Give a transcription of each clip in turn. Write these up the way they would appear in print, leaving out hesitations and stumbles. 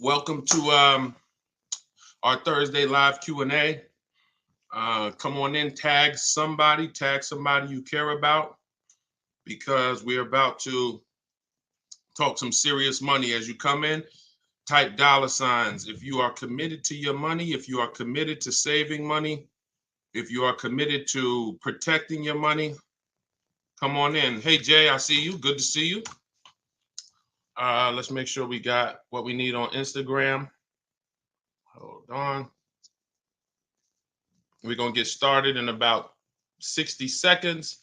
Welcome to our Thursday live Q&A. Come on in, tag somebody you care about, because we're about to talk some serious money. As you come in, type $signs if you are committed to your money, if you are committed to saving money, if you are committed to protecting your money. Come on in. Hey, Jay, I see you. Good to see you. Let's make sure we got what we need on Instagram. Hold on. We're going to get started in about 60 seconds.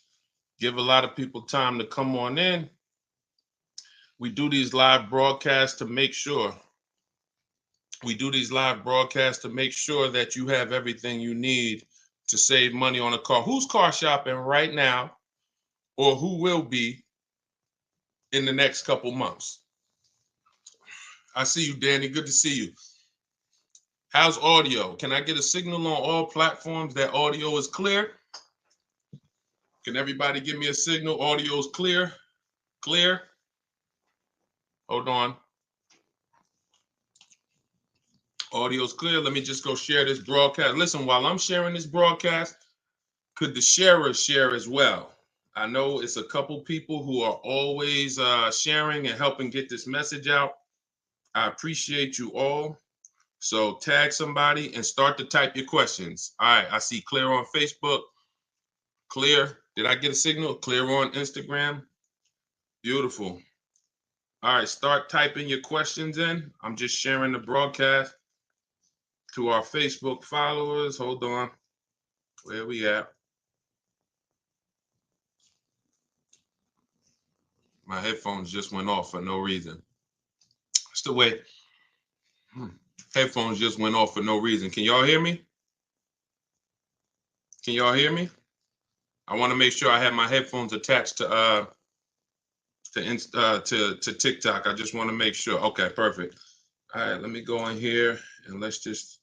Give a lot of people time to come on in. We do these live broadcasts to make sure. That you have everything you need to save money on a car. Who's car shopping right now, or who will be in the next couple months? I see you, Danny. Good to see you. How's audio? Can I get a signal on all platforms that audio is clear? Can everybody give me a signal? Audio is clear? Clear? Hold on. Audio's clear. Let me just go share this broadcast. Listen, while I'm sharing this broadcast, could the sharers share as well? I know it's a couple people who are always sharing and helping get this message out. I appreciate you all. So tag somebody and start to type your questions. All right, I see clear on Facebook. Clear. Did I get a signal? Clear on Instagram. Beautiful. All right, start typing your questions in. I'm just sharing the broadcast to our Facebook followers. Hold on. Where we at? My headphones just went off for no reason. It's the way. Headphones just went off for no reason. Can y'all hear me? Can y'all hear me? I want to make sure I have my headphones attached to TikTok. I just want to make sure. Okay, perfect. All right, let me go in here and let's just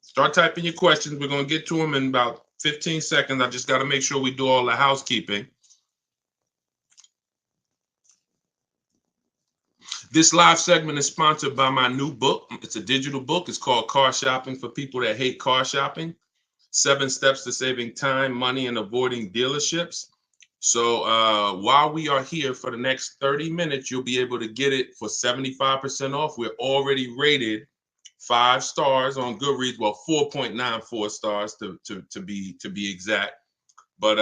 start typing your questions. We're going to get to them in about 15 seconds. I just got to make sure we do all the housekeeping. This live segment is sponsored by my new book. It's a digital book. It's called Car Shopping for People That Hate Car Shopping. 7 Steps to Saving Time, Money, and Avoiding Dealerships. So while we are here for the next 30 minutes, you'll be able to get it for 75% off. We're already rated 5 stars on Goodreads. Well, 4.94 stars to be exact. But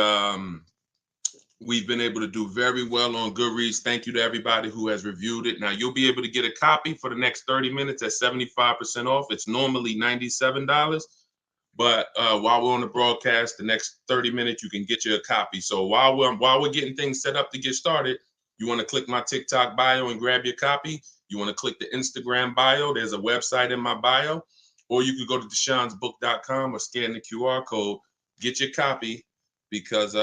we've been able to do very well on Goodreads. Thank you to everybody who has reviewed it. Now, you'll be able to get a copy for the next 30 minutes at 75% off. It's normally $97. But while we're on the broadcast, the next 30 minutes, you can get you a copy. So while we're getting things set up to get started, you want to click my TikTok bio and grab your copy. You want to click the Instagram bio. There's a website in my bio. Or you could go to deshonsbook.com or scan the QR code. Get your copy, because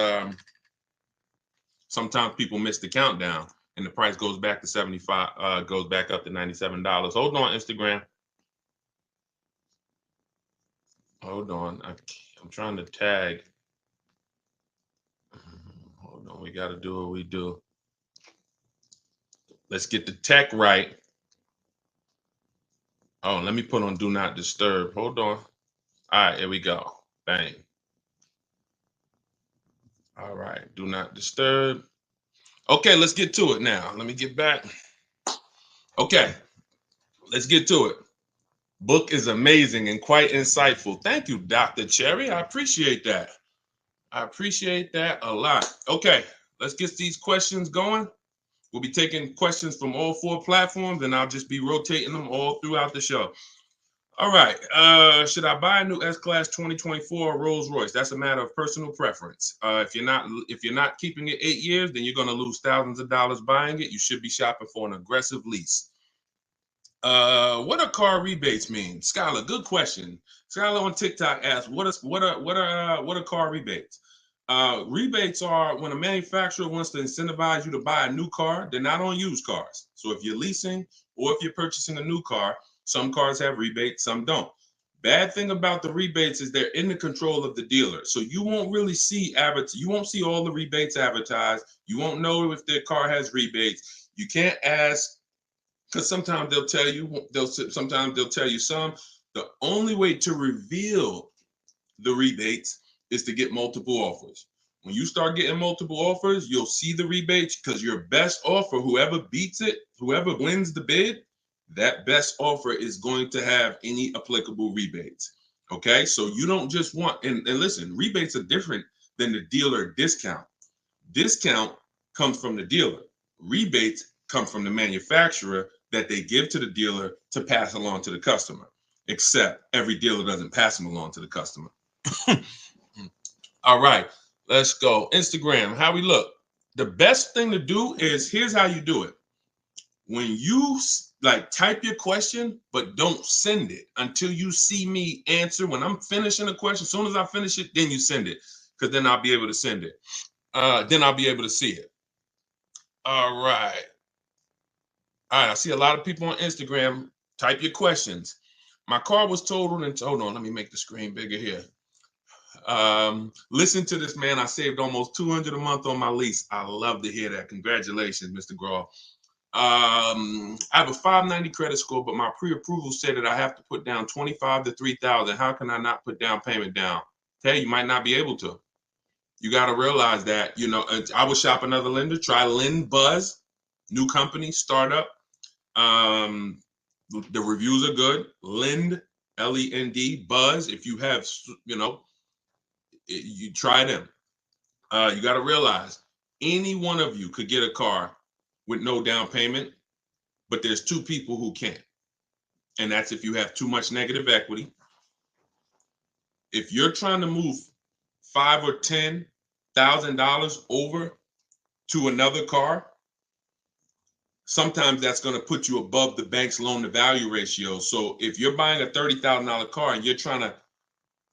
sometimes people miss the countdown and the price goes back to 75, goes back up to $97. Hold on, Instagram. Hold on. I'm trying to tag. Hold on. We got to do what we do. Let's get the tech right. Oh, let me put on Do Not Disturb. Hold on. All right, here we go. Bang. All right. Do Not Disturb. Okay, let's get to it now. Let me get back. Okay, let's get to it. Book is amazing and quite insightful. Thank you, Dr. Cherry. I appreciate that. I appreciate that a lot. Okay, let's get these questions going. We'll be taking questions from all 4 platforms, and I'll just be rotating them all throughout the show. All right. Should I buy a new S-Class 2024 Rolls Royce? That's a matter of personal preference. If you're not keeping it 8 years, then you're going to lose thousands of dollars buying it. You should be shopping for an aggressive lease. What do car rebates mean? Skylar, good question. Skylar on TikTok asked, what are car rebates? Rebates are when a manufacturer wants to incentivize you to buy a new car. They're not on used cars. So if you're leasing or if you're purchasing a new car, some cars have rebates, some don't. Bad thing about the rebates is they're in the control of the dealer. So you won't really see you won't see all the rebates advertised. You won't know if their car has rebates. You can't ask Because sometimes they'll tell you, sometimes they'll tell you some. The only way to reveal the rebates is to get multiple offers. When you start getting multiple offers, you'll see the rebates because your best offer, whoever beats it, whoever wins the bid, that best offer is going to have any applicable rebates. Okay, so you don't just want, and listen, rebates are different than the dealer discount. Discount comes from the dealer. Rebates come from the manufacturer that they give to the dealer to pass along to the customer. Except every dealer doesn't pass them along to the customer. All right, let's go. Instagram, how we look. The best thing to do is, here's how you do it. When you like type your question, but don't send it until you see me answer. When I'm finishing a question, as soon as I finish it, then you send it, because then I'll be able to send it. Then I'll be able to see it. All right. All right, I see a lot of people on Instagram. Type your questions. My car was totaled and hold on, let me make the screen bigger here. Listen to this, man. I saved almost $200 a month on my lease. I love to hear that. Congratulations, Mr. Graw. I have a 590 credit score, but my pre-approval said that I have to put down 25 to 3,000. How can I not put down payment down? Hey, you might not be able to. You got to realize that, I would shop another lender. Try Lend Buzz, new company, startup. The reviews are good. Lend, Lend, Buzz. If you have, you try them. You got to realize any one of you could get a car with no down payment, but there's two people who can't. And that's if you have too much negative equity. If you're trying to move $5,000 or $10,000 over to another car, sometimes that's going to put you above the bank's loan to value ratio. So if you're buying a $30,000 car and you're trying to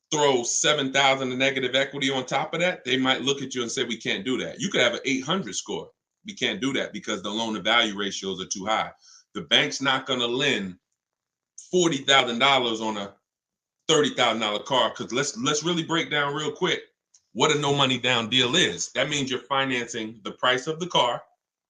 throw 7,000 of negative equity on top of that, they might look at you and say, we can't do that. You could have an 800 score. We can't do that because the loan to value ratios are too high. The bank's not going to lend $40,000 on a $30,000 car, because let's really break down real quick what a no money down deal is. That means you're financing the price of the car,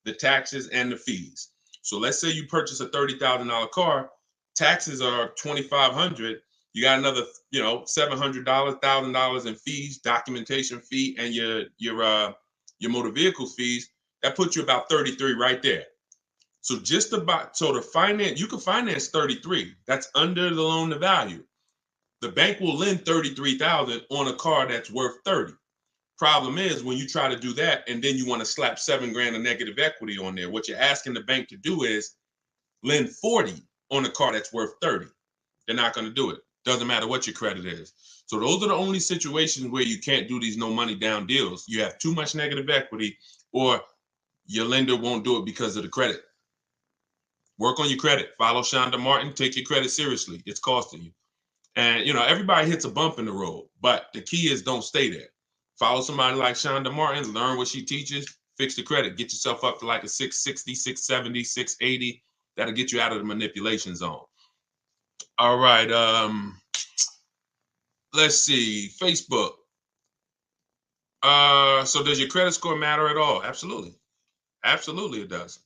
the taxes, and the fees. So let's say you purchase a $30,000 car, taxes are $2,500. You got another, $700, $1,000 in fees, documentation fee, and your motor vehicle fees. That puts you about 33 right there. So to finance, you can finance 33. That's under the loan to value. The bank will lend 33,000 on a car that's worth 30. Problem is, when you try to do that and then you want to slap $7,000 of negative equity on there, what you're asking the bank to do is lend 40 on a car that's worth 30. They're not going to do it. Doesn't matter what your credit is. So those are the only situations where you can't do these no money down deals. You have too much negative equity, or your lender won't do it because of the credit. Work on your credit. Follow Shonda Martin. Take your credit seriously. It's costing you. And, everybody hits a bump in the road, but the key is don't stay there. Follow somebody like Shonda Martin, learn what she teaches, fix the credit, get yourself up to like a 660, 670, 680. That'll get you out of the manipulation zone. All right. Let's see. Facebook. So does your credit score matter at all? Absolutely. Absolutely it does.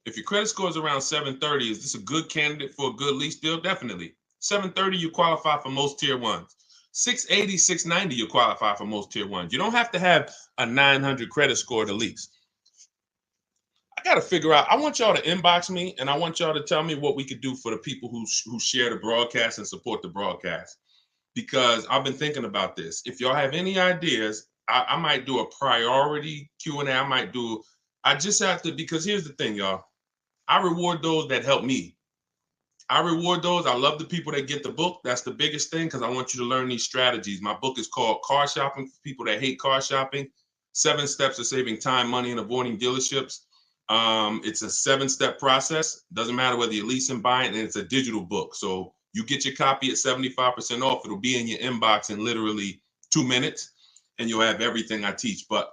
If your credit score is around 730, is this a good candidate for a good lease deal? Definitely. 730, you qualify for most tier ones. 680, 690, you qualify for most tier ones. You don't have to have a 900 credit score to lease. I got to figure out, I want y'all to inbox me, and I want y'all to tell me what we could do for the people who share the broadcast and support the broadcast. Because I've been thinking about this. If y'all have any ideas, I might do a priority Q&A. I just have to, because here's the thing, y'all. I reward those that help me. I reward those. I love the people that get the book. That's the biggest thing, because I want you to learn these strategies. My book is called Car Shopping for People That Hate Car Shopping. 7 Steps to Saving Time, Money, and Avoiding Dealerships. It's a 7-step process. Doesn't matter whether you're leasing, buying, and it's a digital book. So you get your copy at 75% off. It'll be in your inbox in literally 2 minutes, and you'll have everything I teach. But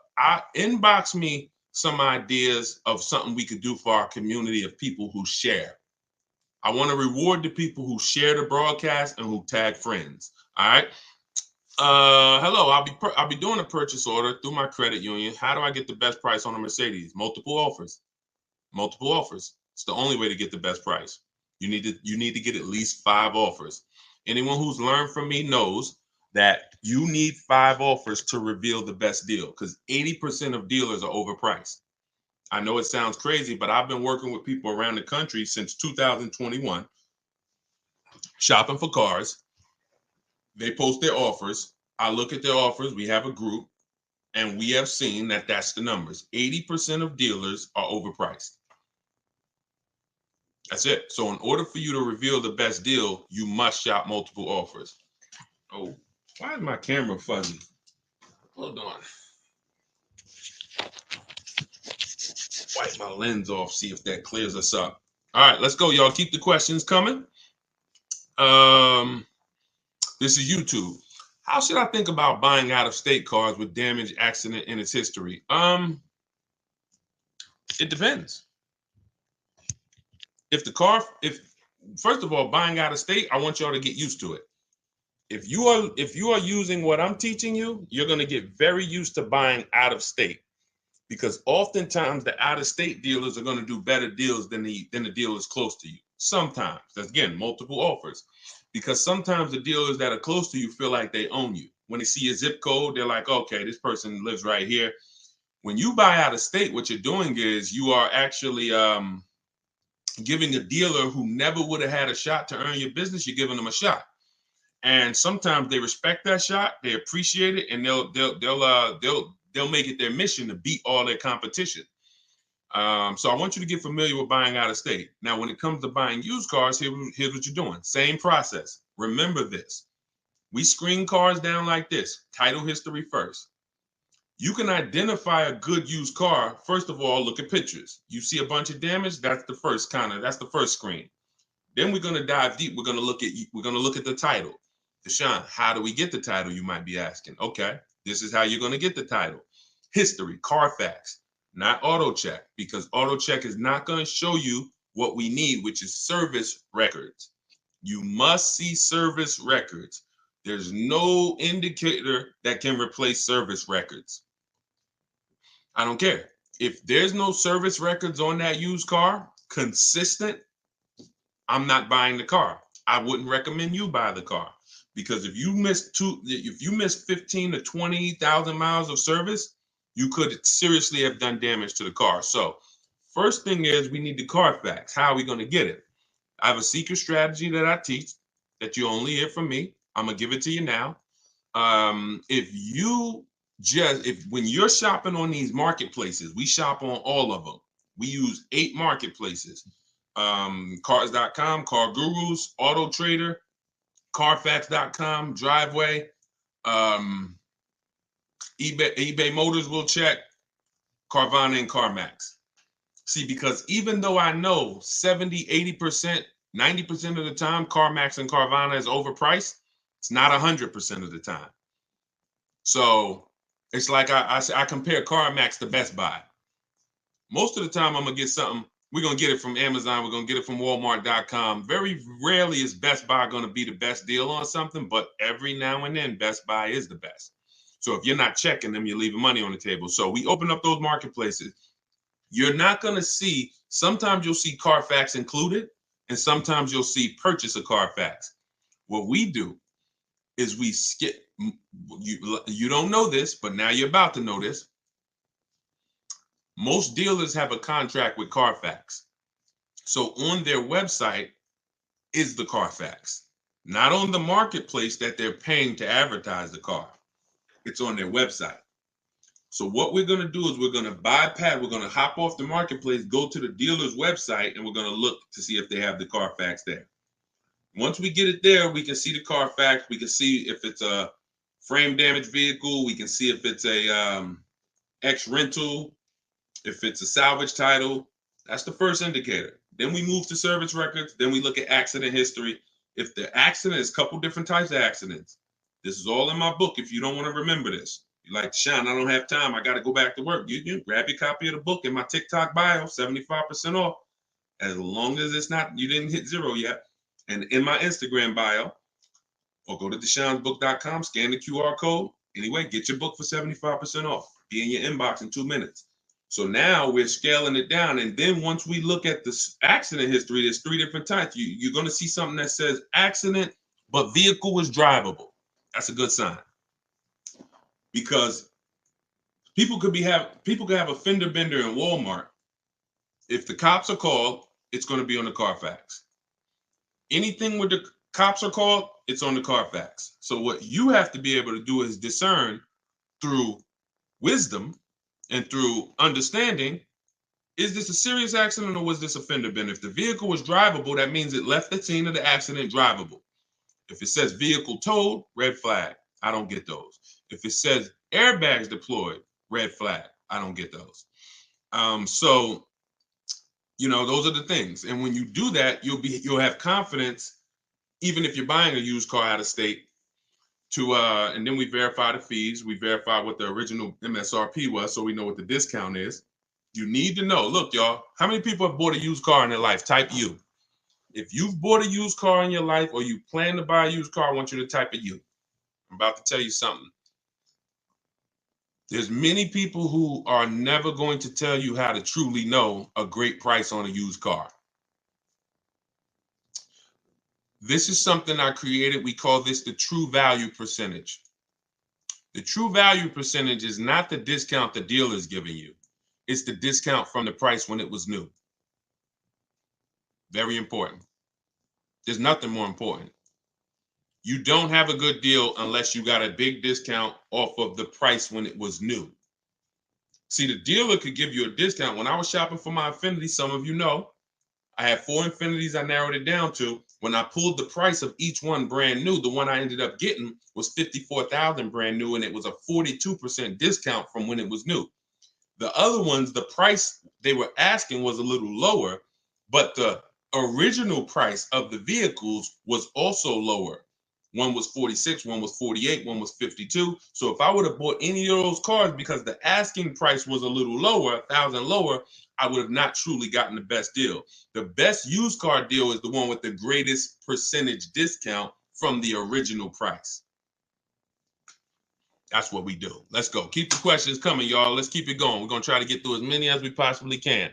inbox me some ideas of something we could do for our community of people who share. I want to reward the people who share the broadcast and who tag friends. All right. Hello. I'll be doing a purchase order through my credit union. How do I get the best price on a Mercedes? Multiple offers. Multiple offers. It's the only way to get the best price. You need to get at least 5 offers. Anyone who's learned from me knows that you need 5 offers to reveal the best deal, because 80% of dealers are overpriced. I know it sounds crazy, but I've been working with people around the country since 2021, shopping for cars. They post their offers. I look at their offers. We have a group, and we have seen that that's the numbers. 80% of dealers are overpriced. That's it. So in order for you to reveal the best deal, you must shop multiple offers. Oh, why is my camera fuzzy? Hold on. Wipe my lens off, see if that clears us up. All right, let's go, y'all. Keep the questions coming. This is YouTube. How should I think about buying out-of-state cars with damage, accident, and its history? It depends. If first of all, buying out of state, I want y'all to get used to it. If you are using what I'm teaching you, you're going to get very used to buying out of state, because oftentimes the out of state dealers are going to do better deals than the dealers close to you. Sometimes, that's again multiple offers, because sometimes the dealers that are close to you feel like they own you. When they see a zip code, they're like, okay, this person lives right here. When you buy out of state, what you're doing is you are actually giving a dealer who never would have had a shot to earn your business, you're giving them a shot. And sometimes they respect that shot, they appreciate it, and they'll make it their mission to beat all their competition. So I want you to get familiar with buying out of state. Now, when it comes to buying used cars, here's what you're doing. Same process. Remember this. We screen cars down like this. Title history first. You can identify a good used car. First of all, look at pictures. You see a bunch of damage, that's the first screen. Then we're going to dive deep. We're going to look at the title. Deshone, how do we get the title, you might be asking? Okay, this is how you're going to get the title. History, Carfax, not auto check, because auto check is not going to show you what we need, which is service records. You must see service records. There's no indicator that can replace service records. I don't care. If there's no service records on that used car, consistent, I'm not buying the car. I wouldn't recommend you buy the car, because if you miss 15 to 20,000 miles of service, you could seriously have done damage to the car. So first thing is we need the Carfax. How are we going to get it? I have a secret strategy that I teach that you only hear from me. I'm going to give it to you now. When you're shopping on these marketplaces, we shop on all of them. We use 8 marketplaces. Cars.com, Car Gurus, Auto Trader, Carfax.com, Driveway, eBay Motors will check, Carvana and CarMax. See, because even though I know 70, 80%, 90% of the time CarMax and Carvana is overpriced, it's not 100% of the time. So it's like I compare CarMax to Best Buy. Most of the time I'm going to get something, we're going to get it from Amazon, we're going to get it from Walmart.com. Very rarely is Best Buy going to be the best deal on something, but every now and then Best Buy is the best. So if you're not checking them, you're leaving money on the table. So we open up those marketplaces. You're not going to see, sometimes you'll see Carfax included, and sometimes you'll see purchase a Carfax. What we do is we skip, you don't know this, but now you're about to know this. Most dealers have a contract with Carfax. So on their website is the Carfax, not on the marketplace that they're paying to advertise the car. It's on their website. So what we're going to do is we're going to hop off the marketplace, go to the dealer's website, and we're going to look to see if they have the Carfax there. Once we get it there, we can see the Carfax. We can see if it's a frame damaged vehicle. We can see if it's a X rental, if it's a salvage title. That's the first indicator. Then we move to service records. Then we look at accident history. If the accident is a couple different types of accidents, this is all in my book. If you don't want to remember this, you're like, Deshone, I don't have time. I got to go back to work. You grab your copy of the book in my TikTok bio, 75% off. As long as it's not, you didn't hit 0 yet. And in my Instagram bio, or go to deshonebook.com, scan the QR code. Anyway, get your book for 75% off. Be in your inbox in 2 minutes. So now we're scaling it down. And then once we look at the accident history, there's 3 different types. You're going to see something that says accident, but vehicle was drivable. That's a good sign, because people could have a fender bender in Walmart. If the cops are called, it's going to be on the Carfax. Anything where the cops are called, it's on the Carfax. So what you have to be able to do is discern through wisdom and through understanding, is this a serious accident or was this a fender bender? If the vehicle was drivable, that means it left the scene of the accident drivable. If it says vehicle towed, red flag. I don't get those. If it says airbags deployed, red flag. I don't get those. So, those are the things. And when you do that, you'll have confidence, even if you're buying a used car out of state, and then we verify the fees. We verify what the original MSRP was, so we know what the discount is. You need to know. Look, y'all, how many people have bought a used car in their life? Type U. If you've bought a used car in your life or you plan to buy a used car, I want you to type a U. I'm about to tell you something. There's many people who are never going to tell you how to truly know a great price on a used car. This is something I created. We call this the true value percentage. The true value percentage is not the discount the dealer is giving you. It's the discount from the price when it was new. Very important. There's nothing more important. You don't have a good deal unless you got a big discount off of the price when it was new. See, the dealer could give you a discount. When I was shopping for my Infiniti, some of you know, I had 4 Infinitis I narrowed it down to. When I pulled the price of each one brand new, the one I ended up getting was $54,000 brand new, and it was a 42% discount from when it was new. The other ones, the price they were asking was a little lower, but the original price of the vehicles was also lower. One was 46, one was 48, one was 52. So if I would have bought any of those cars because the asking price was a little lower, $1,000 lower, I would have not truly gotten the best deal. The best used car deal is the one with the greatest percentage discount from the original price. That's what we do. Let's go. Keep the questions coming, y'all. Let's keep it going. We're going to try to get through as many as we possibly can.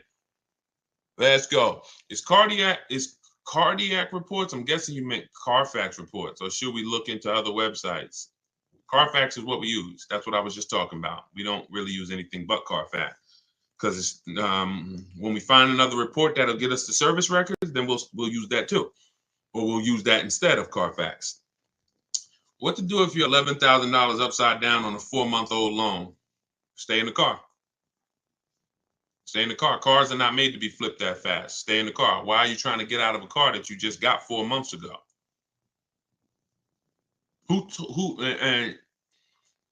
Let's go. Is cardiac reports? I'm guessing you meant Carfax reports, or should we look into other websites? Carfax is what we use. That's what I was just talking about. We don't really use anything but Carfax, because when we find another report that'll get us the service records, then we'll use that too, or we'll use that instead of Carfax. What to do if you're $11,000 upside down on a 4-month-old loan? Stay in the car. Stay in the car. Cars are not made to be flipped that fast. Stay in the car. Why are you trying to get out of a car that you just got 4 months ago? And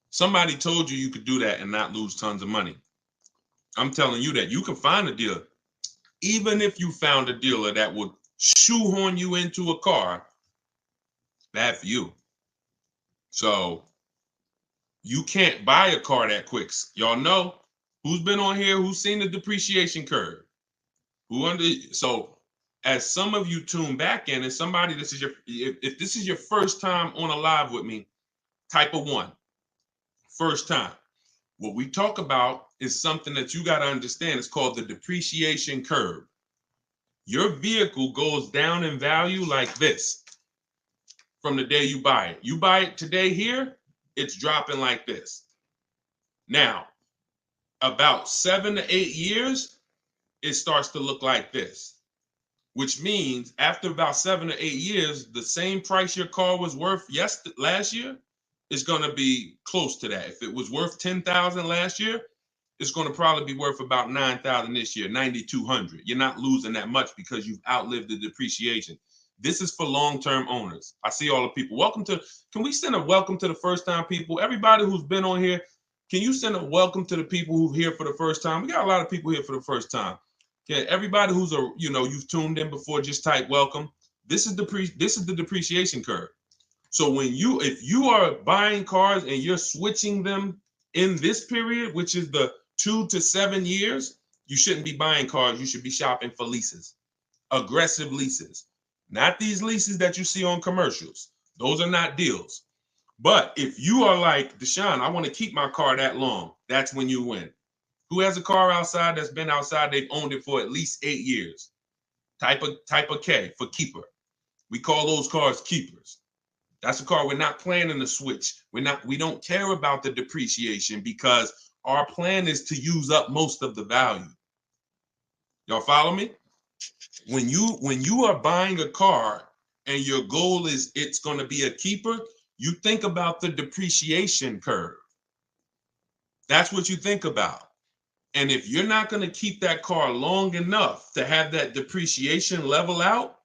somebody told you could do that and not lose tons of money. I'm telling you that you can find a dealer. Even if you found a dealer that would shoehorn you into a car, bad for you. So you can't buy a car that quick. Y'all know who's been on here, who's seen the depreciation curve. So as some of you tune back in, and somebody, if this is your first time on a live with me, type a 1. First time. What we talk about is something that you got to understand. It's called the depreciation curve. Your vehicle goes down in value like this from the day you buy it. You buy it today here, it's dropping like this. Now, about 7 to 8 years, it starts to look like this, which means after about 7 to 8 years, the same price your car was worth last year is going to be close to that. If it was worth $10,000 last year, it's going to probably be worth about $9,000 this year, $9,200. You're not losing that much because you've outlived the depreciation. This is for long-term owners. I see all the people. Can we send a welcome to the first-time people? Everybody who's been on here, can you send a welcome to the people who're here for the first time? We got a lot of people here for the first time. Okay, everybody who's you've tuned in before, just type welcome. This is the depreciation curve. So if you are buying cars and you're switching them in this period, which is the 2 to 7 years, you shouldn't be buying cars. You should be shopping for leases, aggressive leases, not these leases that you see on commercials. Those are not deals. But if you are like Deshone, I want to keep my car that long, that's when you win. Who has a car outside that's been outside? They've owned it for at least 8 years. Type of K for keeper. We call those cars keepers. That's a car we're not planning to switch. We don't care about the depreciation because our plan is to use up most of the value. Y'all follow me? When you are buying a car and your goal is it's going to be a keeper, you think about the depreciation curve. That's what you think about. And if you're not going to keep that car long enough to have that depreciation level out,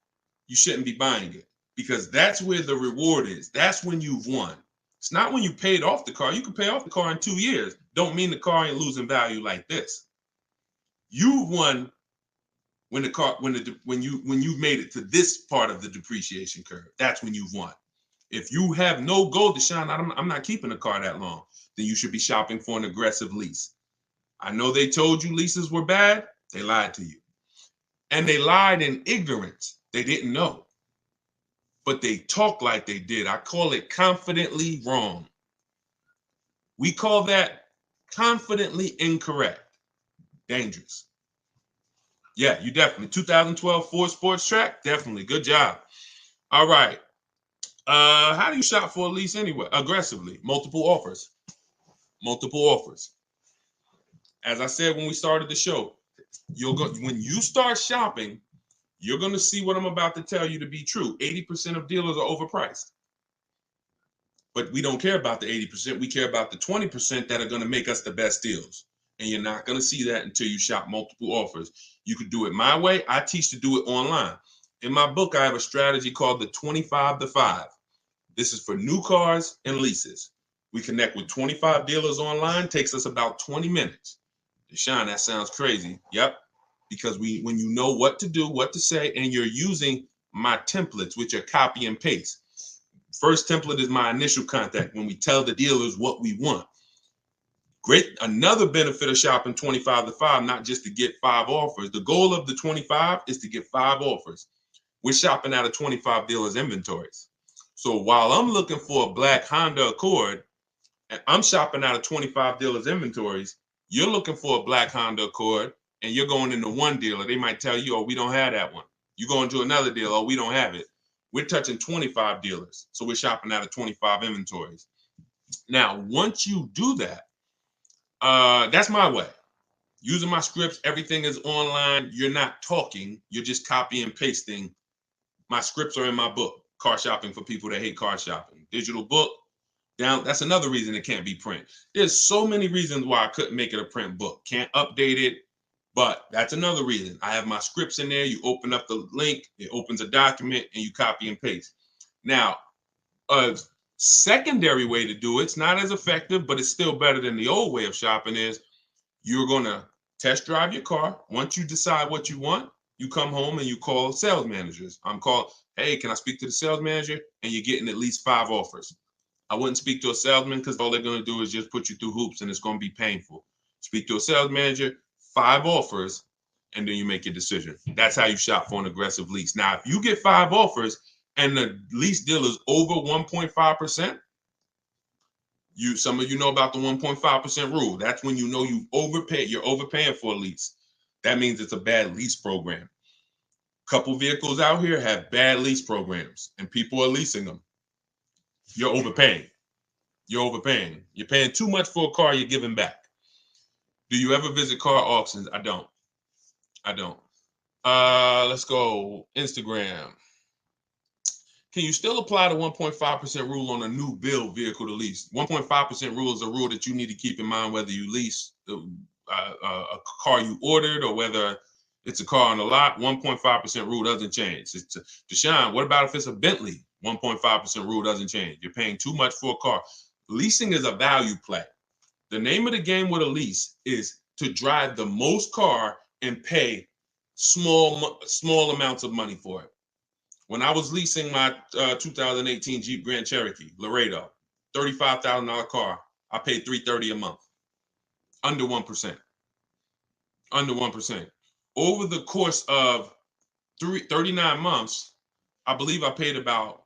you shouldn't be buying it, because that's where the reward is. That's when you've won. It's not when you paid off the car. You can pay off the car in 2 years. Don't mean the car ain't losing value like this. You've won when the car when you've made it to this part of the depreciation curve. That's when you've won. If you have no goal, Deshone, I'm not keeping a car that long, then you should be shopping for an aggressive lease. I know they told you leases were bad. They lied to you. And they lied in ignorance. They didn't know. But they talk like they did. I call it confidently wrong. We call that confidently incorrect. Dangerous. Yeah, you definitely. 2012 Ford Sports Track, definitely. Good job. All right. How do you shop for a lease anyway? Aggressively. Multiple offers. Multiple offers. As I said when we started the show, when you start shopping, you're going to see what I'm about to tell you to be true. 80% of dealers are overpriced. But we don't care about the 80%. We care about the 20% that are going to make us the best deals. And you're not going to see that until you shop multiple offers. You could do it my way. I teach to do it online. In my book, I have a strategy called the 25 to 5. This is for new cars and leases. We connect with 25 dealers online. Takes us about 20 minutes. Deshone, that sounds crazy. Yep. Because when you know what to do, what to say, and you're using my templates, which are copy and paste. First template is my initial contact, when we tell the dealers what we want. Great. Another benefit of shopping 25 to 5, not just to get 5 offers. The goal of the 25 is to get 5 offers. We're shopping out of 25 dealers' inventories. So while I'm looking for a black Honda Accord, and I'm shopping out of 25 dealers' inventories, you're looking for a black Honda Accord, and you're going into one dealer. They might tell you, oh, we don't have that one. You go into another dealer, oh, we don't have it. We're touching 25 dealers. So we're shopping out of 25 inventories. Now, once you do that, that's my way. Using my scripts, everything is online. You're not talking. You're just copy and pasting. My scripts are in my book, Car Shopping for People That Hate Car Shopping. Digital book. Down. That's another reason it can't be print. There's so many reasons why I couldn't make it a print book. Can't update it. But that's another reason. I have my scripts in there. You open up the link, it opens a document, and you copy and paste. Now, a secondary way to do it's not as effective, but it's still better than the old way of shopping, is you're going to test drive your car. Once you decide what you want, you come home and you call sales managers. I'm called, hey, can I speak to the sales manager? And you're getting at least 5 offers. I wouldn't speak to a salesman because all they're going to do is just put you through hoops and it's going to be painful. Speak to a sales manager, 5 offers, and then you make your decision. That's how you shop for an aggressive lease. Now, if you get 5 offers and the lease deal is over 1.5%, some of you know about the 1.5% rule. That's when you know you've overpaid. You're overpaying for a lease. That means it's a bad lease program. Couple vehicles out here have bad lease programs, and people are leasing them. You're overpaying. You're overpaying. You're paying too much for a car you're giving back. Do you ever visit car auctions? I don't. Let's go. Instagram. Can you still apply the 1.5% rule on a new build vehicle to lease? 1.5% rule is a rule that you need to keep in mind whether you lease a car you ordered or whether it's a car on the lot. 1.5% rule doesn't change. Deshone, what about if it's a Bentley? 1.5% rule doesn't change. You're paying too much for a car. Leasing is a value play. The name of the game with a lease is to drive the most car and pay small amounts of money for it. When I was leasing my 2018 Jeep Grand Cherokee Laredo, $35,000 car, I paid $330 a month, under 1%. Under 1%. Over the course of 39 months, I believe I paid about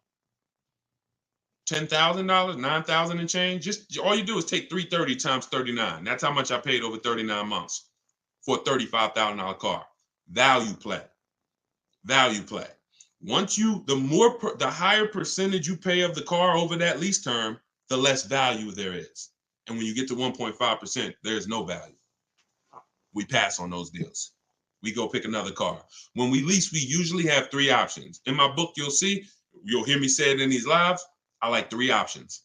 $10,000, $9,000 and change. Just all you do is take 330 times 39. That's how much I paid over 39 months for a $35,000 car. Value play. Value play. Once you, the higher percentage you pay of the car over that lease term, the less value there is. And when you get to 1.5%, there's no value. We pass on those deals. We go pick another car. When we lease, we usually have 3 options. In my book, you'll hear me say it in these lives. I like 3 options.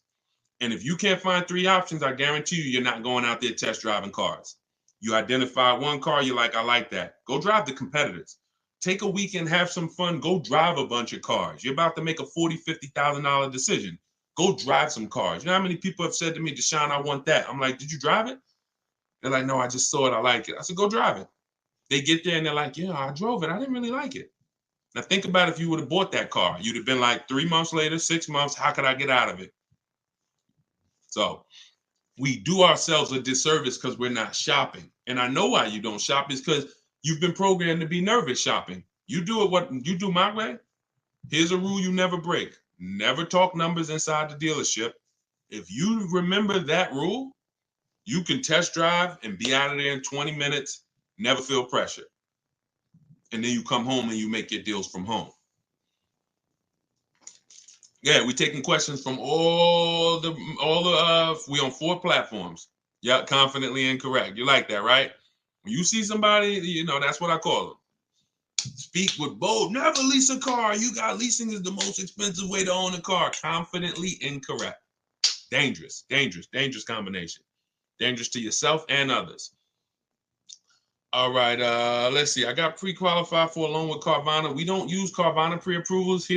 And if you can't find 3 options, I guarantee you're not going out there test driving cars. You identify one car, you're like, I like that. Go drive the competitors. Take a weekend, have some fun. Go drive a bunch of cars. You're about to make a $40,000, $50,000 decision. Go drive some cars. You know how many people have said to me, Deshone, I want that. I'm like, did you drive it? They're like, no, I just saw it. I like it. I said, go drive it. They get there and they're like, yeah, I drove it. I didn't really like it. Now think about if you would have bought that car. You'd have been like 3 months later, 6 months. How could I get out of it? So we do ourselves a disservice because we're not shopping. And I know why you don't shop is because you've been programmed to be nervous shopping. You do it what you do my way. Here's a rule you never break. Never talk numbers inside the dealership. If you remember that rule, you can test drive and be out of there in 20 minutes, never feel pressure. And then you come home and you make your deals from home. Yeah, we're taking questions from we on 4 platforms. Yeah, confidently incorrect. You like that, right? When you see somebody, that's what I call them. Speak with bold. Never lease a car. Leasing is the most expensive way to own a car. Confidently incorrect. Dangerous combination. Dangerous to yourself and others. All right, let's see. I got pre-qualified for a loan with Carvana. We don't use Carvana pre-approvals.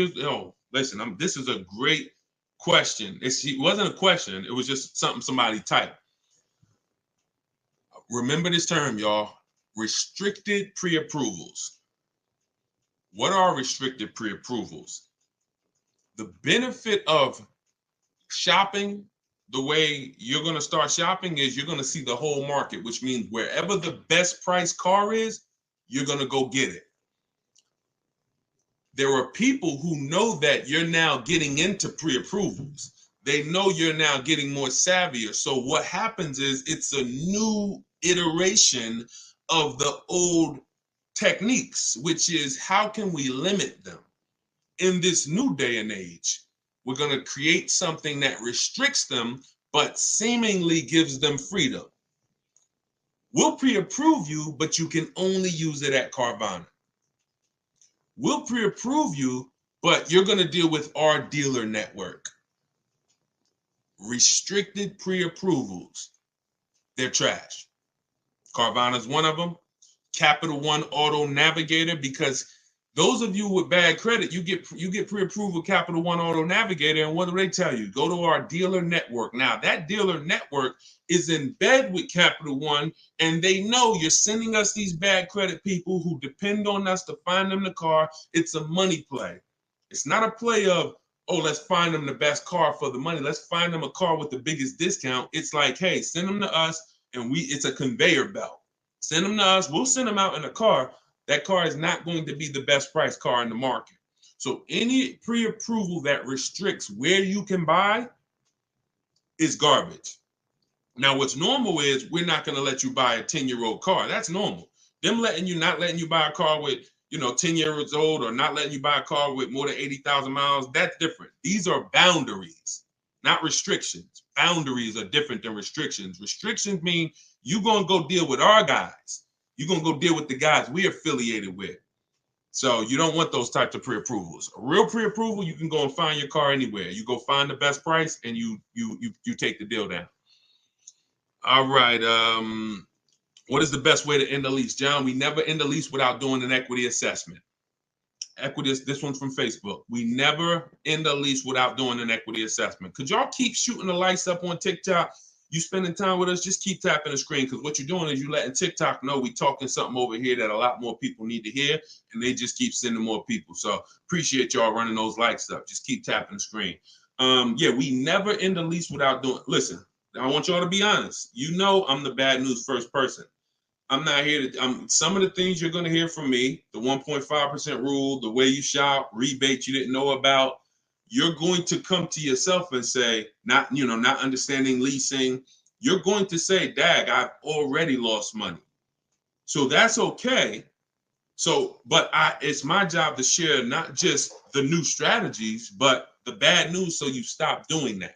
Listen, this is a great question. It wasn't a question. It was just something somebody typed. Remember this term, y'all. Restricted pre-approvals. What are restricted pre-approvals? The benefit of shopping the way you're going to start shopping is you're going to see the whole market, which means wherever the best price car is, you're going to go get it. There are people who know that you're now getting into pre-approvals. They know you're now getting more savvier. So what happens is it's a new iteration of the old techniques, which is how can we limit them? In this new day and age, we're going to create something that restricts them, but seemingly gives them freedom. We'll pre-approve you, but you can only use it at Carvana. We'll pre-approve you, but you're going to deal with our dealer network. Restricted pre-approvals, they're trash. Carvana's one of them. Capital One Auto Navigator, because those of you with bad credit, you get pre-approved with Capital One Auto Navigator, and what do they tell you? Go to our dealer network. Now, that dealer network is in bed with Capital One, and they know you're sending us these bad credit people who depend on us to find them the car. It's a money play. It's not a play of, oh, let's find them the best car for the money. Let's find them a car with the biggest discount. It's like, hey, send them to us, and it's a conveyor belt. Send them to us. We'll send them out in a car. That car is not going to be the best price car in the market. So any pre-approval that restricts where you can buy is garbage. Now, what's normal is we're not going to let you buy a 10-year-old car. That's normal. Them not letting you buy a car with, 10 years old, or not letting you buy a car with more than 80,000 miles, that's different. These are boundaries, not restrictions. Boundaries are different than restrictions. Restrictions mean you're going to go deal with our guys. You're going to go deal with the guys we're affiliated with. So you don't want those types of pre-approvals. A real pre-approval, you can go and find your car anywhere. You go find the best price and you take the deal down. All right. What is the best way to end a lease? John, we never end a lease without doing an equity assessment. This one's from Facebook. We never end a lease without doing an equity assessment. Could y'all keep shooting the lights up on TikTok? You spending time with us, just keep tapping the screen, because what you're doing is you're letting TikTok know we talking something over here that a lot more people need to hear, and they just keep sending more people. So appreciate y'all running those lights up. Just keep tapping the screen. Yeah, we never end a lease without doing. Listen, I want y'all to be honest. I'm the bad news first person. I'm not here to. Some of the things you're going to hear from me, the 1.5% rule, the way you shop, rebates you didn't know about. you're going to come to yourself and say, not understanding leasing, you're going to say, dag, I've already lost money. So that's okay. So, but it's my job to share not just the new strategies, but the bad news so you stop doing that.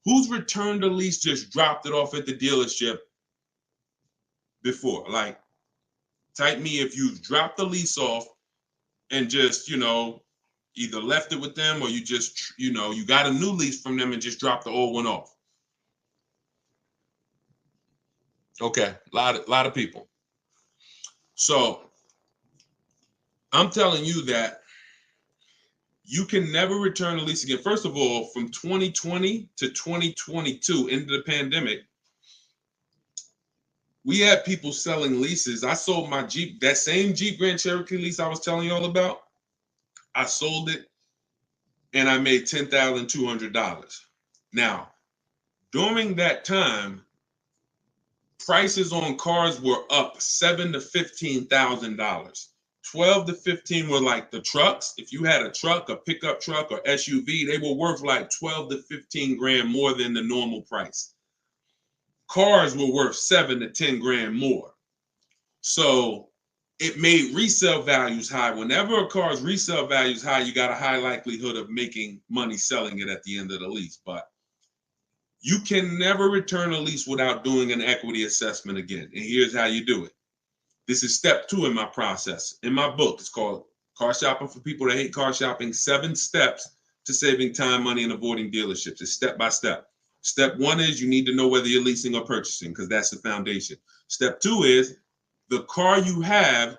Who's returned a lease, just dropped it off at the dealership before? Like, type me if you've dropped the lease off and just, either left it with them or you just, you got a new lease from them and just dropped the old one off. Okay, a lot of people. So I'm telling you that you can never return a lease again. First of all, from 2020 to 2022, into the pandemic, we had people selling leases. I sold my Jeep, that same Jeep Grand Cherokee lease I was telling you all about. I sold it and I made $10,200. Now, during that time, prices on cars were up $7,000 to $15,000. 12 to 15 were like the trucks. If you had a truck, a pickup truck or SUV, they were worth like 12 to 15 grand more than the normal price. Cars were worth 7 to 10 grand more. So it made resale values high. Whenever a car's resale value is high, you got a high likelihood of making money selling it at the end of the lease. But you can never return a lease without doing an equity assessment again. And here's how you do it. This is step 2 in my process. In my book, it's called Car Shopping for People That Hate Car Shopping, 7 Steps to Saving Time, Money, and Avoiding Dealerships. It's step by step. Step 1 is you need to know whether you're leasing or purchasing, because that's the foundation. Step 2 is the car you have,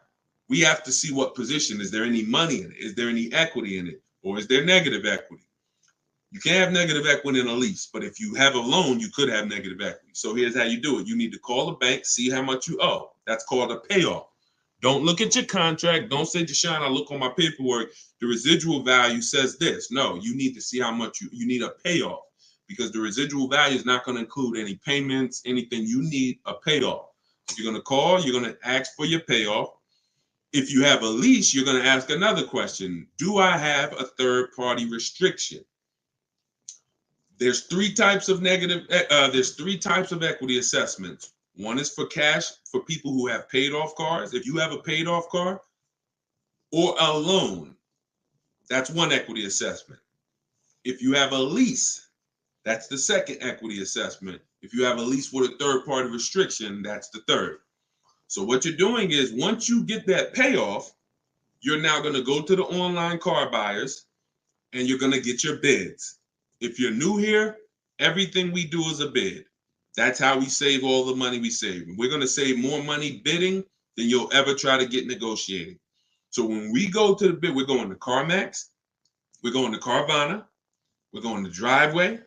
we have to see what position. Is there any money in it? Is there any equity in it? Or is there negative equity? You can't have negative equity in a lease, but if you have a loan, you could have negative equity. So here's how you do it. You need to call the bank, see how much you owe. That's called a payoff. Don't look at your contract. Don't say, Deshone, I look on my paperwork. The residual value says this. No, you need to see how much you need a payoff, because the residual value is not going to include any payments, anything. You need a payoff. If you're going to call, you're going to ask for your payoff. If you have a lease, you're going to ask another question. Do I have a third-party restriction? There's 3 types of there's 3 types of equity assessments. One is for cash, for people who have paid off cars. If you have a paid off car or a loan, that's one equity assessment. If you have a lease, that's the second equity assessment. If you have a lease with a third-party restriction, that's the third. So what you're doing is, once you get that payoff, you're now going to go to the online car buyers and you're going to get your bids. If you're new here, everything we do is a bid. That's how we save all the money we save. We're going to save more money bidding than you'll ever try to get negotiating. So when we go to the bid, we're going to CarMax, we're going to Carvana, we're going to Driveway,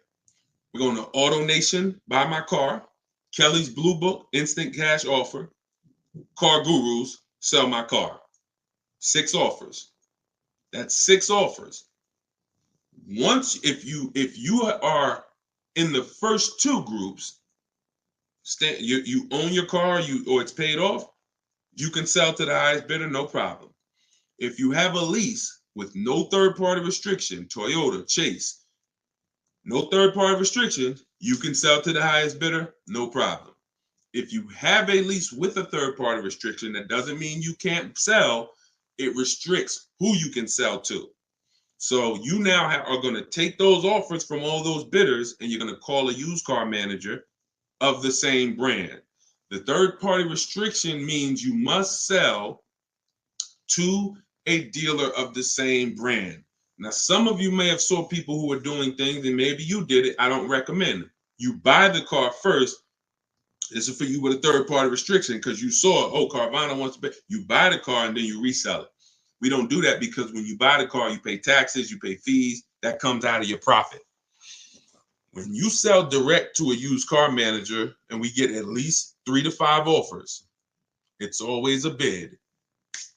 we're going to AutoNation, Buy My Car, Kelly's Blue Book, Instant Cash Offer, Car Gurus, Sell My Car. 6 offers. That's 6 offers. Once, if you are in the first 2 groups, you own your car, or it's paid off, you can sell to the highest bidder, no problem. If you have a lease with no third-party restriction, Toyota, Chase, no third-party restriction, you can sell to the highest bidder, no problem. If you have a lease with a third-party restriction, that doesn't mean you can't sell. It restricts who you can sell to. So you now are going to take those offers from all those bidders, and you're going to call a used car manager of the same brand. The third-party restriction means you must sell to a dealer of the same brand. Now, some of you may have saw people who are doing things, and maybe you did it. I don't recommend it. You buy the car first. This is for you with a third-party restriction, because you saw, oh, Carvana wants to pay. You buy the car and then you resell it. We don't do that, because when you buy the car, you pay taxes, you pay fees. That comes out of your profit. When you sell direct to a used car manager and we get at least 3 to 5 offers, it's always a bid,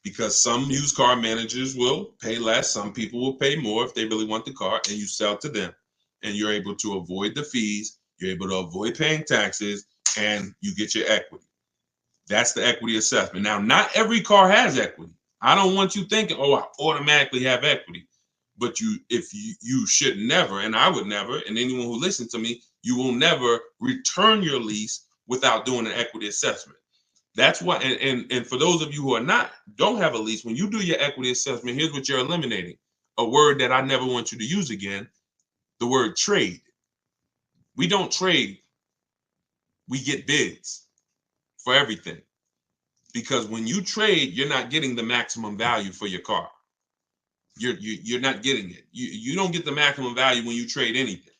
because some used car managers will pay less. Some people will pay more if they really want the car, and you sell to them, and you're able to avoid the fees. You're able to avoid paying taxes, and you get your equity. That's the equity assessment. Now, not every car has equity. I don't want you thinking, oh, I automatically have equity. But you should never, and I would never, and anyone who listens to me, you will never return your lease without doing an equity assessment. That's why, and for those of you who don't have a lease, when you do your equity assessment, here's what you're eliminating: a word that I never want you to use again, the word trade. We don't trade. We get bids for everything. Because when you trade, you're not getting the maximum value for your car. You're not getting it. You don't get the maximum value when you trade anything.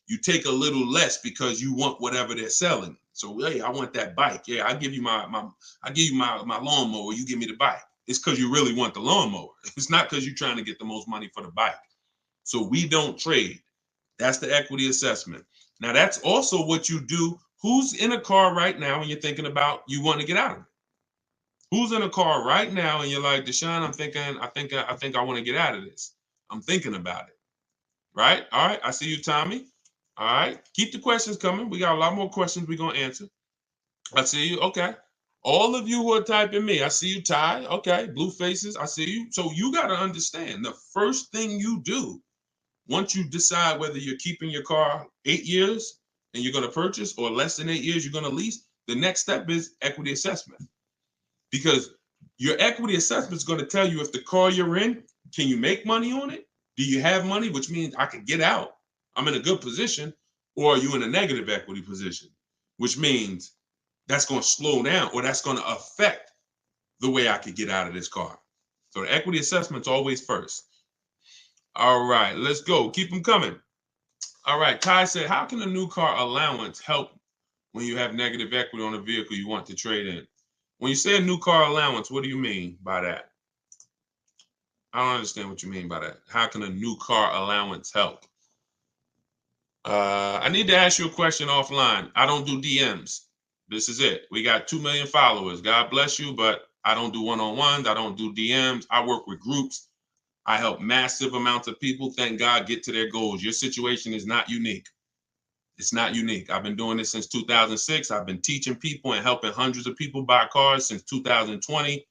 you take a little less because you want whatever they're selling. So hey, I want that bike. Yeah, I give you my lawnmower. You give me the bike. It's because you really want the lawnmower. It's not because you're trying to get the most money for the bike. So we don't trade. That's the equity assessment. Now that's also what you do. Who's in a car right now and you're thinking about you want to get out of it? Who's in a car right now and you're like, Deshone, I think I want to get out of this. I'm thinking about it. Right? All right. I see you, Tommy. All right. Keep the questions coming. We got a lot more questions we're going to answer. I see you. Okay. All of you who are typing me, I see you, Ty. Okay. Blue faces. I see you. So you got to understand the first thing you do once you decide whether you're keeping your car 8 years and you're going to purchase, or less than 8 years you're going to lease, the next step is equity assessment. Because your equity assessment is going to tell you if the car you're in, can you make money on it? Do you have money, which means I can get out, I'm in a good position, or are you in a negative equity position, which means that's going to slow down or that's going to affect the way I could get out of this car. So the equity assessment's always first. All right, let's go. Keep them coming. All right, Ty said, how can a new car allowance help when you have negative equity on a vehicle you want to trade in? When you say a new car allowance, what do you mean by that? I don't understand what you mean by that. How can a new car allowance help? I need to ask you a question offline. I don't do DMs. This is it. We got 2 million followers. God bless you, but I don't do one-on-ones. I don't do DMs. I work with groups. I help massive amounts of people, thank God, get to their goals. Your situation is not unique. It's not unique. I've been doing this since 2006. I've been teaching people and helping hundreds of people buy cars since 2020.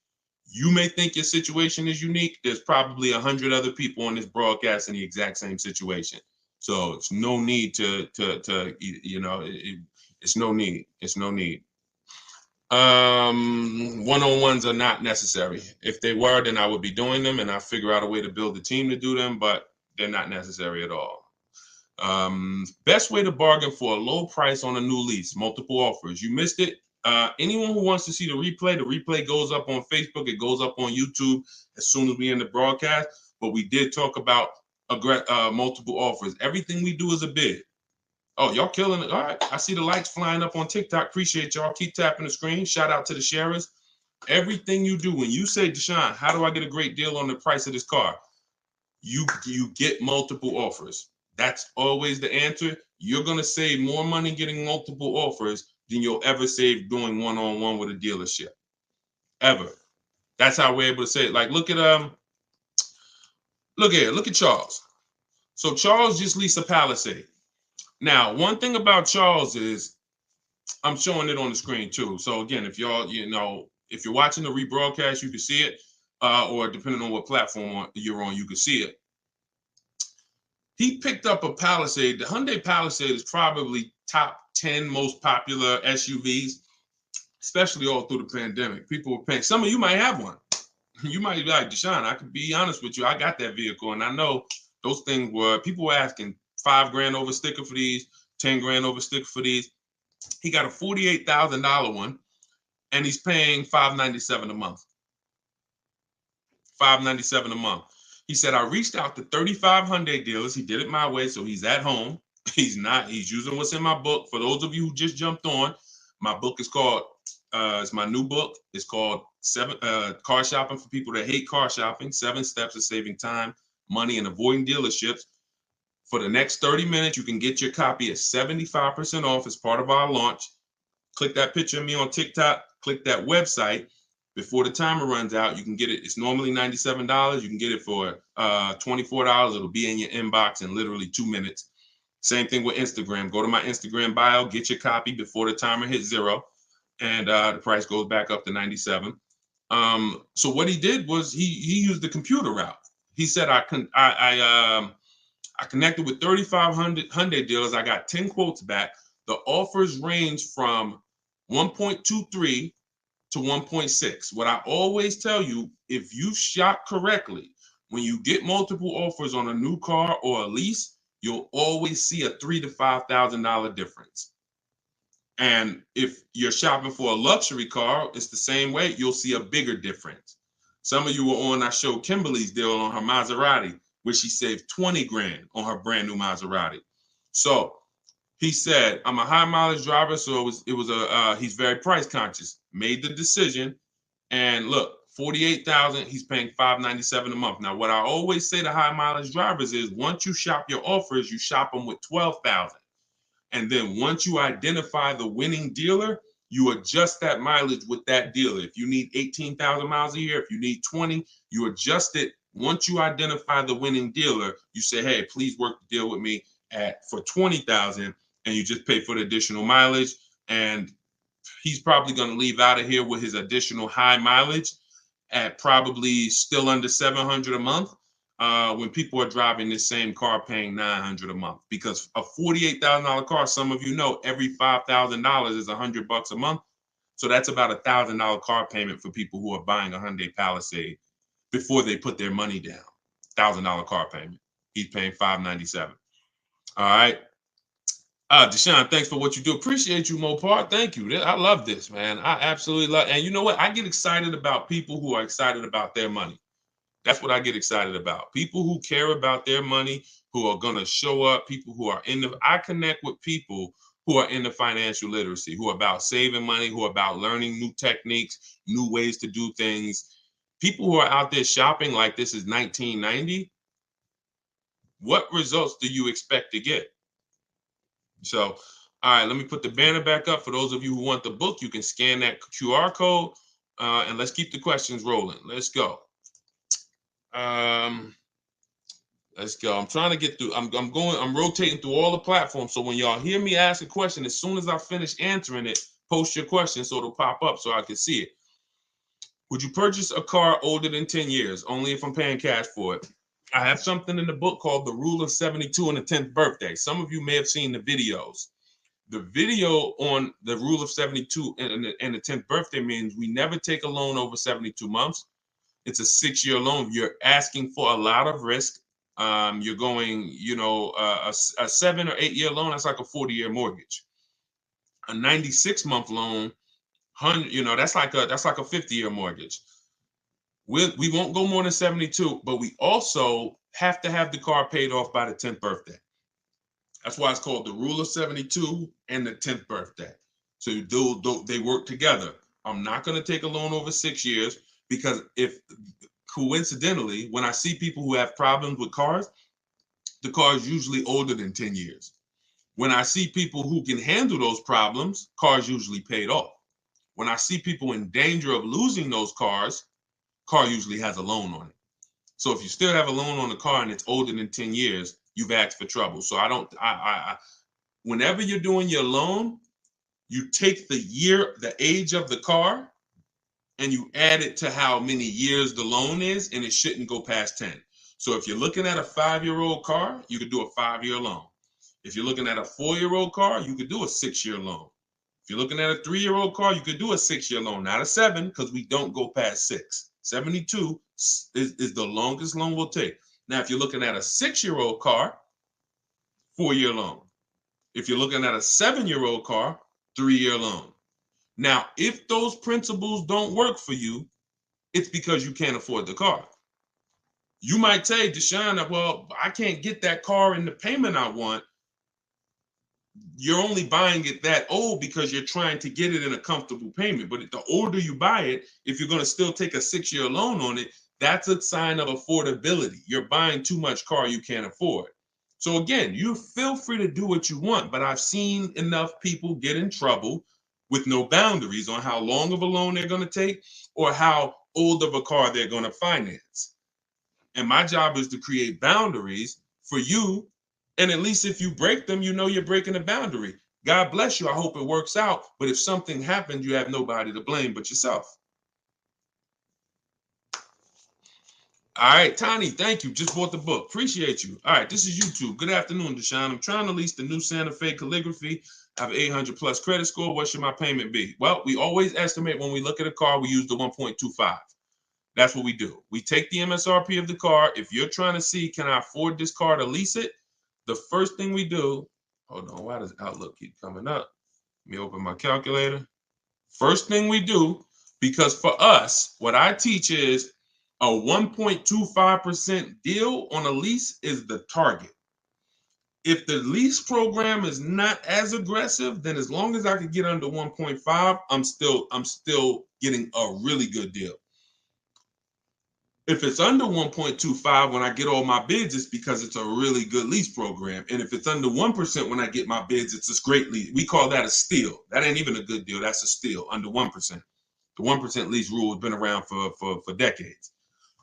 You may think your situation is unique. There's probably 100 other people on this broadcast in the exact same situation. So it's no need it's no need. It's no need. One-on-ones are not necessary. If they were, then I would be doing them and I figure out a way to build a team to do them, but they're not necessary at all. Best way to bargain for a low price on a new lease, multiple offers. You missed it. Anyone who wants to see the replay goes up on Facebook. It goes up on YouTube as soon as we end the broadcast. But we did talk about multiple offers. Everything we do is a bid. Oh, y'all killing it. All right. I see the likes flying up on TikTok. Appreciate y'all. Keep tapping the screen. Shout out to the sharers. Everything you do, when you say, Deshone, how do I get a great deal on the price of this car? You get multiple offers. That's always the answer. You're going to save more money getting multiple offers than you'll ever save doing one-on-one with a dealership. Ever. That's how we're able to say it. Like, look at Charles. So Charles just leased a Palisade. Now, one thing about Charles is, I'm showing it on the screen too. So again, if y'all, if you're watching the rebroadcast, you can see it, or depending on what platform you're on, you can see it. He picked up a Palisade. The Hyundai Palisade is probably top 10 most popular SUVs, especially all through the pandemic. People were paying. Some of you might have one. You might be like, Deshone, I can be honest with you. I got that vehicle, and I know those things people were asking $5,000 over sticker for these, $10,000 over sticker for these. He got a $48,000 one, and he's paying $597 a month. $597 a month. He said, I reached out to 35 Hyundai dealers. He did it my way, so he's at home. He's using what's in my book. For those of you who just jumped on, my book is called, it's my new book. It's called Car Shopping for People That Hate Car Shopping, 7 Steps of Saving Time, Money, and Avoiding Dealerships. For the next 30 minutes, you can get your copy at 75% off as part of our launch. Click that picture of me on TikTok. Click that website. Before the timer runs out, you can get it. It's normally $97. You can get it for $24. It'll be in your inbox in literally 2 minutes. Same thing with Instagram. Go to my Instagram bio, get your copy before the timer hits 0, and the price goes back up to $97. So what he did was he used the computer route. He said, I connected with 3,500 Hyundai dealers. I got 10 quotes back. The offers range from 1.23 to 1.6. What I always tell you, if you shop correctly, when you get multiple offers on a new car or a lease, you'll always see a $3,000 to $5,000 difference. And if you're shopping for a luxury car, it's the same way. You'll see a bigger difference. Some of you were on, I showed Kimberly's deal on her Maserati, where she saved 20 grand on her brand new Maserati. So he said, I'm a high mileage driver, so he's very price conscious. Made the decision, and look, 48,000, he's paying $597 a month. Now, what I always say to high mileage drivers is, once you shop your offers, you shop them with 12,000. And then once you identify the winning dealer, you adjust that mileage with that dealer. If you need 18,000 miles a year, if you need 20, you adjust it. Once you identify the winning dealer, you say, hey, please work the deal with me for 20,000, and you just pay for the additional mileage. And he's probably going to leave out of here with his additional high mileage at probably still under 700 a month. When people are driving this same car paying $900 a month, because a $48,000 car, some of you know, every $5,000 is $100 a month. So that's about $1,000 car payment for people who are buying a Hyundai Palisade before they put their money down. $1,000 car payment. He's paying $597. All right. Deshone, thanks for what you do. Appreciate you, Mopar. Thank you. I love this, man. I absolutely love it. And you know what? I get excited about people who are excited about their money. That's what I get excited about. People who care about their money, who are going to show up, people who are I connect with people who are into financial literacy, who are about saving money, who are about learning new techniques, new ways to do things. People who are out there shopping like this is 1990. What results do you expect to get? So, all right, let me put the banner back up. For those of you who want the book, you can scan that QR code, and let's keep the questions rolling. Let's go. Let's go. I'm trying to get through. I'm rotating through all the platforms. So when y'all hear me ask a question, as soon as I finish answering it, post your question so it'll pop up so I can see it. Would you purchase a car older than 10 years? Only if I'm paying cash for it. I have something in the book called The Rule of 72 and the 10th Birthday. Some of you may have seen the videos. The video on the Rule of 72 and the 10th birthday means we never take a loan over 72 months. It's a 6-year loan. You're asking for a lot of risk. You're going, a 7 or 8 year loan, that's like a 40-year mortgage. A 96-month loan, that's like a 50-year mortgage. We won't go more than 72, but we also have to have the car paid off by the 10th birthday. That's why it's called the Rule of 72 and the 10th birthday. So they work together. I'm not going to take a loan over 6 years, because if coincidentally, when I see people who have problems with cars, the car is usually older than 10 years. When I see people who can handle those problems, cars usually paid off. When I see people in danger of losing those cars, car usually has a loan on it. So if you still have a loan on the car and it's older than 10 years, you've asked for trouble. So whenever you're doing your loan, you take the age of the car, and you add it to how many years the loan is, and it shouldn't go past 10. So if you're looking at a 5-year-old car, you could do a 5-year loan. If you're looking at a 4-year-old car, you could do a 6-year loan. If you're looking at a 3-year-old car, you could do a 6-year loan, not a 7, because we don't go past 6. 72 is the longest loan we'll take. Now, if you're looking at a 6-year-old car, 4-year loan. If you're looking at a 7-year-old car, 3-year loan. Now, if those principles don't work for you, it's because you can't afford the car. You might say, Deshone, well, I can't get that car in the payment I want. You're only buying it that old because you're trying to get it in a comfortable payment. But the older you buy it, if you're going to still take a 6-year loan on it, that's a sign of affordability. You're buying too much car you can't afford. So again, you feel free to do what you want, but I've seen enough people get in trouble with no boundaries on how long of a loan they're going to take or how old of a car they're going to finance. And my job is to create boundaries for you. And at least if you break them, you know you're breaking a boundary. God bless you. I hope it works out. But if something happens, you have nobody to blame but yourself. All right, Tiny, thank you. Just bought the book. Appreciate you. All right, this is YouTube. Good afternoon, Deshone. I'm trying to lease the new Santa Fe Calligraphy. I have 800 plus credit score. What should my payment be? Well, we always estimate when we look at a car, we use the 1.25. That's what we do. We take the MSRP of the car. If you're trying to see, can I afford this car to lease it? The first thing we do, hold on, why does Outlook keep coming up? Let me open my calculator. First thing we do, because for us, what I teach is a 1.25% deal on a lease is the target. If the lease program is not as aggressive, then as long as I can get under 1.5, I'm still getting a really good deal. If it's under 1.25 when I get all my bids, it's because it's a really good lease program. And if it's under 1% when I get my bids, it's a great lease. We call that a steal. That ain't even a good deal. That's a steal, under 1%. The 1% lease rule has been around for decades.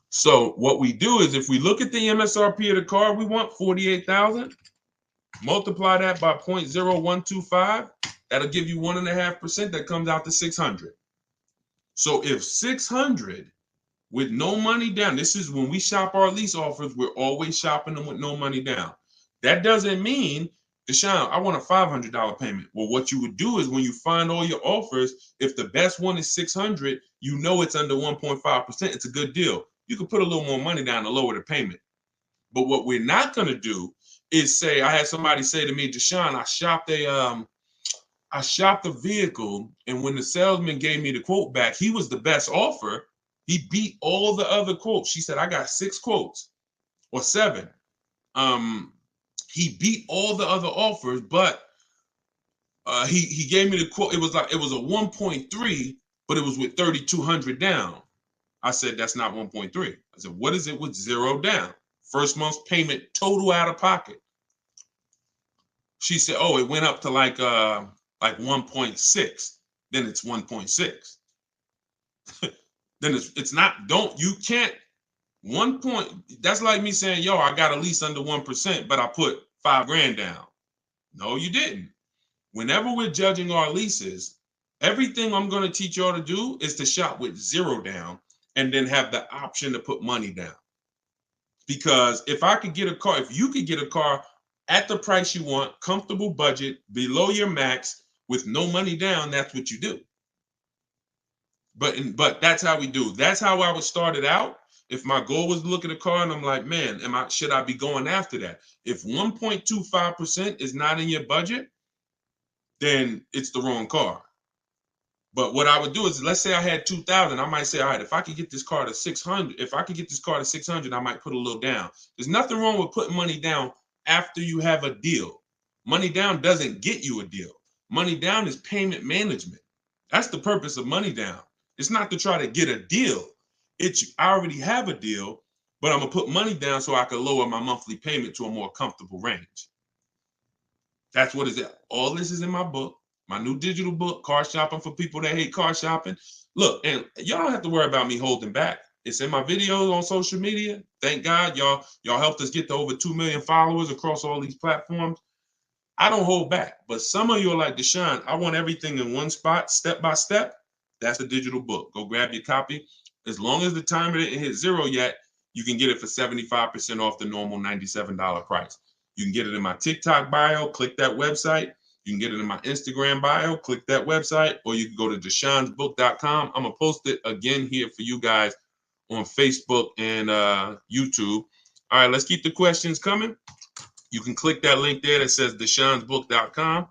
So what we do is if we look at the MSRP of the car, we want $48,000. Multiply that by 0.0125. That'll give you 1.5%. That comes out to $600. So if 600 with no money down, this is when we shop our lease offers, we're always shopping them with no money down. That doesn't mean, Deshone, I want a $500 payment. Well, what you would do is when you find all your offers, if the best one is 600, you know it's under 1.5%. It's a good deal. You can put a little more money down to lower the payment. But what we're not going to do is say, I had somebody say to me, Deshone, I shopped a vehicle, and when the salesman gave me the quote back, he was the best offer. He beat all the other quotes. She said, I got 6 quotes or 7. He beat all the other offers, but he gave me the quote. It was a 1.3, but it was with 3,200 down. I said, that's not 1.3. I said, what is it with 0 down? First month's payment total out of pocket. She said, oh, it went up to like 1.6. Then it's 1.6. Then it's not, you can't, 1 point, that's like me saying, yo, I got a lease under 1%, but I put $5,000 down. No, you didn't. Whenever we're judging our leases, everything I'm going to teach y'all to do is to shop with 0 down and then have the option to put money down. Because if I could get a car, if you could get a car at the price you want, comfortable budget, below your max, with no money down, that's what you do. But that's how we do. That's how I would start it out. If my goal was to look at a car and I'm like, man, should I be going after that? If 1.25% is not in your budget, then it's the wrong car. But what I would do is, let's say I had 2,000, I might say, all right, if I could get this car to 600, I might put a little down. There's nothing wrong with putting money down after you have a deal. Money down doesn't get you a deal. Money down is payment management. That's the purpose of money down. It's not to try to get a deal. I already have a deal, but I'm gonna put money down so I can lower my monthly payment to a more comfortable range. That's what it's at. All this is in my book, my new digital book, Car Shopping for People That Hate Car Shopping. Look, and y'all don't have to worry about me holding back. It's in my videos on social media. Thank God y'all helped us get to over 2 million followers across all these platforms. I don't hold back, but some of you are like, Deshone, I want everything in one spot, step by step. That's the digital book. Go grab your copy. As long as the timer didn't hit 0 yet, you can get it for 75% off the normal $97 price. You can get it in my TikTok bio, click that website. You can get it in my Instagram bio, click that website, or you can go to deshonesbook.com. I'm going to post it again here for you guys on Facebook and YouTube. All right, let's keep the questions coming. You can click that link there that says deshonesbook.com.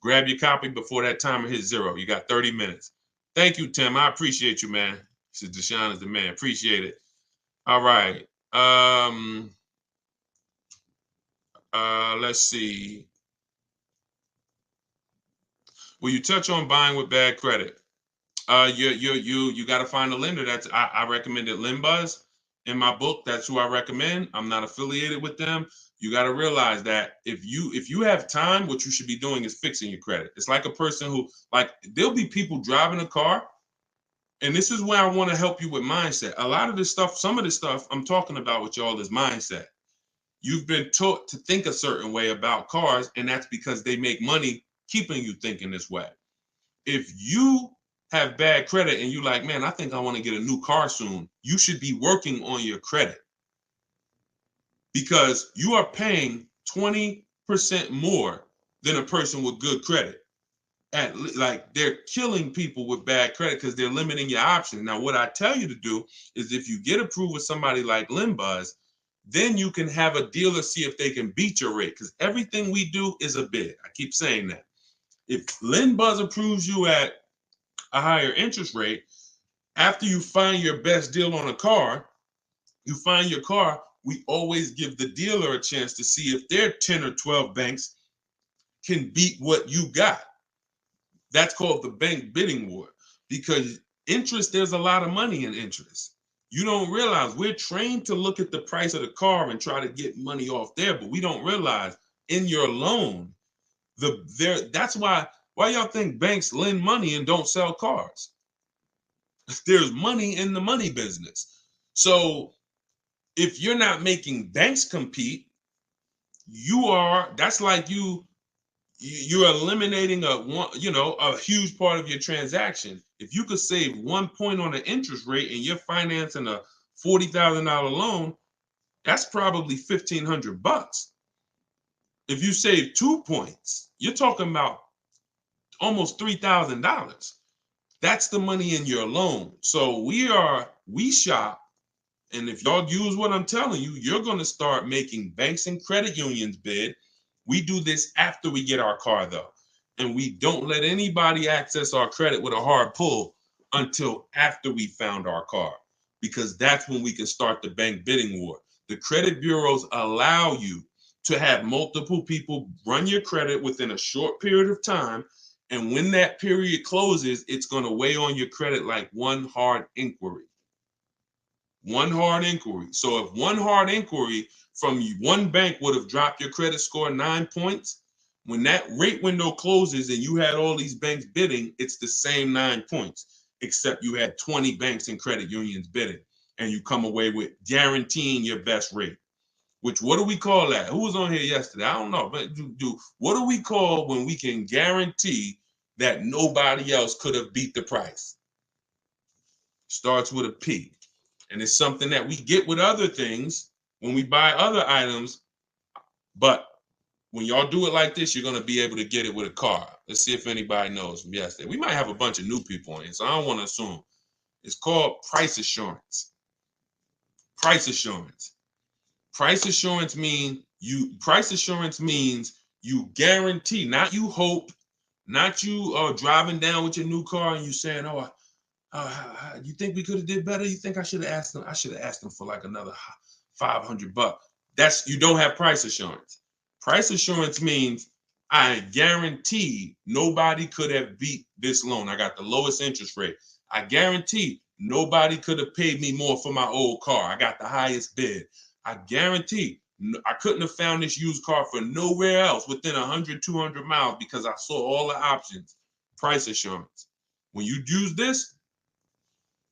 Grab your copy before that timer hits 0. You got 30 minutes. Thank you, Tim. I appreciate you, man. He said Deshone is the man. Appreciate it. All right. Let's see. Will you touch on buying with bad credit? You got to find a lender. I recommended Limbuzz in my book. That's who I recommend. I'm not affiliated with them. You got to realize that if you have time, what you should be doing is fixing your credit. It's like a person who, like, there'll be people driving a car, and this is where I want to help you with mindset. A lot of this stuff, some of the stuff I'm talking about with y'all is mindset. You've been taught to think a certain way about cars, and that's because they make money keeping you thinking this way. If you have bad credit and you like, man, I think I want to get a new car soon, you should be working on your credit. because you are paying 20% more than a person with good credit. Like they're killing people with bad credit because they're limiting your options. Now, what I tell you to do is if you get approved with somebody like LendBuzz, then you can have a dealer see if they can beat your rate, because everything we do is a bid. I keep saying that. If LendBuzz approves you at a higher interest rate, after you find your best deal on a car, you find your car, we always give the dealer a chance to see if their 10 or 12 banks can beat what you got. That's called the bank bidding war, because interest, there's a lot of money in interest. You don't realize we're trained to look at the price of the car and try to get money off there, but we don't realize in your loan, that's why y'all think banks lend money and don't sell cars. There's money in the money business. So if you're not making banks compete, that's like you're eliminating a huge part of your transaction. If you could save 1 point on the interest rate and you're financing a $40,000 loan, that's probably $1,500. If you save 2 points, you're talking about almost $3,000. That's the money in your loan. So we shop. And if y'all use what I'm telling you, you're going to start making banks and credit unions bid. We do this after we get our car, though. And we don't let anybody access our credit with a hard pull until after we found our car, because that's when we can start the bank bidding war. The credit bureaus allow you to have multiple people run your credit within a short period of time. And when that period closes, it's going to weigh on your credit like one hard inquiry. One hard inquiry. So if one hard inquiry from one bank would have dropped your credit score 9 points, when that rate window closes and you had all these banks bidding, it's the same 9 points, except you had 20 banks and credit unions bidding, and you come away with guaranteeing your best rate. Which, what do we call that? Who was on here yesterday? I don't know, but what do we call when we can guarantee that nobody else could have beat the price? Starts with a P. And it's something that we get with other things when we buy other items. But when y'all do it like this, you're going to be able to get it with a car. Let's see if anybody knows from yesterday. We might have a bunch of new people on here, so I don't want to assume. It's called price assurance. Price assurance. Price assurance means you guarantee, not you hope, not you driving down with your new car and you saying, oh, you think we could have did better? You think I should have asked them? I should have asked them for like another $500. You don't have price assurance. Price assurance means I guarantee nobody could have beat this loan. I got the lowest interest rate. I guarantee nobody could have paid me more for my old car. I got the highest bid. I guarantee I couldn't have found this used car for nowhere else within 100, 200 miles because I saw all the options. Price assurance. When you use this,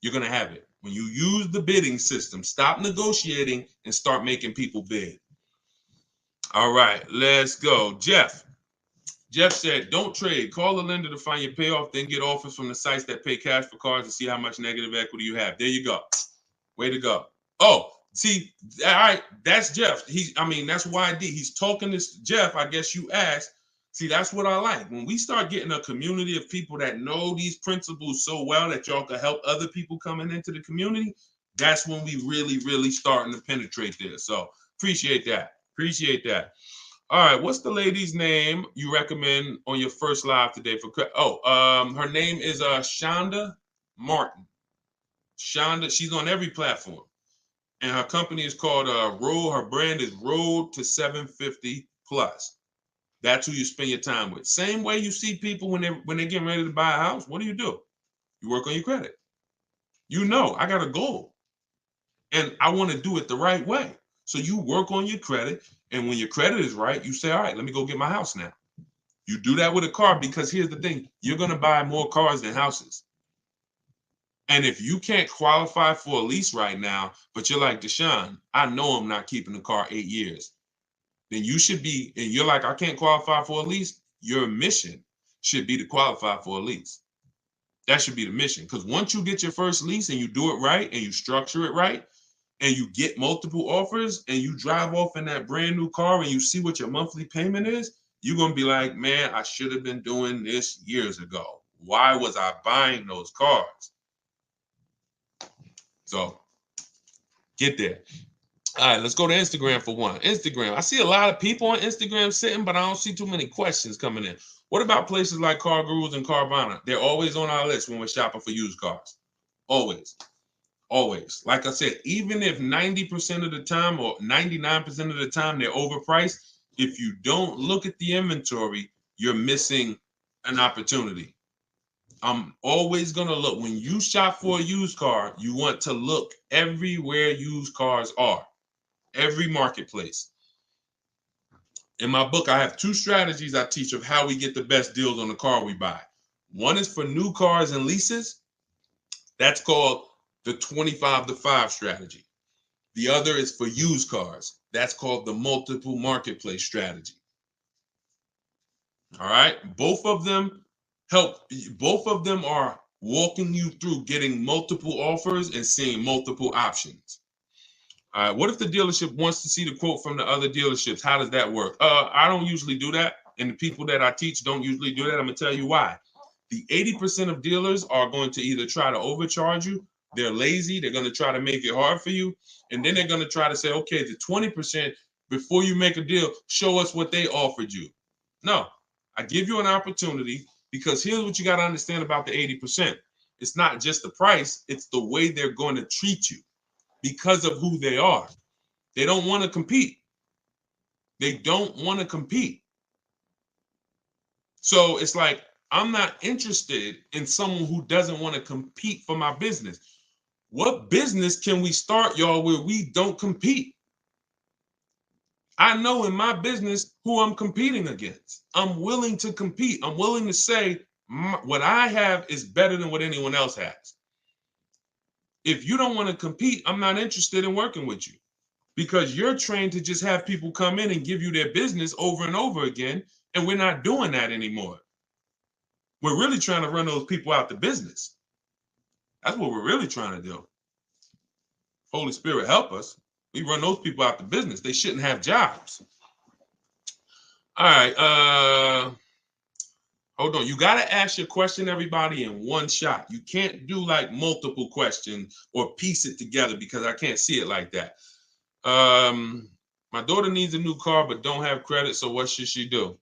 you're going to have it. When you use the bidding system, stop negotiating and start making people bid. All right, let's go. Jeff said, don't trade. Call the lender to find your payoff, then get offers from the sites that pay cash for cars to see how much negative equity you have. There you go. Way to go. Oh, see, all right, that's Jeff. That's YD. He's talking to Jeff. I guess you asked. See, that's what I like. When we start getting a community of people that know these principles so well that y'all can help other people coming into the community, that's when we really, really starting to penetrate this. So appreciate that. All right, what's the lady's name you recommend on your first live today for? Her name is Shonda Martin. Shonda, she's on every platform, and her company is called Road. Her brand is Road to 750 Plus. That's who you spend your time with. Same way you see people when they're getting ready to buy a house. What do? You work on your credit. I got a goal, and I want to do it the right way. So you work on your credit, and when your credit is right, you say, all right, let me go get my house now. You do that with a car, because here's the thing. You're going to buy more cars than houses. And if you can't qualify for a lease right now, but you're like, Deshone, I know I'm not keeping the car 8 years, then you should be, and you're like, I can't qualify for a lease. Your mission should be to qualify for a lease. That should be the mission. Because once you get your first lease and you do it right and you structure it right, and you get multiple offers and you drive off in that brand new car and you see what your monthly payment is, you're going to be like, man, I should have been doing this years ago. Why was I buying those cars? So get there. All right, let's go to Instagram for one. Instagram. I see a lot of people on Instagram sitting, but I don't see too many questions coming in. What about places like Car Gurus and Carvana? They're always on our list when we're shopping for used cars. Always. Always. Like I said, even if 90% of the time or 99% of the time they're overpriced, if you don't look at the inventory, you're missing an opportunity. I'm always going to look. When you shop for a used car, you want to look everywhere used cars are, every marketplace. In my book, I have 2 strategies I teach of how we get the best deals on the car we buy. One is for new cars and leases. That's called the 25-to-5 strategy. The other is for used cars. That's called the multiple marketplace strategy. All right. Both of them are walking you through getting multiple offers and seeing multiple options. All right. What if the dealership wants to see the quote from the other dealerships? How does that work? I don't usually do that. And the people that I teach don't usually do that. I'm going to tell you why. The 80% of dealers are going to either try to overcharge you. They're lazy. They're going to try to make it hard for you. And then they're going to try to say, okay, the 20%, before you make a deal, show us what they offered you. No, I give you an opportunity, because here's what you got to understand about the 80%. It's not just the price. It's the way they're going to treat you because of who they are. They don't want to compete. They don't want to compete. So it's like, I'm not interested in someone who doesn't want to compete for my business. What business can we start, y'all, where we don't compete? I know in my business who I'm competing against. I'm willing to compete. I'm willing to say what I have is better than what anyone else has. If you don't want to compete, I'm not interested in working with you, because you're trained to just have people come in and give you their business over and over again. And we're not doing that anymore. We're really trying to run those people out the business. That's what we're really trying to do. Holy Spirit, help us. We run those people out the business. They shouldn't have jobs. All right. Hold on. You got to ask your question, everybody, in one shot. You can't do like multiple questions or piece it together, because I can't see it like that. My daughter needs a new car but don't have credit, so what should she do?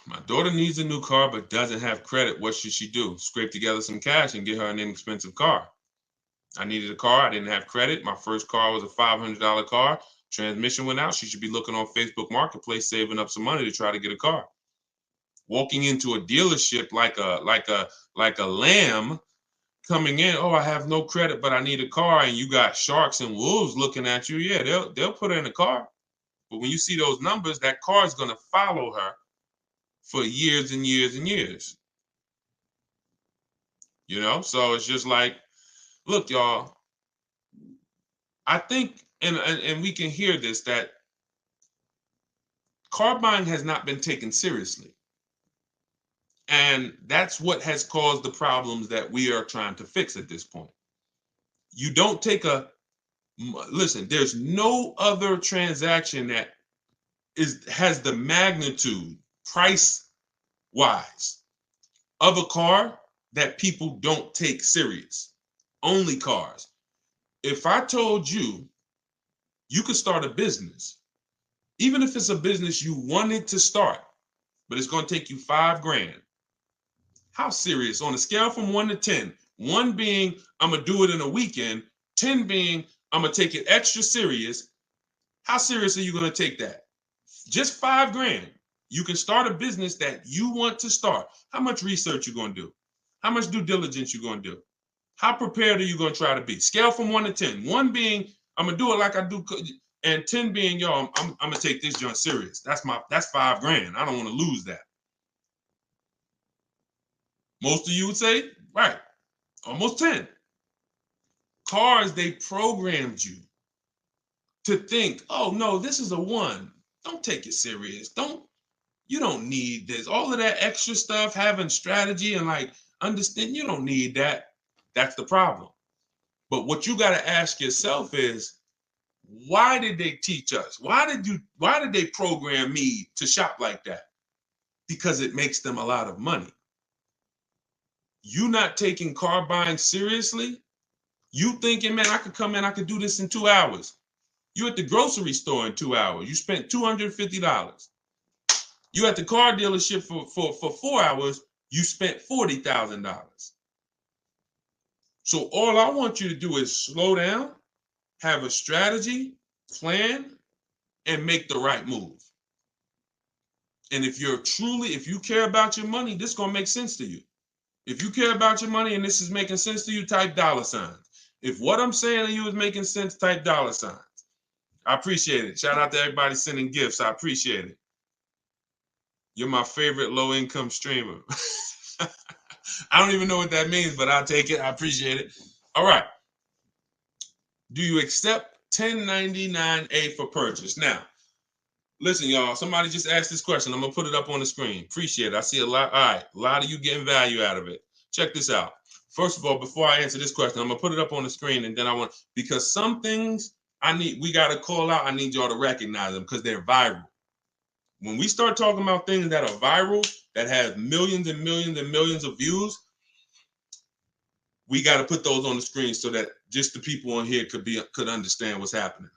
My daughter needs a new car but doesn't have credit. What should she do? Scrape together some cash and get her an inexpensive car. I needed a car. I didn't have credit. My first car was a $500 car. Transmission went out. She should be looking on Facebook Marketplace, saving up some money to try to get a car. Walking into a dealership like a lamb, coming in, oh, I have no credit, but I need a car, and you got sharks and wolves looking at you. Yeah, they'll put her in a car. But when you see those numbers, that car is going to follow her for years and years and years. So it's just like, look, y'all, I think, and we can hear this, that car buying has not been taken seriously. And that's what has caused the problems that we are trying to fix at this point. You don't take listen, there's no other transaction that has the magnitude, price wise, of a car that people don't take serious. Only cars. If I told you you could start a business, even if it's a business you wanted to start, but it's going to take you $5,000. How serious? On a scale from 1 to 10, 1 being I'm going to do it in a weekend, 10 being I'm going to take it extra serious. How serious are you going to take that? Just $5,000. You can start a business that you want to start. How much research you going to do? How much due diligence you going to do? How prepared are you going to try to be? Scale from 1 to 10. 1 being I'm going to do it like I do, and 10 being, yo, I'm going to take this joint serious. That's $5,000. I don't want to lose that. Most of you would say, right, almost 10. Cars, they programmed you to think, oh no, this is a 1. Don't take it serious. Don't. You don't need this. All of that extra stuff, having strategy and like understand, you don't need that. That's the problem. But what you got to ask yourself is, why did they teach us? Why did they program me to shop like that? Because it makes them a lot of money. You not taking car buying seriously? You thinking, man, I could come in, I could do this in 2 hours. You at the grocery store in 2 hours. You spent $250. You at the car dealership for 4 hours, you spent $40,000. So all I want you to do is slow down, have a strategy, plan, and make the right move. And if you care about your money, this is gonna make sense to you. If you care about your money and this is making sense to you, type dollar signs. If what I'm saying to you is making sense, type dollar signs. I appreciate it. Shout out to everybody sending gifts. I appreciate it. You're my favorite low-income streamer. I don't even know what that means, but I'll take it. I appreciate it. All right. Do you accept 1099A for purchase? Now, listen, y'all. Somebody just asked this question. I'm going to put it up on the screen. Appreciate it. I see a lot. All right. A lot of you getting value out of it. Check this out. First of all, before I answer this question, I'm going to put it up on the screen, and then because some things we got to call out. I need y'all to recognize them because they're viral. When we start talking about things that are viral, that have millions and millions and millions of views, we got to put those on the screen so that just the people on here could understand what's happening.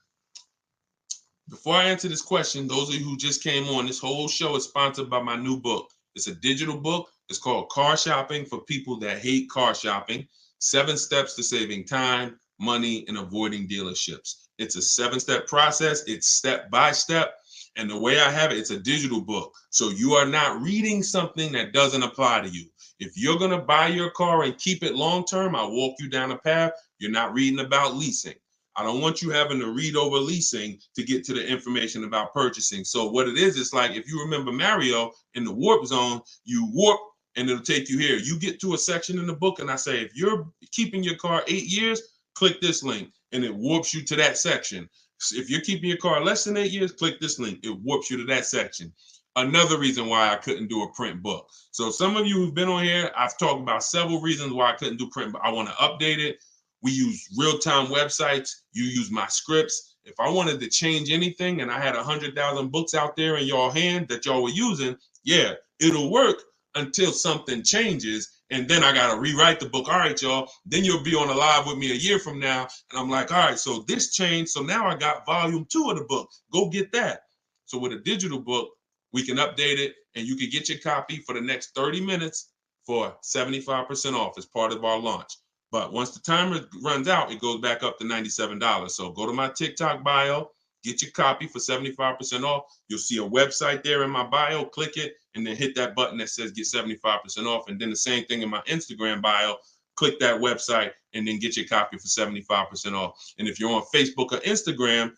Before I answer this question, those of you who just came on, this whole show is sponsored by my new book. It's a digital book. It's called Car Shopping for People That Hate Car Shopping: 7 Steps to Saving Time, Money, and Avoiding Dealerships. It's a 7-step process. It's step by step. And the way I have it, it's a digital book. So you are not reading something that doesn't apply to you. If you're going to buy your car and keep it long term, I'll walk you down a path. You're not reading about leasing. I don't want you having to read over leasing to get to the information about purchasing. So what it is, it's like if you remember Mario in the warp zone, you warp and it'll take you here. You get to a section in the book and I say, if you're keeping your car 8 years, click this link and it warps you to that section. If you're keeping your car less than 8 years, click this link. It warps you to that section. Another reason why I couldn't do a print book. So some of you who've been on here, I've talked about several reasons why I couldn't do print, but I want to update it. We use real-time websites. You use my scripts. If I wanted to change anything and I had 100,000 books out there in y'all hand that y'all were using, yeah, it'll work until something changes. And then I got to rewrite the book. All right, y'all. Then you'll be on a live with me a year from now. And I'm like, all right, so this changed. So now I got volume 2 of the book. Go get that. So with a digital book, we can update it and you can get your copy for the next 30 minutes for 75% off as part of our launch. But once the timer runs out, it goes back up to $97. So go to my TikTok bio, get your copy for 75% off. You'll see a website there in my bio, click it, and then hit that button that says get 75% off. And then the same thing in my Instagram bio, click that website and then get your copy for 75% off. And if you're on Facebook or Instagram,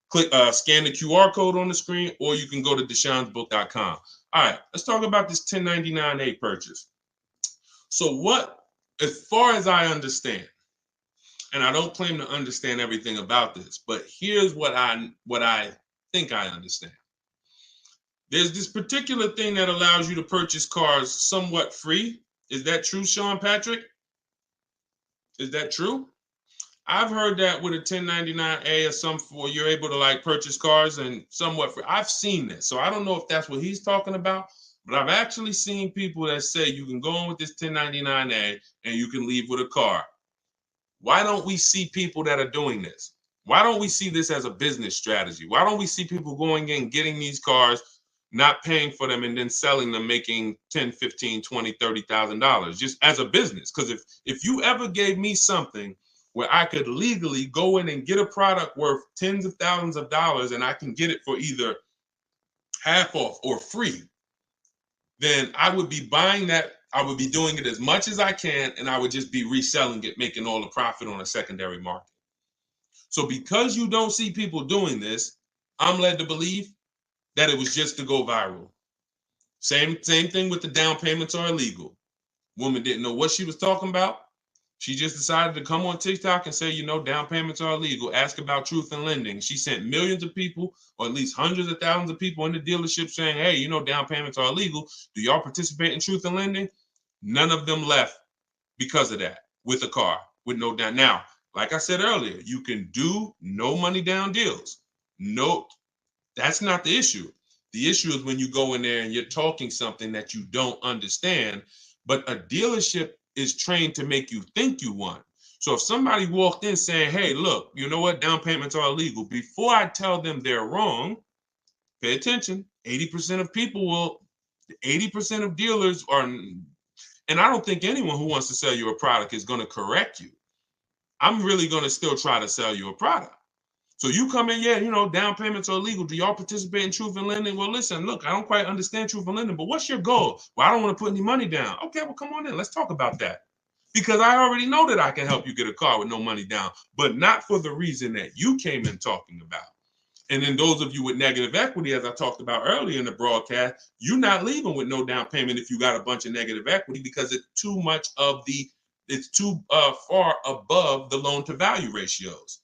click scan the QR code on the screen, or you can go to deshonesbook.com. All right, let's talk about this 1099A purchase. So as far as I understand, and I don't claim to understand everything about this, but here's what I think I understand. There's this particular thing that allows you to purchase cars somewhat free. Is that true, Sean Patrick? Is that true? I've heard that with a 1099A or you're able to like purchase cars and somewhat free. I've seen this. So I don't know if that's what he's talking about, but I've actually seen people that say you can go in with this 1099A and you can leave with a car. Why don't we see people that are doing this? Why don't we see this as a business strategy? Why don't we see people going in, getting these cars, not paying for them, and then selling them, making $10, $15, $20, $30,000 just as a business? Because if you ever gave me something where I could legally go in and get a product worth tens of thousands of dollars and I can get it for either half off or free, then I would be buying that. I would be doing it as much as I can, and I would just be reselling it, making all the profit on a secondary market. So because you don't see people doing this, I'm led to believe that it was just to go viral. Same thing with the down payments are illegal. Woman didn't know what she was talking about. She just decided to come on TikTok and say, down payments are illegal. Ask about truth in lending. She sent millions of people, or at least hundreds of thousands of people in the dealership saying, hey, down payments are illegal. Do y'all participate in truth in lending? None of them left because of that with a car, with no down. Now, like I said earlier, you can do no money down deals. No, that's not the issue. The issue is when you go in there and you're talking something that you don't understand, but a dealership is trained to make you think you want. So if somebody walked in saying, hey, look, you know what, down payments are illegal, before I tell them they're wrong, pay attention. 80% of people will, 80% of dealers are, and I don't think anyone who wants to sell you a product is going to correct you. I'm really going to still try to sell you a product. So you come in, down payments are illegal. Do y'all participate in truth in lending? Well, listen, look, I don't quite understand truth in lending, but what's your goal? Well, I don't want to put any money down. Okay, well, come on in. Let's talk about that. Because I already know that I can help you get a car with no money down, but not for the reason that you came in talking about. And then those of you with negative equity, as I talked about earlier in the broadcast, you're not leaving with no down payment if you got a bunch of negative equity, because it's too far above the loan to value ratios.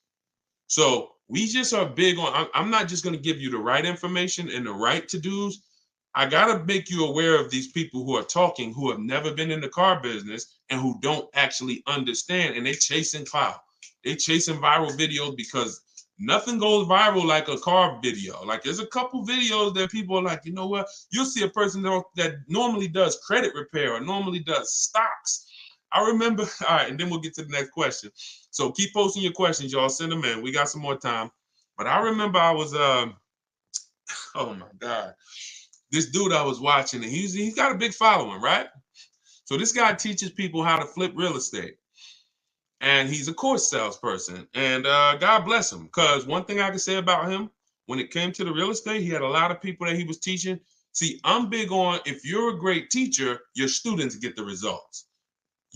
So we just are big on, I'm not just going to give you the right information and the right to-dos. I got to make you aware of these people who are talking, who have never been in the car business and who don't actually understand, and they chasing clout. They chasing viral videos because nothing goes viral like a car video. Like there's a couple videos that people are like, you know what? You'll see a person that normally does credit repair or normally does stocks. I remember, all right, and then we'll get to the next question. So keep posting your questions, y'all. Send them in. We got some more time. But I remember I was, oh my God, this dude I was watching, and he's got a big following, right? So this guy teaches people how to flip real estate. And he's a course salesperson. And God bless him, because one thing I can say about him, when it came to the real estate, he had a lot of people that he was teaching. See, I'm big on, if you're a great teacher, your students get the results.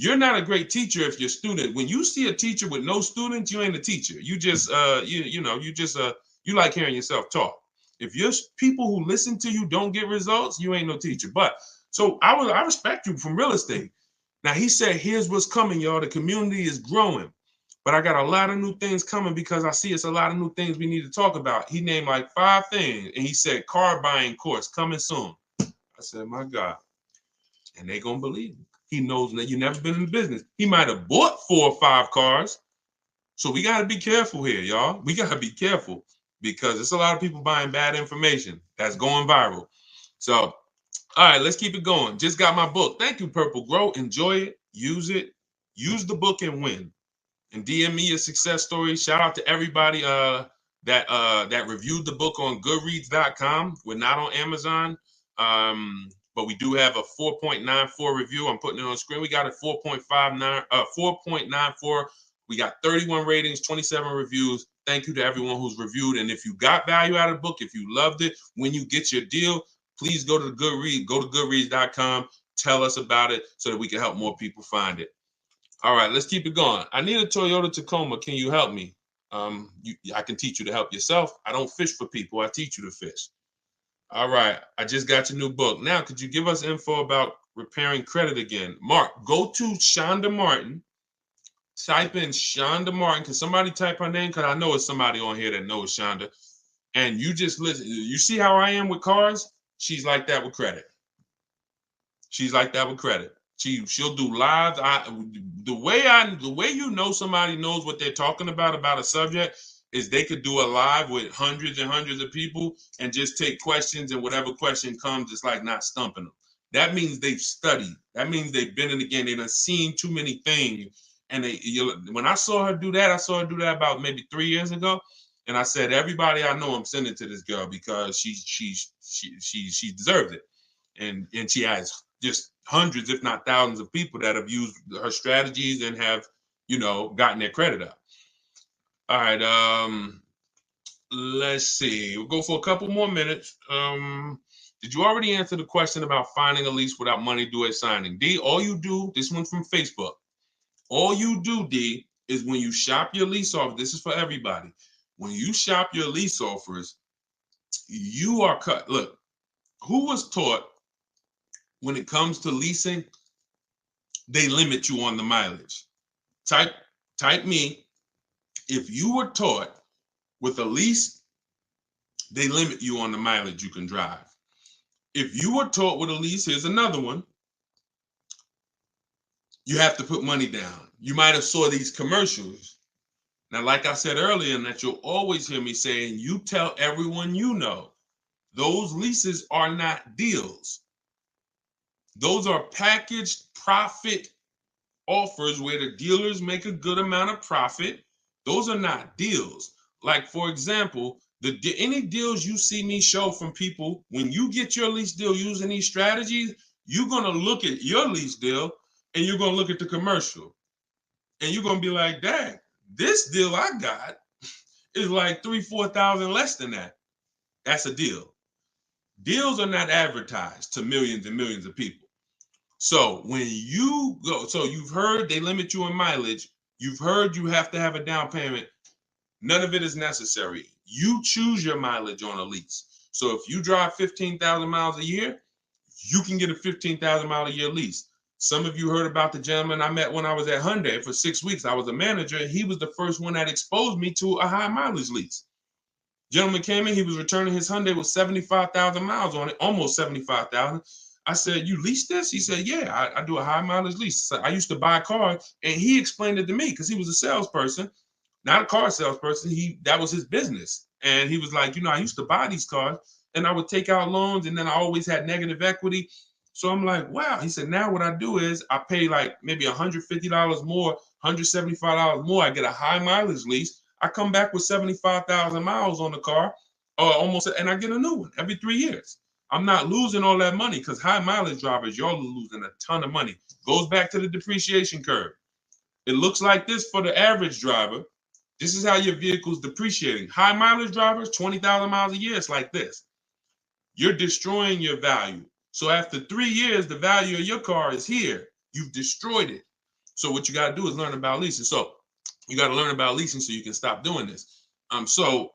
You're not a great teacher if your student, when you see a teacher with no students, you ain't a teacher. You just you like hearing yourself talk. If your people who listen to you don't get results, you ain't no teacher. But so I respect you from real estate. Now he said, here's what's coming, y'all. The community is growing, but I got a lot of new things coming because I see it's a lot of new things we need to talk about. He named like 5 things, and he said car buying course coming soon. I said, my God. And they gonna believe him. He knows that you've never been in the business. He might have bought 4 or 5 cars. So we got to be careful here, y'all. We got to be careful because there's a lot of people buying bad information that's going viral. So, all right, let's keep it going. Just got my book. Thank you, Purple Grow. Enjoy it. Use it. Use the book and win. And DM me a success story. Shout out to everybody that reviewed the book on Goodreads.com. We're not on Amazon. But we do have a 4.94 review. I'm putting it on the screen. We got a 4.94. We got 31 ratings, 27 reviews. Thank you to everyone who's reviewed. And if you got value out of the book, if you loved it, when you get your deal, please go to Goodreads, go to Goodreads.com, tell us about it so that we can help more people find it. All right, let's keep it going. I need a Toyota Tacoma. Can you help me? I can teach you to help yourself. I don't fish for people. I teach you to fish. All right, I just got your new book. Now, could you give us info about repairing credit again? Mark, go to Shonda Martin. Type in Shonda Martin. Can somebody type her name? Because I know it's somebody on here that knows Shonda. And you just listen. You see how I am with cars? She's like that with credit. She's like that with credit. She'll do lives. The way you know somebody knows what they're talking about a subject is they could do a live with hundreds and hundreds of people and just take questions, and whatever question comes, it's like not stumping them. That means they've studied. That means they've been in the game. They've done seen too many things. And when I saw her do that, about maybe 3 years ago. And I said, everybody I know, I'm sending to this girl because she deserves it. And she has just hundreds, if not thousands, of people that have used her strategies and have, gotten their credit up. All right. Let's see. We'll go for a couple more minutes. Did you already answer the question about finding a lease without money due at signing? D, all you do, this one's from Facebook. All you do, D, is when you shop your lease off, this is for everybody. When you shop your lease offers, you are cut. Look, who was taught when it comes to leasing, they limit you on the mileage. Type me. If you were taught with a lease, they limit you on the mileage you can drive. If you were taught with a lease, here's another one. You have to put money down. You might have saw these commercials. Now, like I said earlier, and that you'll always hear me saying, you tell everyone you know, those leases are not deals. Those are packaged profit offers where the dealers make a good amount of profit. Those are not deals. Like, for example, any deals you see me show from people, when you get your lease deal using these strategies, you're going to look at your lease deal and you're going to look at the commercial. And you're going to be like, dang, this deal I got is like 3,000-4,000 less than that. That's a deal. Deals are not advertised to millions and millions of people. So when you go, so you've heard they limit you in mileage. You've heard you have to have a down payment. None of it is necessary. You choose your mileage on a lease. So if you drive 15,000 miles a year, you can get a 15,000 mile a year lease. Some of you heard about the gentleman I met when I was at Hyundai for 6 weeks. I was a manager. He was the first one that exposed me to a high mileage lease. Gentleman came in, he was returning his Hyundai with 75,000 miles on it, almost 75,000. I said, you lease this? He said, yeah, I do a high mileage lease. So I used to buy cars, and he explained it to me because he was a salesperson, not a car salesperson. That was his business. And he was like, I used to buy these cars and I would take out loans, and then I always had negative equity. So I'm like, wow. He said, now what I do is I pay like maybe $150 more, $175 more. I get a high mileage lease. I come back with 75,000 miles on the car, almost, and I get a new one every 3 years. I'm not losing all that money because high mileage drivers, y'all losing a ton of money. Goes back to the depreciation curve. It looks like this for the average driver. This is how your vehicle's depreciating. High mileage drivers, 20,000 miles a year, it's like this. You're destroying your value. So after 3 years, the value of your car is here. You've destroyed it. So what you got to do is learn about leasing. So you got to learn about leasing so you can stop doing this. So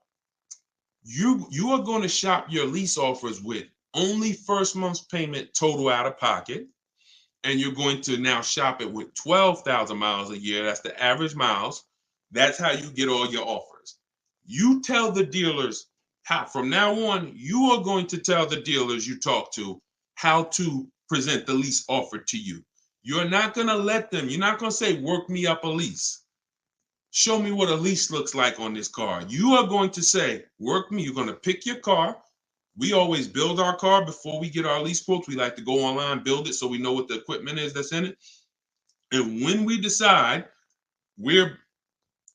you are going to shop your lease offers with only first month's payment total out of pocket. And you're going to now shop it with 12,000 miles a year. That's the average miles. That's how you get all your offers. You tell the dealers how, from now on, you are going to tell the dealers you talk to how to present the lease offer to you. You're not going to let them, you're not going to say, work me up a lease. Show me what a lease looks like on this car. You are going to say, work me. You're going to pick your car. We always build our car before we get our lease quotes. We like to go online, build it so we know what the equipment is that's in it. And when we decide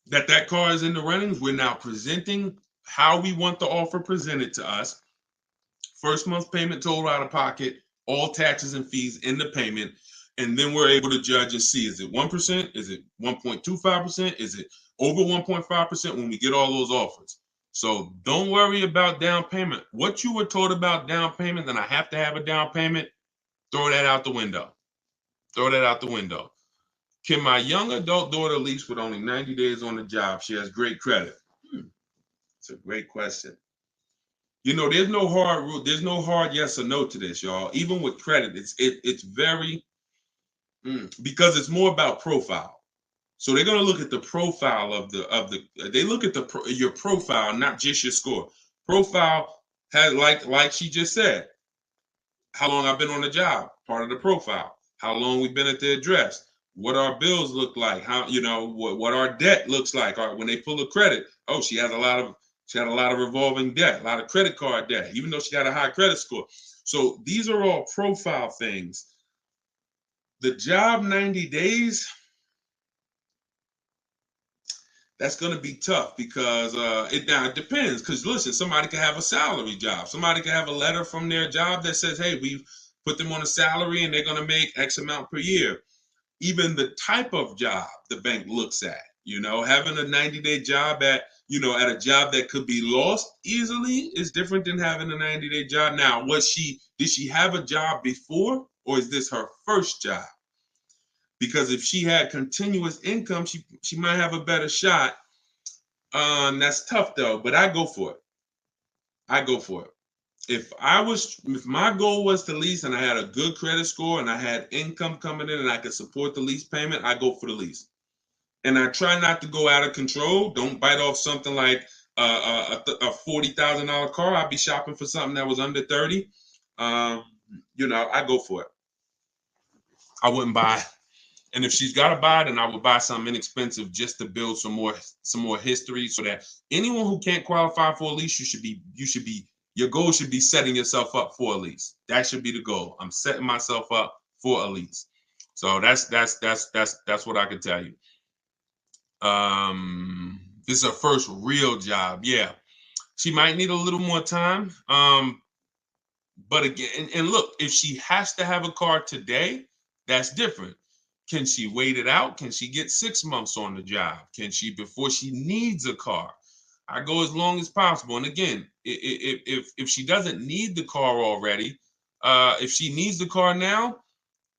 that car is in the runnings, we're now presenting how we want the offer presented to us. First month payment total out of pocket, all taxes and fees in the payment. And then we're able to judge and see, is it 1%? Is it 1.25%? Is it over 1.5% when we get all those offers? So don't worry about down payment. What you were taught about down payment, then I have to have a down payment, throw that out the window. Throw that out the window. Can my young adult daughter lease with only 90 days on the job? She has great credit. It's a great question. There's no hard rule. There's no hard yes or no to this, y'all. Even with credit, it's very, because it's more about profile. So they're going to look at the profile they look at your profile, not just your score. Profile has, like she just said, how long I've been on the job, part of the profile. How long we've been at the address. What our bills look like. How, what our debt looks like. When they pull a credit, she had a lot of revolving debt, a lot of credit card debt, even though she got a high credit score. So these are all profile things. The job 90 days, that's going to be tough because it depends. Because listen, somebody can have a salary job. Somebody can have a letter from their job that says, hey, we've put them on a salary and they're going to make X amount per year. Even the type of job the bank looks at, having a 90-day job at a job that could be lost easily is different than having a 90-day job. Now, did she have a job before, or is this her first job? Because if she had continuous income, she might have a better shot. That's tough though, but I go for it. If my goal was to lease and I had a good credit score and I had income coming in and I could support the lease payment, I go for the lease. And I try not to go out of control. Don't bite off something like a $40,000 car. I'd be shopping for something that was under 30. I go for it. I wouldn't buy. And if she's got to buy, then I would buy something inexpensive just to build some more history, so that anyone who can't qualify for a lease, your goal should be setting yourself up for a lease. That should be the goal. I'm setting myself up for a lease. So that's what I can tell you. This is her first real job. Yeah, she might need a little more time. But again, and look, if she has to have a car today, that's different. Can she wait it out? Can she get 6 months on the job? Can she, before she needs a car? I go as long as possible. And again, if she doesn't need the car already, if she needs the car now,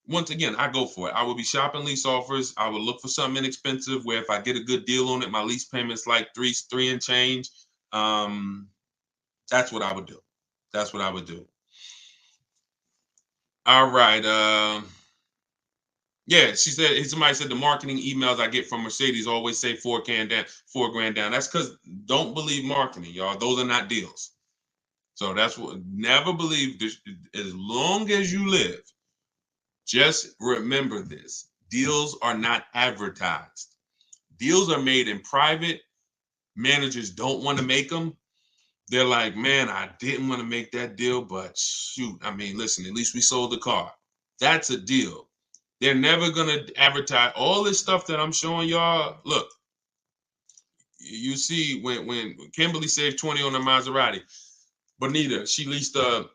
once again, I go for it. I will be shopping lease offers. I will look for something inexpensive where if I get a good deal on it, my lease payment's like three and change. That's what I would do. That's what I would do. All right. Yeah, somebody said the marketing emails I get from Mercedes always say $4,000 down. That's because don't believe marketing, y'all. Those are not deals. So that's what, never believe this. As long as you live, just remember this. Deals are not advertised. Deals are made in private. Managers don't want to make them. They're like, man, I didn't want to make that deal, but shoot, I mean, listen, at least we sold the car. That's a deal. They're never going to advertise all this stuff that I'm showing y'all. Look, you see when Kimberly saved 20 on a Maserati, Bonita, she leased a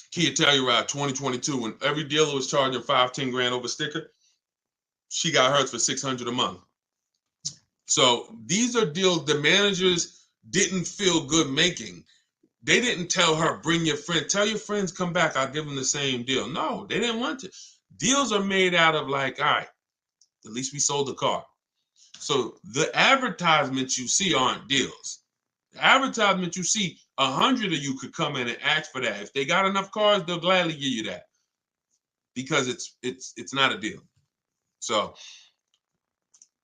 Kia Telluride 2022 when every dealer was charging $5-10 grand over sticker. She got hers for $600 a month. So these are deals the managers didn't feel good making. They didn't tell her, bring your friend, tell your friends, come back, I'll give them the same deal. No, they didn't want to. Deals are made out of like, all right, at least we sold the car. So the advertisements you see aren't deals. The advertisement you see, 100 of you could come in and ask for that. If they got enough cars, they'll gladly give you that because it's not a deal. So,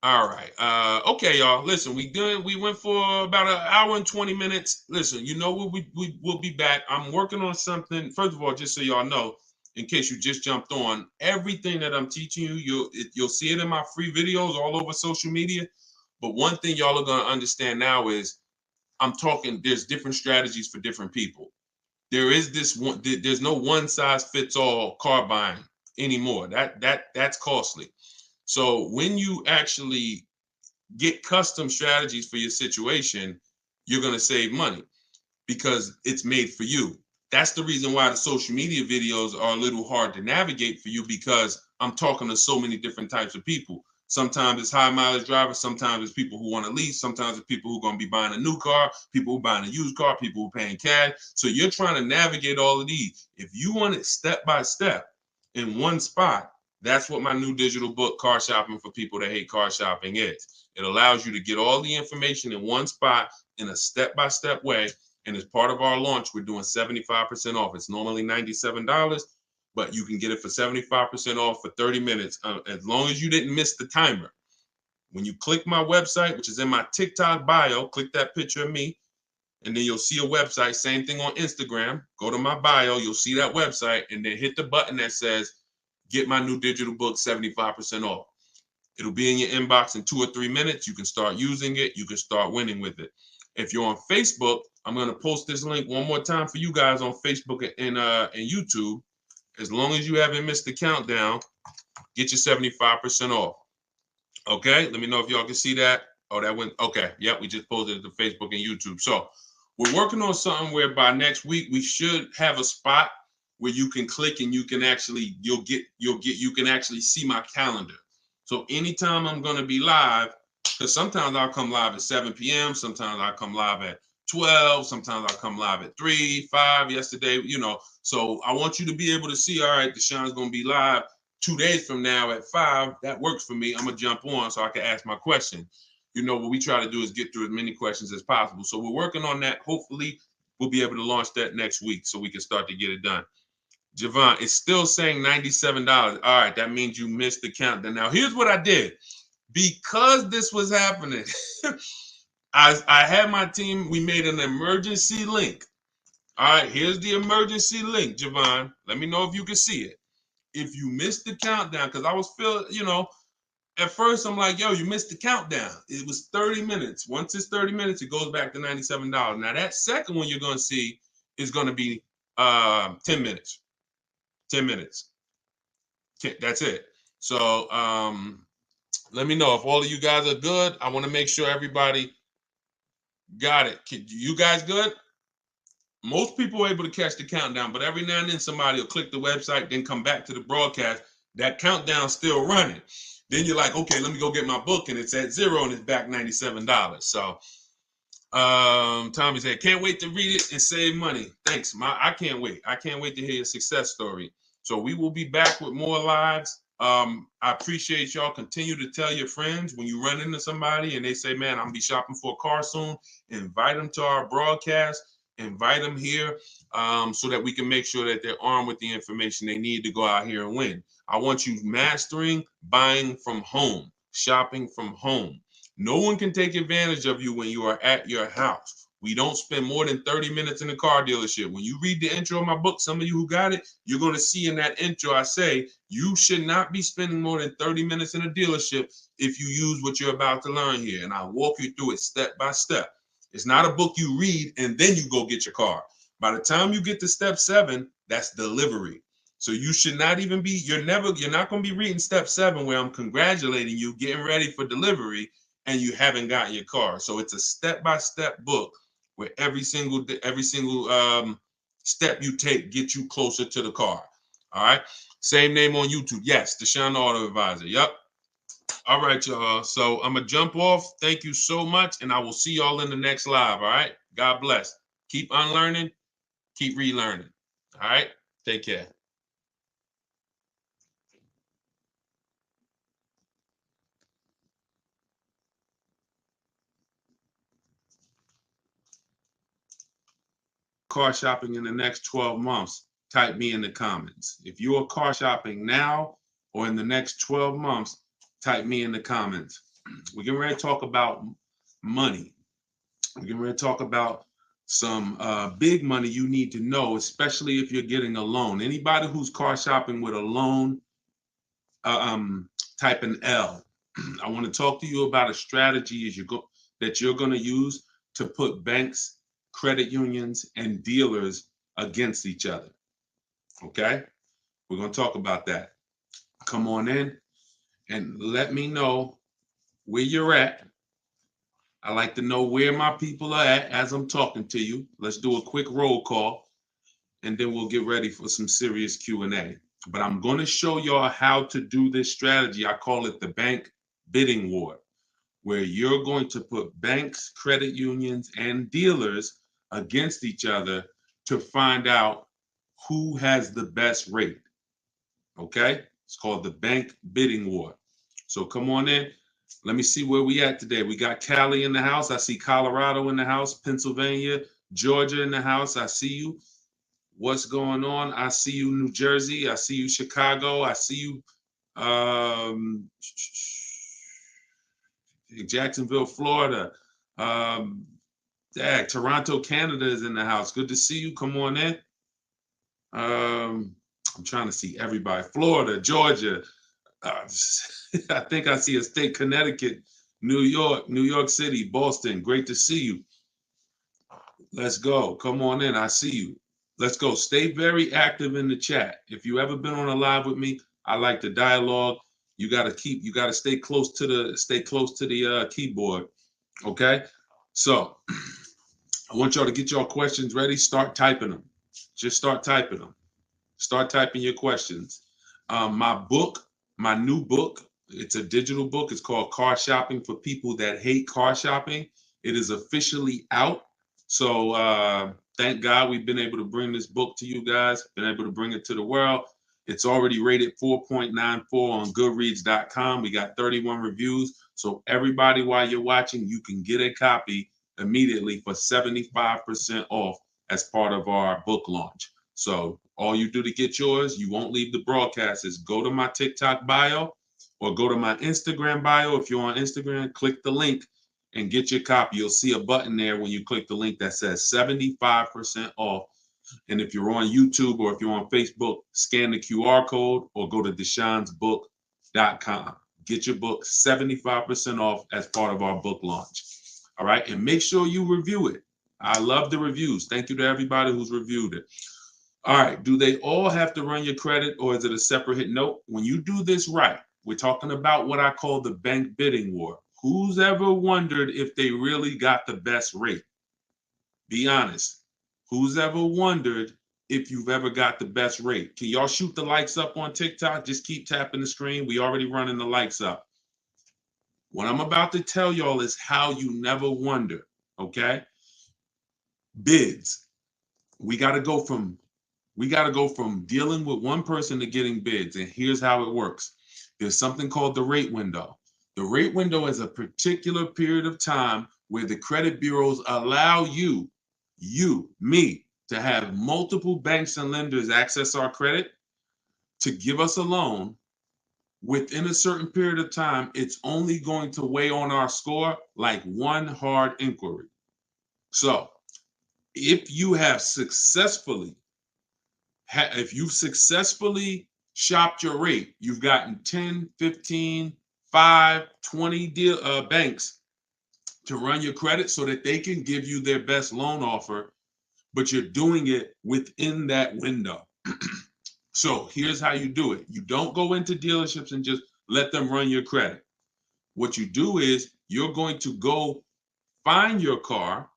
all right. Okay, y'all. Listen, we went for about an hour and 20 minutes. Listen, we'll be back. I'm working on something. First of all, just so y'all know, in case you just jumped on, everything that I'm teaching you, you'll see it in my free videos all over social media. But one thing y'all are going to understand now is there's different strategies for different people. There's no one size fits all car buying anymore. That's costly. So when you actually get custom strategies for your situation, you're going to save money because it's made for you. That's the reason why the social media videos are a little hard to navigate for you, because I'm talking to so many different types of people. Sometimes it's high mileage drivers. Sometimes it's people who want to lease. Sometimes it's people who are going to be buying a new car, people who are buying a used car, people who are paying cash. So you're trying to navigate all of these. If you want it step by step in one spot, that's what my new digital book, Car Shopping for People That Hate Car Shopping, is. It allows you to get all the information in one spot in a step-by-step way. And as part of our launch, we're doing 75% off. It's normally $97, but you can get it for 75% off for 30 minutes, as long as you didn't miss the timer. When you click my website, which is in my TikTok bio, click that picture of me, and then you'll see a website. Same thing on Instagram. Go to my bio, you'll see that website, and then hit the button that says, get my new digital book 75% off. It'll be in your inbox in 2 or 3 minutes. You can start using it. You can start winning with it. If you're on Facebook, I'm going to post this link one more time for you guys on Facebook and YouTube. As long as you haven't missed the countdown, get your 75% off. Okay, let me know if y'all can see that. Oh, that went, okay. Yep, we just posted it to Facebook and YouTube. So we're working on something where by next week, we should have a spot where you can click and you can actually, you can actually see my calendar. So anytime I'm going to be live, because sometimes I'll come live at 7 p.m. Sometimes I'll come live at 12. Sometimes I'll come live at 3, 5 yesterday, So I want you to be able to see, all right, Deshaun's going to be live 2 days from now at 5. That works for me. I'm going to jump on so I can ask my question. What we try to do is get through as many questions as possible. So we're working on that. Hopefully, we'll be able to launch that next week so we can start to get it done. Javon, it's still saying $97. All right, that means you missed the countdown. Now, here's what I did. because this was happening, I had my team, we made an emergency link. All right, here's the emergency link, Javon. Let me know if you can see it. If you missed the countdown, because I was feeling, at first I'm like, yo, you missed the countdown. It was 30 minutes. Once it's 30 minutes, it goes back to $97. Now that second one you're going to see is going to be 10 minutes. 10 minutes. That's it. So let me know if all of you guys are good. I want to make sure everybody got it. You guys good? Most people are able to catch the countdown, but every now and then somebody will click the website, then come back to the broadcast. That countdown's still running. Then you're like, okay, let me go get my book, and it's at 0 and it's back $97. So Tommy said, can't wait to read it and save money. Thanks. I can't wait. I can't wait to hear your success story. So we will be back with more lives. I appreciate y'all. Continue to tell your friends when you run into somebody and they say, man, I'm gonna be shopping for a car soon. Invite them to our broadcast. Invite them here so that we can make sure that they're armed with the information they need to go out here and win. I want you mastering buying from home, shopping from home. No one can take advantage of you when you are at your house. We don't spend more than 30 minutes in a car dealership. When you read the intro of my book, some of you who got it, you're going to see in that intro, I say, you should not be spending more than 30 minutes in a dealership if you use what you're about to learn here. And I walk you through it step by step. It's not a book you read and then you go get your car. By the time you get to step 7, that's delivery. So you should not even be, you're not going to be reading step 7 where I'm congratulating you, getting ready for delivery, and you haven't gotten your car. So it's a step-by-step book where every single step you take gets you closer to the car. All right. Same name on YouTube. Yes, Deshone the Auto Advisor. Yep. All right, y'all. So I'm going to jump off. Thank you so much, and I will see y'all in the next live, all right? God bless. Keep unlearning, keep relearning, all right? Take care. Car shopping in the next 12 months, type me in the comments. If you are car shopping now or in the next 12 months, type me in the comments. We're getting ready to talk about money. We're getting ready to talk about some big money you need to know, especially if you're getting a loan. Anybody who's car shopping with a loan, type an L. I want to talk to you about a strategy that you're going to use to put banks, credit unions, and dealers against each other. Okay? We're going to talk about that. Come on in and let me know where you're at. I like to know where my people are at as I'm talking to you. Let's do a quick roll call, and then we'll get ready for some serious Q&A. But I'm going to show y'all how to do this strategy. I call it the bank bidding war, where you're going to put banks, credit unions, and dealers against each other to find out who has the best rate. Okay? It's called the bank bidding war. So come on in. Let me see where we at today. We got Cali in the house. I see Colorado in the house, Pennsylvania, Georgia in the house. I see you. What's going on? I see you, New Jersey. I see you, Chicago. I see you, Jacksonville, Florida. Toronto, Canada is in the house. Good to see you. Come on in. I'm trying to see everybody. Florida, Georgia. I think I see a state, Connecticut, New York City, Boston. Great to see you. Let's go. Come on in. I see you. Let's go. Stay very active in the chat. If you ever been on a live with me, I like the dialogue. You got to stay close to the keyboard. Okay. So I want y'all to get your questions ready. Start typing them. Just start typing them. Start typing your questions. My new book, it's a digital book. It's called Car Shopping for People That Hate Car Shopping. It is officially out. So thank God we've been able to bring this book to you guys, been able to bring it to the world. It's already rated 4.94 on Goodreads.com. We got 31 reviews. So everybody, while you're watching, you can get a copy immediately for 75% off as part of our book launch. So all you do to get yours, you won't leave the broadcast, is go to my TikTok bio, or go to my Instagram bio. If you're on Instagram, click the link and get your copy. You'll see a button there when you click the link that says 75% off. And if you're on YouTube or if you're on Facebook, scan the QR code or go to deshonesbook.com. Get your book 75% off as part of our book launch. All right. And make sure you review it. I love the reviews. Thank you to everybody who's reviewed it. All right. Do they all have to run your credit, or is it a separate hit? Nope. When you do this right, we're talking about what I call the bank bidding war. Who's ever wondered if they really got the best rate? Be honest. Who's ever wondered if you've ever got the best rate? Can y'all shoot the likes up on TikTok? Just keep tapping the screen. We already running the likes up. What I'm about to tell y'all is how you never wonder, okay? Bids. We got to go from dealing with one person to getting bids. And here's how it works. There's something called the rate window. The rate window is a particular period of time where the credit bureaus allow you, me, to have multiple banks and lenders access our credit to give us a loan. Within a certain period of time, it's only going to weigh on our score like one hard inquiry. So if you've successfully shopped your rate, you've gotten 10, 15, 5, 20 banks to run your credit so that they can give you their best loan offer, but you're doing it within that window. So here's how you do it. You don't go into dealerships and just let them run your credit. What you do is you're going to go find your car,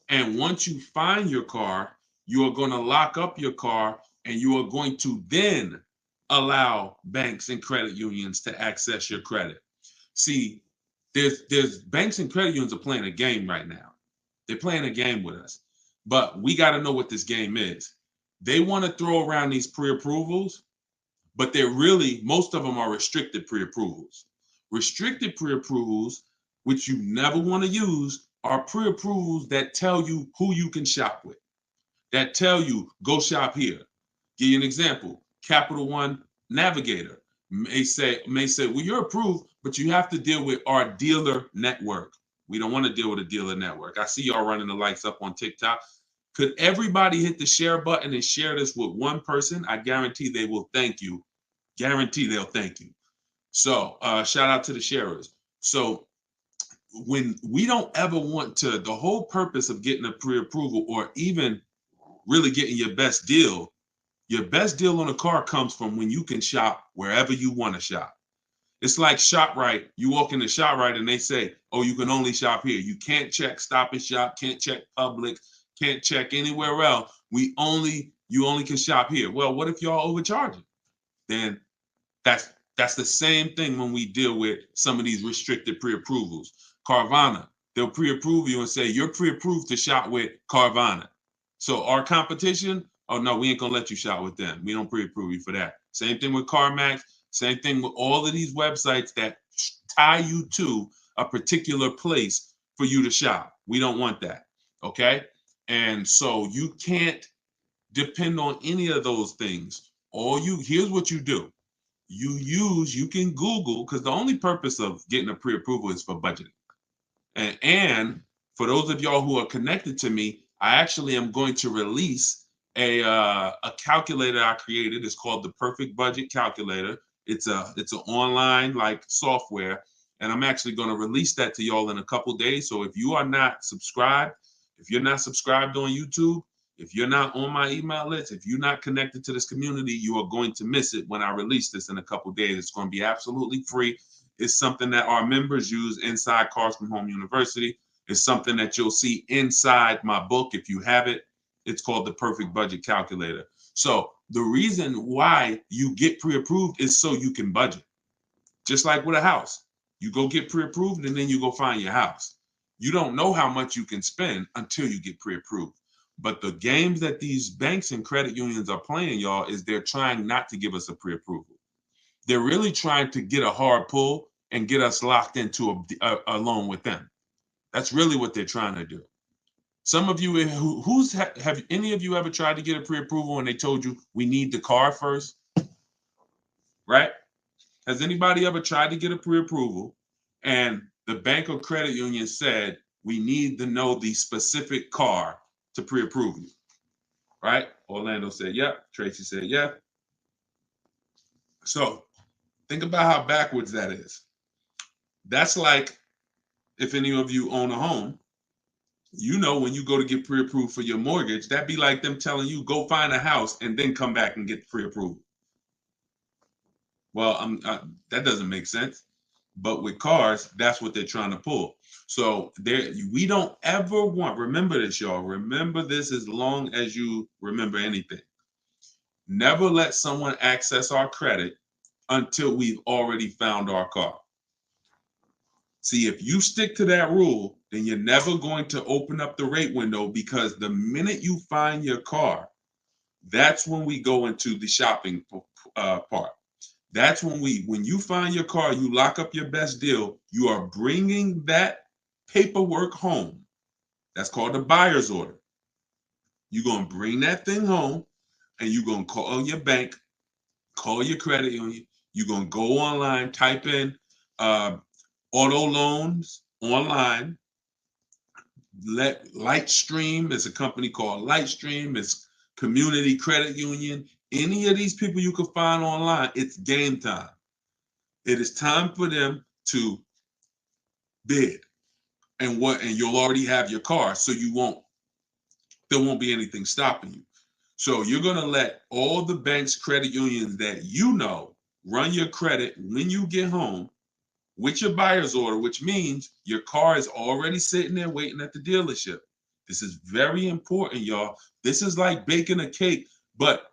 and once you find your car, you are going to lock up your car, and you are going to then allow banks and credit unions to access your credit. See, there's banks and credit unions are playing a game right now. They're playing a game with us, but we got to know what this game is. They want to throw around these pre-approvals, but most of them are restricted pre-approvals. Restricted pre-approvals, which you never want to use, are pre-approvals that tell you who you can shop with, that tell you go shop here. Give you an example. Capital One Navigator may say, well, you're approved, but you have to deal with our dealer network. We don't want to deal with a dealer network. I see y'all running the likes up on TikTok. Could everybody hit the share button and share this with one person? I guarantee they will thank you. Guarantee they'll thank you. So shout out to the sharers. So when we don't ever want to, the whole purpose of getting a pre-approval or even really getting your best deal on a car comes from when you can shop wherever you want to shop. It's like ShopRite. You walk into ShopRite and they say, oh, you can only shop here. You can't check Stop and Shop, can't check Publix, can't check anywhere else. You only can shop here. Well, what if y'all overcharging? Then that's the same thing when we deal with some of these restricted pre-approvals. Carvana, they'll pre-approve you and say you're pre-approved to shop with Carvana. So our competition, oh no, we ain't gonna let you shop with them. We don't pre-approve you for that. Same thing with CarMax. Same thing with all of these websites that tie you to a particular place for you to shop. We don't want that. Okay. And so you can't depend on any of those things. Here's what you do. You can Google, because the only purpose of getting a pre-approval is for budgeting. And for those of y'all who are connected to me, I actually am going to release a calculator I created. It's called the Perfect Budget Calculator. It's an online like software, and I'm actually going to release that to y'all in a couple days. So if you are not subscribed, if you're not subscribed on YouTube, if you're not on my email list, if you're not connected to this community, you are going to miss it when I release this in a couple days. It's going to be absolutely free. It's something that our members use inside Cars from Home University. It's something that you'll see inside my book if you have it. It's called the Perfect Budget Calculator. So the reason why you get pre-approved is so you can budget. Just like with a house. You go get pre-approved and then you go find your house. You don't know how much you can spend until you get pre-approved. But the games that these banks and credit unions are playing, y'all, is they're trying not to give us a pre-approval. They're really trying to get a hard pull and get us locked into a loan with them. That's really what they're trying to do. Some of you, have any of you ever tried to get a pre-approval and they told you we need the car first? Right? Has anybody ever tried to get a pre-approval and the bank or credit union said, we need to know the specific car to pre-approve you? Right? Orlando said, yep. Tracy said, yep. So think about how backwards that is. That's like if any of you own a home, you know, when you go to get pre-approved for your mortgage, that'd be like them telling you, go find a house and then come back and get pre-approved. Well, that doesn't make sense. But with cars, that's what they're trying to pull. So we don't ever want, remember this, y'all. Remember this as long as you remember anything. Never let someone access our credit until we've already found our car. See, if you stick to that rule, then you're never going to open up the rate window, because the minute you find your car, that's when we go into the shopping part. That's when you find your car, you lock up your best deal, you are bringing that paperwork home. That's called a buyer's order. You're going to bring that thing home and you're going to call your bank, call your credit union. You're going to go online, type in auto loans online. Lightstream is a company called Lightstream. It's Community Credit Union. Any of these people you can find online, it's game time. It is time for them to bid, and you'll already have your car, so there won't be anything stopping you. So you're going to let all the banks, credit unions that you know run your credit when you get home with your buyer's order, which means your car is already sitting there waiting at the dealership. This is very important, y'all. This is like baking a cake, but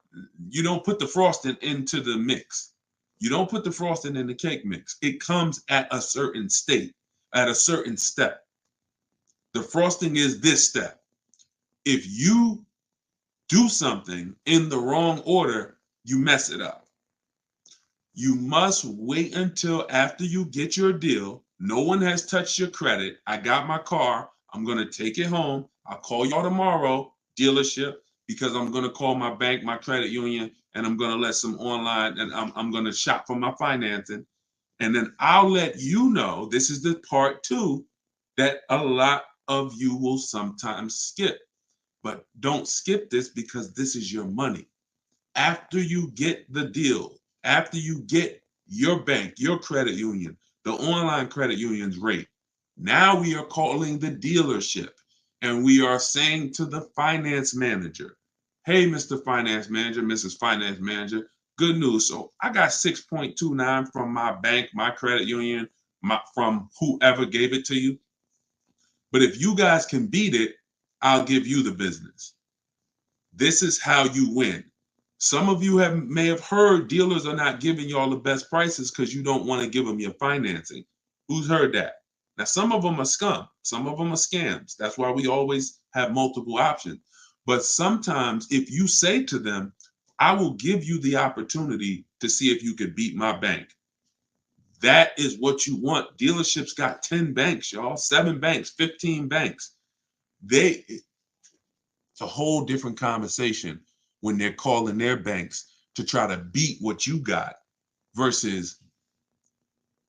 you don't put the frosting into the mix. You don't put the frosting in the cake mix. It comes at a certain state, at a certain step. The frosting is this step. If you do something in the wrong order, you mess it up. You must wait until after you get your deal. No one has touched your credit. I got my car. I'm going to take it home. I'll call y'all tomorrow, dealership, because I'm going to call my bank, my credit union, and I'm going to let some online, and I'm going to shop for my financing. And then I'll let you know, this is the part two, that a lot of you will sometimes skip. But don't skip this, because this is your money. After you get the deal, after you get your bank, your credit union, the online credit union's rate, now we are calling the dealership and we are saying to the finance manager, hey, Mr. Finance Manager, Mrs. Finance Manager, good news. So I got 6.29 from my bank, my credit union, from whoever gave it to you. But if you guys can beat it, I'll give you the business. This is how you win. Some of you may have heard dealers are not giving y'all the best prices because you don't want to give them your financing. Who's heard that? Now, some of them are scum. Some of them are scams. That's why we always have multiple options. But sometimes if you say to them, I will give you the opportunity to see if you could beat my bank. That is what you want. Dealerships got 10 banks, y'all, 7 banks, 15 banks. It's a whole different conversation when they're calling their banks to try to beat what you got versus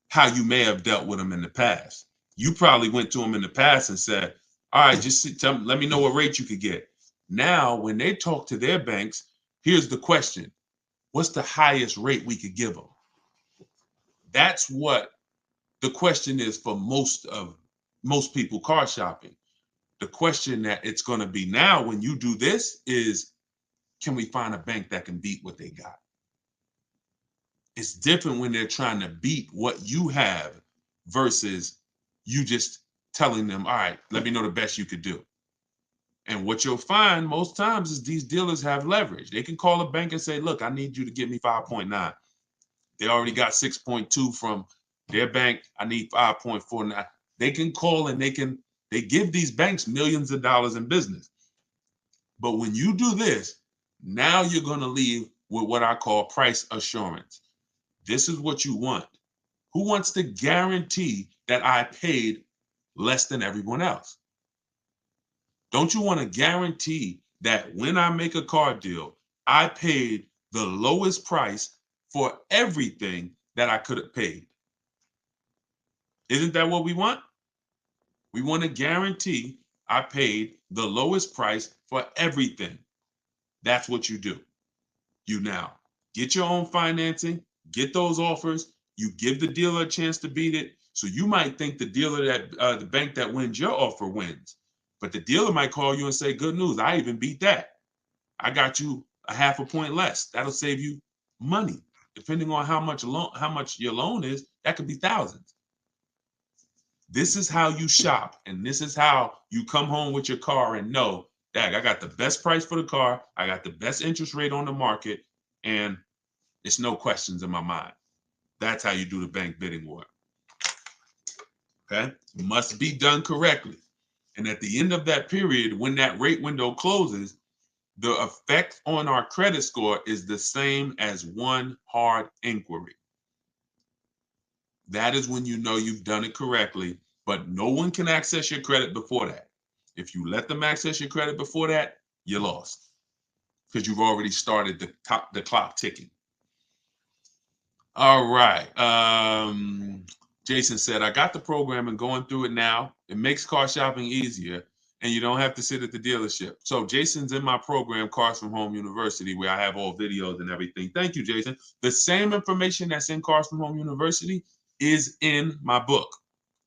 how you may have dealt with them in the past. You probably went to them in the past and said, all right, just let me know what rate you could get. Now, when they talk to their banks, here's the question. What's the highest rate we could give them? That's what the question is for most people car shopping. The question that it's going to be now when you do this is, can we find a bank that can beat what they got? It's different when they're trying to beat what you have versus you just telling them, all right, let me know the best you could do. And what you'll find most times is these dealers have leverage. They can call a bank and say, look, I need you to give me 5.9. They already got 6.2 from their bank. I need 5.49. They can call and they give these banks millions of dollars in business. But when you do this, now you're going to leave with what I call price assurance. This is what you want. Who wants to guarantee that I paid less than everyone else? Don't you want to guarantee that when I make a car deal, I paid the lowest price for everything that I could have paid. Isn't that what we want? We want to guarantee I paid the lowest price for everything. That's what you do. You now get your own financing, get those offers. You give the dealer a chance to beat it. So you might think the dealer that the bank that wins your offer wins, but the dealer might call you and say, "Good news, I even beat that. I got you a half a point less." That'll save you money, depending on how much your loan is. That could be thousands. This is how you shop, and this is how you come home with your car and know, "Dag, I got the best price for the car. I got the best interest rate on the market, and it's no questions in my mind." That's how you do the bank bidding war. Okay? Must be done correctly. And at the end of that period, when that rate window closes, the effect on our credit score is the same as one hard inquiry. That is when you know you've done it correctly, but no one can access your credit before that. If you let them access your credit before that, you're lost because you've already started the clock ticking. All right. Jason said, "I got the program and going through it now. It makes car shopping easier, and you don't have to sit at the dealership." So Jason's in my program, Cars from Home University, where I have all videos and everything. Thank you, Jason. The same information that's in Cars from Home University is in my book,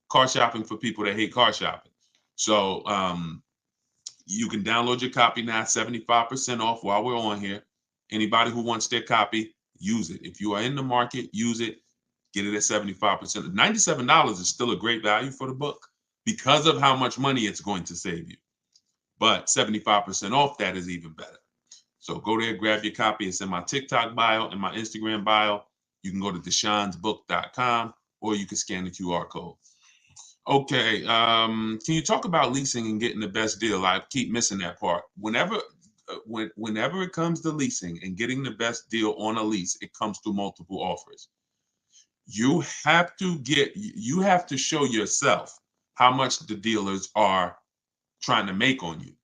Car Shopping for People That Hate Car Shopping. So you can download your copy now, 75% off while we're on here. Anybody who wants their copy, use it. If you are in the market, use it. Get it at 75%. $97 is still a great value for the book because of how much money it's going to save you. But 75% off, that is even better. So go there, grab your copy. It's in my TikTok bio and my Instagram bio. You can go to deshonsbook.com or you can scan the QR code. Okay, can you talk about leasing and getting the best deal? I keep missing that part. Whenever it comes to leasing and getting the best deal on a lease, it comes through multiple offers. You have to show yourself how much the dealers are trying to make on you.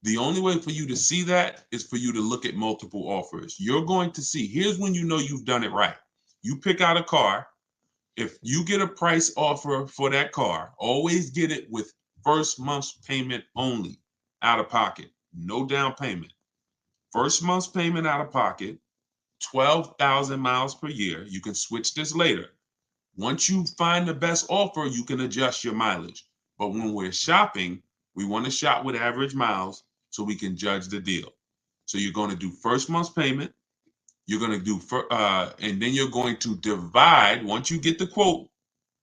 The only way for you to see that is for you to look at multiple offers. You're going to see, here's when you know you've done it right. You pick out a car. If you get a price offer for that car, always get it with first month's payment only, out of pocket, no down payment. First month's payment out of pocket, 12,000 miles per year. You can switch this later. Once you find the best offer, you can adjust your mileage. But when we're shopping, we want to shop with average miles so we can judge the deal. So you're going to do first month's payment. You're going to do, and then you're going to divide, once you get the quote,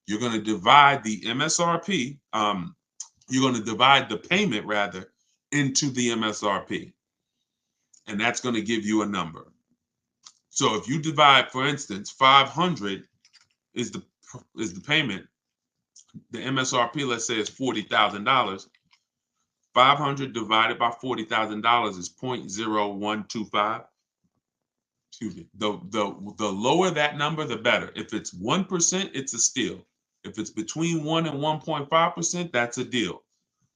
you're going to divide the MSRP. You're going to divide the payment rather into the MSRP. And that's going to give you a number. So if you divide, for instance, 500 is the payment, the MSRP, let's say, is $40,000. 500 divided by $40,000 is 0.0125. Excuse me. The lower that number, the better. If it's 1%, it's a steal. If it's between 1 and 1.5%, that's a deal.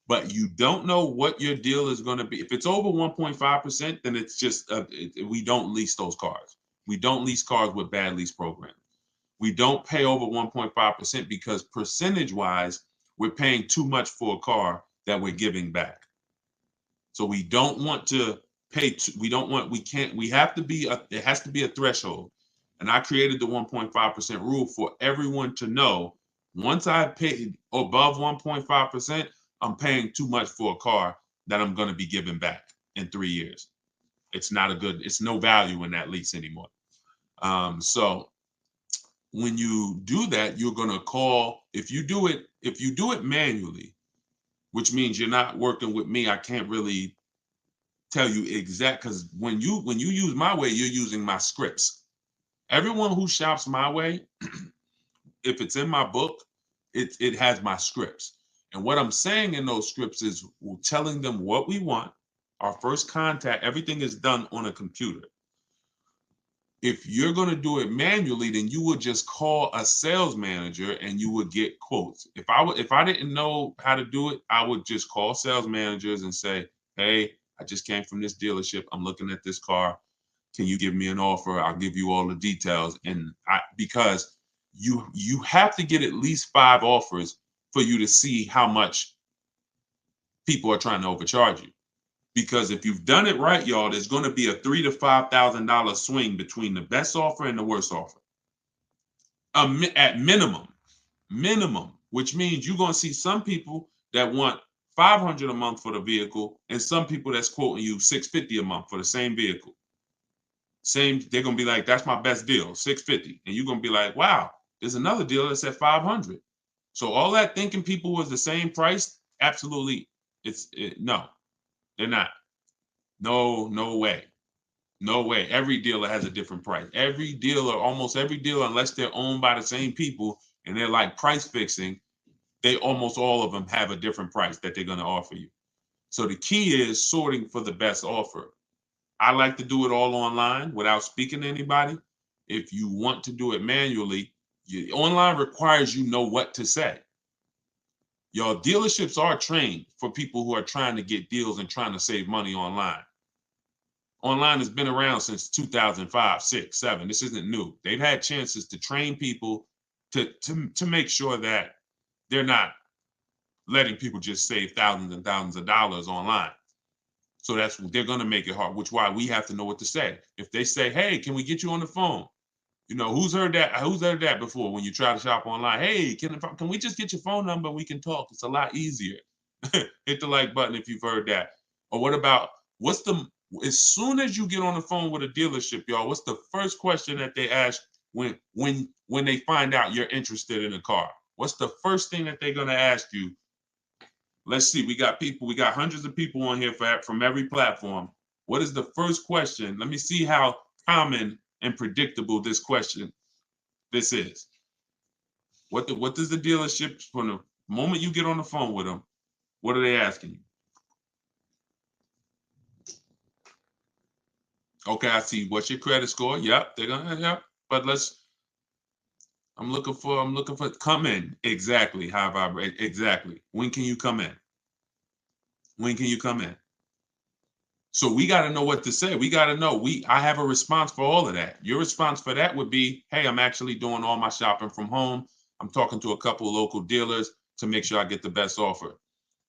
But you don't know what your deal is going to be. If it's over 1.5%, then it's just we don't lease those cars. We don't lease cars with bad lease programs. We don't pay over 1.5% because percentage-wise, we're paying too much for a car that we're giving back. So we don't want to pay. We have to be, it has to be a threshold. And I created the 1.5% rule for everyone to know, once I paid above 1.5%, I'm paying too much for a car that I'm going to be giving back in 3 years. It's no value in that lease anymore. So when you do that, you're going to call, if you do it manually, which means you're not working with me, I can't really tell you exact, because when you use my way, you're using my scripts. Everyone who shops my way, if it's in my book, it has my scripts. And what I'm saying in those scripts is telling them what we want. Our first contact, everything is done on a computer. If you're going to do it manually, then you would just call a sales manager and you would get quotes. If I didn't know how to do it, I would just call sales managers and say, "Hey, I just came from this dealership. I'm looking at this car. can you give me an offer? I'll give you all the details. And because you have to get at least 5 offers for you to see how much people are trying to overcharge you. Because if you've done it right, y'all, there's going to be a $3,000 to $5,000 swing between the best offer and the worst offer. At minimum, which means you're going to see some people that want $500 a month for the vehicle, and some people that's quoting you $650 a month for the same vehicle. They're going to be like, that's my best deal, $650, and you're going to be like, wow, there's another deal that's at $500. So all that thinking people was the same price, absolutely, no, they're not. No way. No way. Every dealer has a different price. Almost every dealer, unless they're owned by the same people and they're like price fixing, they almost all of them have a different price that they're going to offer you. So the key is sorting for the best offer. I like to do it all online without speaking to anybody. If you want to do it manually, online requires you know what to say. Your dealerships are trained for people who are trying to get deals and trying to save money online. Online has been around since 2005, 6, 7. This isn't new. They've had chances to train people to make sure that they're not letting people just save thousands and thousands of dollars online. So they're going to make it hard, which is why we have to know what to say. If they say, hey, can we get you on the phone? You know, who's heard that? Who's heard that before when you try to shop online? Hey, can we just get your phone number? We can talk. It's a lot easier. Hit the like button if you've heard that. Or what about, as soon as you get on the phone with a dealership, y'all, what's the first question that they ask when they find out you're interested in a car? What's the first thing that they're going to ask you? Let's see. We got hundreds of people on here from every platform. What is the first question? Let me see how common and predictable this is. What does the dealership, from the moment you get on the phone with them, what are they asking you? Okay, I see. What's your credit score? Yep, they're gonna, yep. But I'm looking for come in. Exactly. Exactly. When can you come in? When can you come in? So we got to know what to say. We got to know. I have a response for all of that. Your response for that would be, hey, I'm actually doing all my shopping from home. I'm talking to a couple of local dealers to make sure I get the best offer.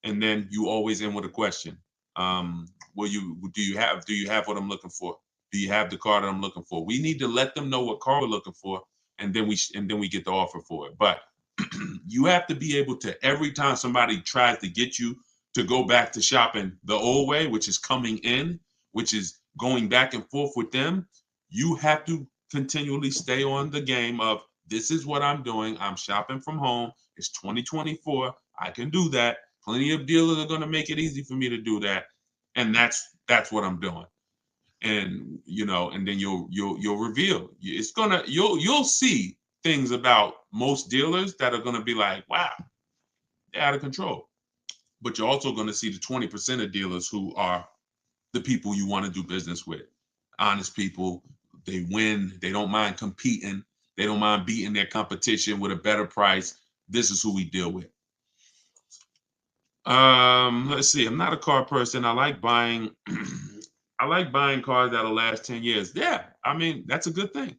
And then you always end with a question. Do you have what I'm looking for? Do you have the car that I'm looking for? We need to let them know what car we're looking for, and then we get the offer for it. But you have to be able to, every time somebody tries to get you to go back to shopping the old way, which is coming in, which is going back and forth with them, you have to continually stay on the game of, this is what I'm doing. I'm shopping from home. It's 2024. I can do that. Plenty of dealers are going to make it easy for me to do that. And that's what I'm doing. And, and then you'll reveal. You'll see things about most dealers that are going to be like, wow, they're out of control. But you're also going to see the 20% of dealers who are the people you want to do business with. Honest people. They win. They don't mind competing. They don't mind beating their competition with a better price. This is who we deal with. Let's see. I'm not a car person. I like buying cars that'll last 10 years. Yeah, I mean, that's a good thing.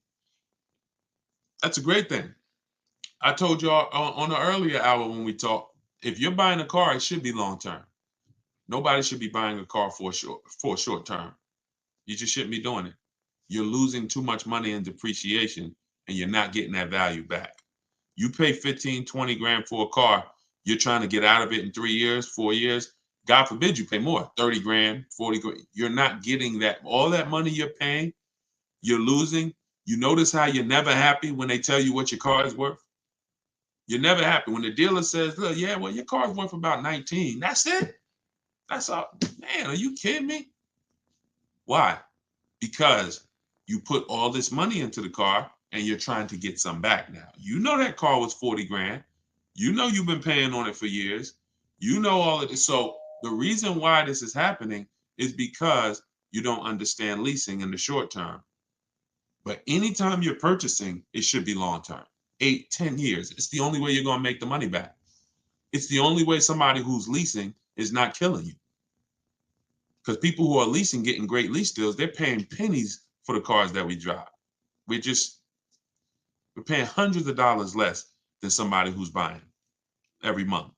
That's a great thing. I told y'all on the earlier hour when we talked, if you're buying a car, it should be long term. Nobody should be buying a car for a short term. You just shouldn't be doing it. You're losing too much money in depreciation, and you're not getting that value back. You pay 15, 20 grand for a car, you're trying to get out of it in 3 years, 4 years. God forbid you pay more, 30 grand, 40 grand. You're not getting that. All that money you're paying, you're losing. You notice how you're never happy when they tell you what your car is worth? You're never happy. When the dealer says, look, yeah, well, your car's worth about 19. That's it? That's all. Man, are you kidding me? Why? Because you put all this money into the car and you're trying to get some back now. You know that car was 40 grand. You know you've been paying on it for years. You know all of this. So the reason why this is happening is because you don't understand leasing in the short term. But anytime you're purchasing, it should be long term. 8, 10 years. It's the only way you're going to make the money back. It's the only way somebody who's leasing is not killing you. Because people who are leasing, getting great lease deals, they're paying pennies for the cars that we drive. We're paying hundreds of dollars less than somebody who's buying every month.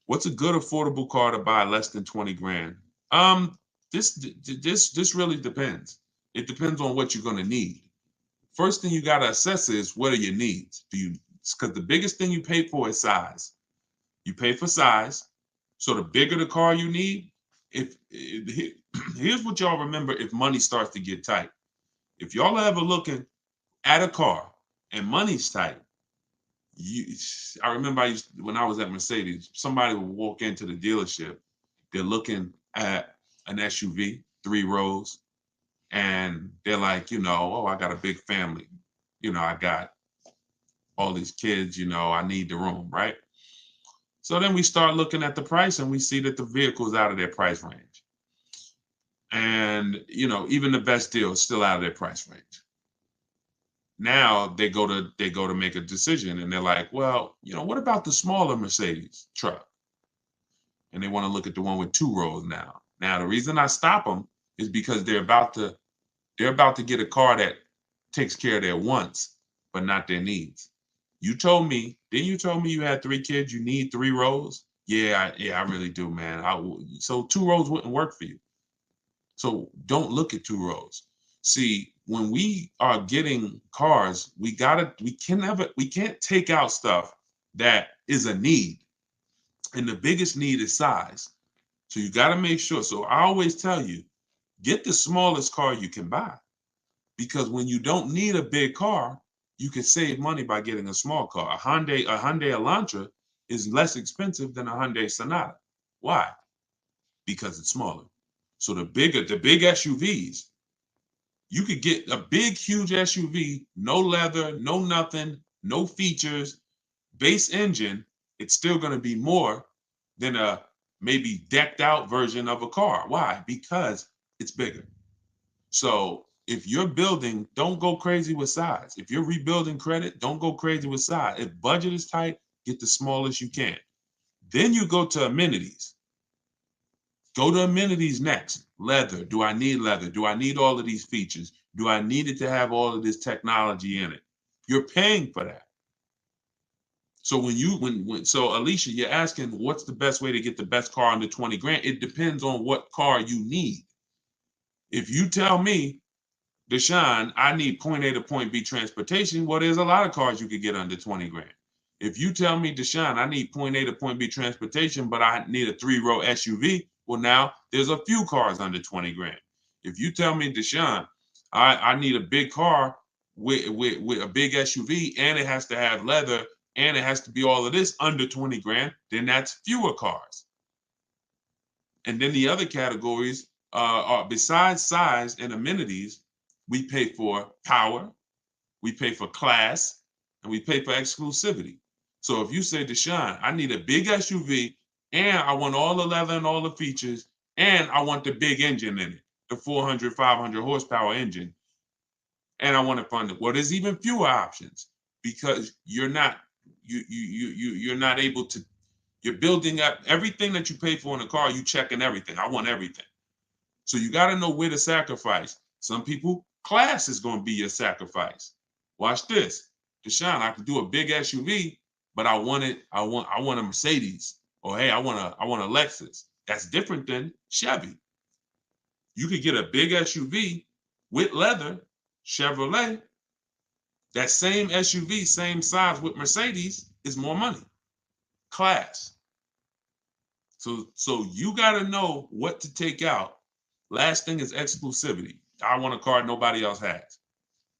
What's a good affordable car to buy less than 20 grand? This really depends. It depends on what you're going to need. First thing you got to assess is, what are your needs? Because the biggest thing you pay for is size. You pay for size. So the bigger the car you need, here's what y'all remember if money starts to get tight. If y'all are ever looking at a car and money's tight, I remember when I was at Mercedes, somebody would walk into the dealership, they're looking at an SUV, 3 rows, and they're like, oh, I got a big family. I got all these kids, I need the room, right? So then we start looking at the price and we see that the vehicle is out of their price range. And, even the best deal is still out of their price range. Now they go to make a decision and they're like, well, what about the smaller Mercedes truck? And they want to look at the one with 2 rows now. Now, the reason I stop them is because they're about to get a car that takes care of their wants, but not their needs. You told me you had 3 kids, you need 3 rows? Yeah, I really do, man. So 2 rows wouldn't work for you. So don't look at 2 rows. See, when we are getting cars, we can't take out stuff that is a need. And the biggest need is size. So you got to make sure. So I always tell you, get the smallest car you can buy. Because when you don't need a big car, you can save money by getting a small car. A Hyundai Elantra is less expensive than a Hyundai Sonata. Why? Because it's smaller. So the big SUVs, you could get a big, huge SUV, no leather, no nothing, no features, base engine. It's still going to be more than a maybe decked out version of a car. Why? Because it's bigger. So if you're building, don't go crazy with size. If you're rebuilding credit, don't go crazy with size. If budget is tight, get the smallest you can. Then you go to amenities. Go to amenities next. Leather. Do I need leather? Do I need all of these features? Do I need it to have all of this technology in it? You're paying for that. So so Alicia, you're asking what's the best way to get the best car under 20 grand? It depends on what car you need. If you tell me, Deshone, I need point A to point B transportation, well, there's a lot of cars you could get under 20 grand. If you tell me, Deshone, I need point A to point B transportation, but I need a 3-row SUV, well, now there's a few cars under 20 grand. If you tell me, Deshone, I need a big car with a big SUV and it has to have leather and it has to be all of this under 20 grand, then that's fewer cars. And then the other categories are, besides size and amenities, we pay for power, we pay for class, and we pay for exclusivity. So if you say, Deshone, I need a big SUV and I want all the leather and all the features and I want the big engine in it, the 400, 500 horsepower engine, and I want to fund it. Well, there's even fewer options because you're not able to. You're building up everything that you pay for in a car. You checking everything. I want everything. So you got to know where to sacrifice. Some people, class is going to be your sacrifice. Watch this, Deshone. I can do a big SUV, but I want a Mercedes, or hey, I want a Lexus. That's different than Chevy. You could get a big SUV with leather, Chevrolet. That same SUV, same size with Mercedes is more money. Class. So you got to know what to take out. Last thing is exclusivity. I want a car nobody else has.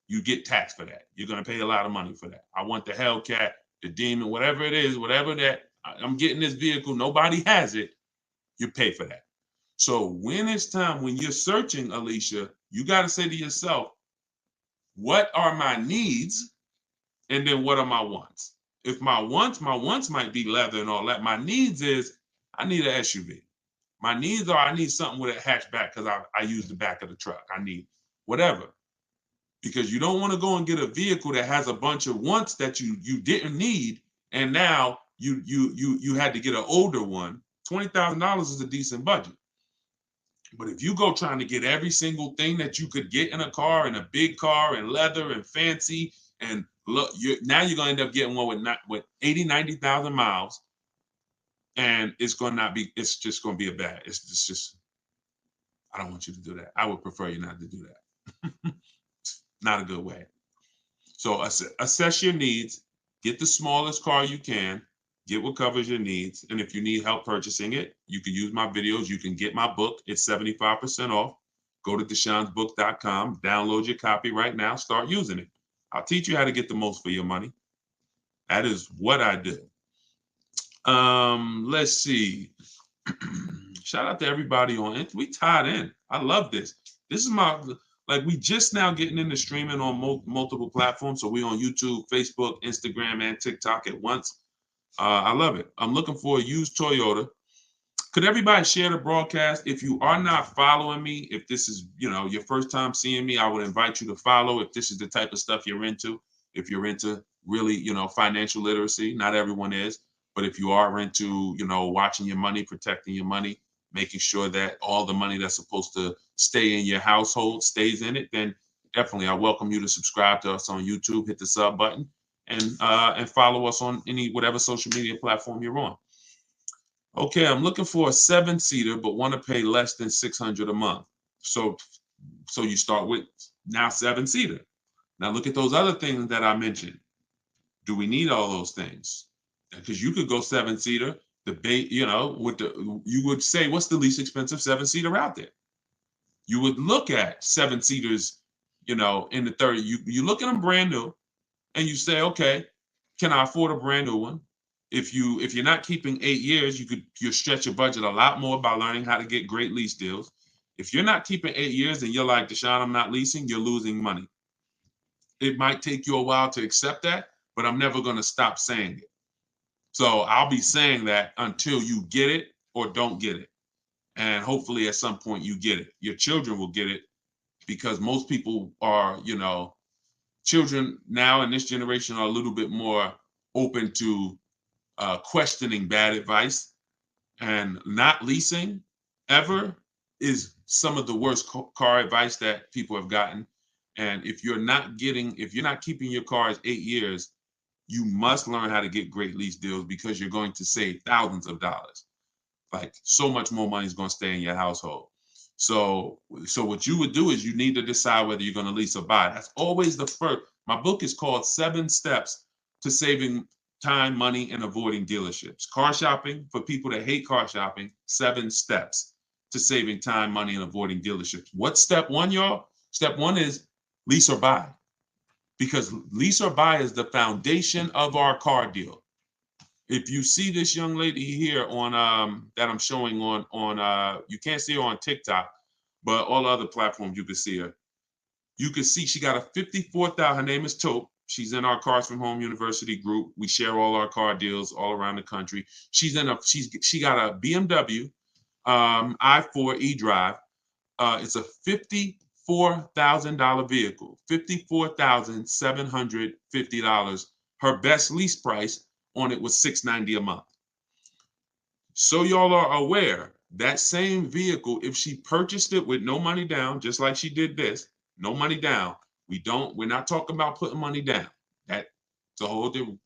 You get taxed for that. You're going to pay a lot of money for that. I want the Hellcat, the Demon, whatever it is, whatever that, I'm getting this vehicle, nobody has it, you pay for that. So when it's time, when you're searching, Alicia, you got to say to yourself, what are my needs? And then what are my wants? If my wants might be leather and all that. My needs is I need an SUV. My needs are I need something with a hatchback because I use the back of the truck. I need whatever. Because you don't want to go and get a vehicle that has a bunch of wants that you didn't need, and now you had to get an older one. $20,000 is a decent budget. But if you go trying to get every single thing that you could get in a car, in a big car, and leather and fancy, and look, now you're going to end up getting one with 80, 90,000 miles, and it's going to not be, it's just going to be a bad, it's just, I don't want you to do that. I would prefer you not to do that. Not a good way. So assess your needs, get the smallest car you can, get what covers your needs. And if you need help purchasing it, you can use my videos. You can get my book. It's 75% off. Go to deshonsbook.com, download your copy right now, start using it. I'll teach you how to get the most for your money. That is what I do. Let's see. Shout out to everybody on it. We tied in. I love this. This is my, like, we just now getting into streaming on multiple platforms. So we on YouTube, Facebook, Instagram, and TikTok at once. I love it. I'm looking for a used Toyota. Could everybody share the broadcast? If you are not following me, if this is, your first time seeing me, I would invite you to follow if this is the type of stuff you're into. If you're into really, financial literacy, not everyone is. But if you are into, watching your money, protecting your money, making sure that all the money that's supposed to stay in your household stays in it, then definitely I welcome you to subscribe to us on YouTube, hit the sub button, and follow us on whatever social media platform you're on. Okay, I'm looking for a 7-seater, but want to pay less than $600 a month. So you start with now 7-seater. Now look at those other things that I mentioned. Do we need all those things? Because you could go 7-seater, you would say, what's the least expensive 7-seater out there? You would look at 7-seaters, in the 30. You look at them brand new, and you say, okay, can I afford a brand new one? If you're not keeping 8 years, you stretch your budget a lot more by learning how to get great lease deals. If you're not keeping 8 years and you're like, Deshone, I'm not leasing, you're losing money. It might take you a while to accept that, but I'm never going to stop saying it. So I'll be saying that until you get it or don't get it. And hopefully at some point you get it. Your children will get it, because most people are, children now in this generation are a little bit more open to questioning bad advice, and not leasing ever is some of the worst car advice that people have gotten. And if you're not keeping your cars 8 years, you must learn how to get great lease deals, because you're going to save thousands of dollars. Like, so much more money is going to stay in your household. So what you would do is you need to decide whether you're going to lease or buy. That's always the first. My book is called 7 Steps to Saving Time, Money, and Avoiding Dealerships. Car shopping, for people that hate car shopping, 7 steps to saving time, money, and avoiding dealerships. What's step 1, y'all? Step 1 is lease or buy. Because lease or buy is the foundation of our car deal. If you see this young lady here on that I'm showing on you can't see her on TikTok, but all other platforms you can see her. You can see she got a 54,000. Her name is Taupe. She's in our Cars from Home University group. We share all our car deals all around the country. She got a BMW i4 eDrive. It's a $54,000 vehicle, $54,750. Her best lease price on it was $690 a month. So y'all are aware, that same vehicle, if she purchased it with no money down, just like she did this, no money down. We're not talking about putting money down. That's a whole different.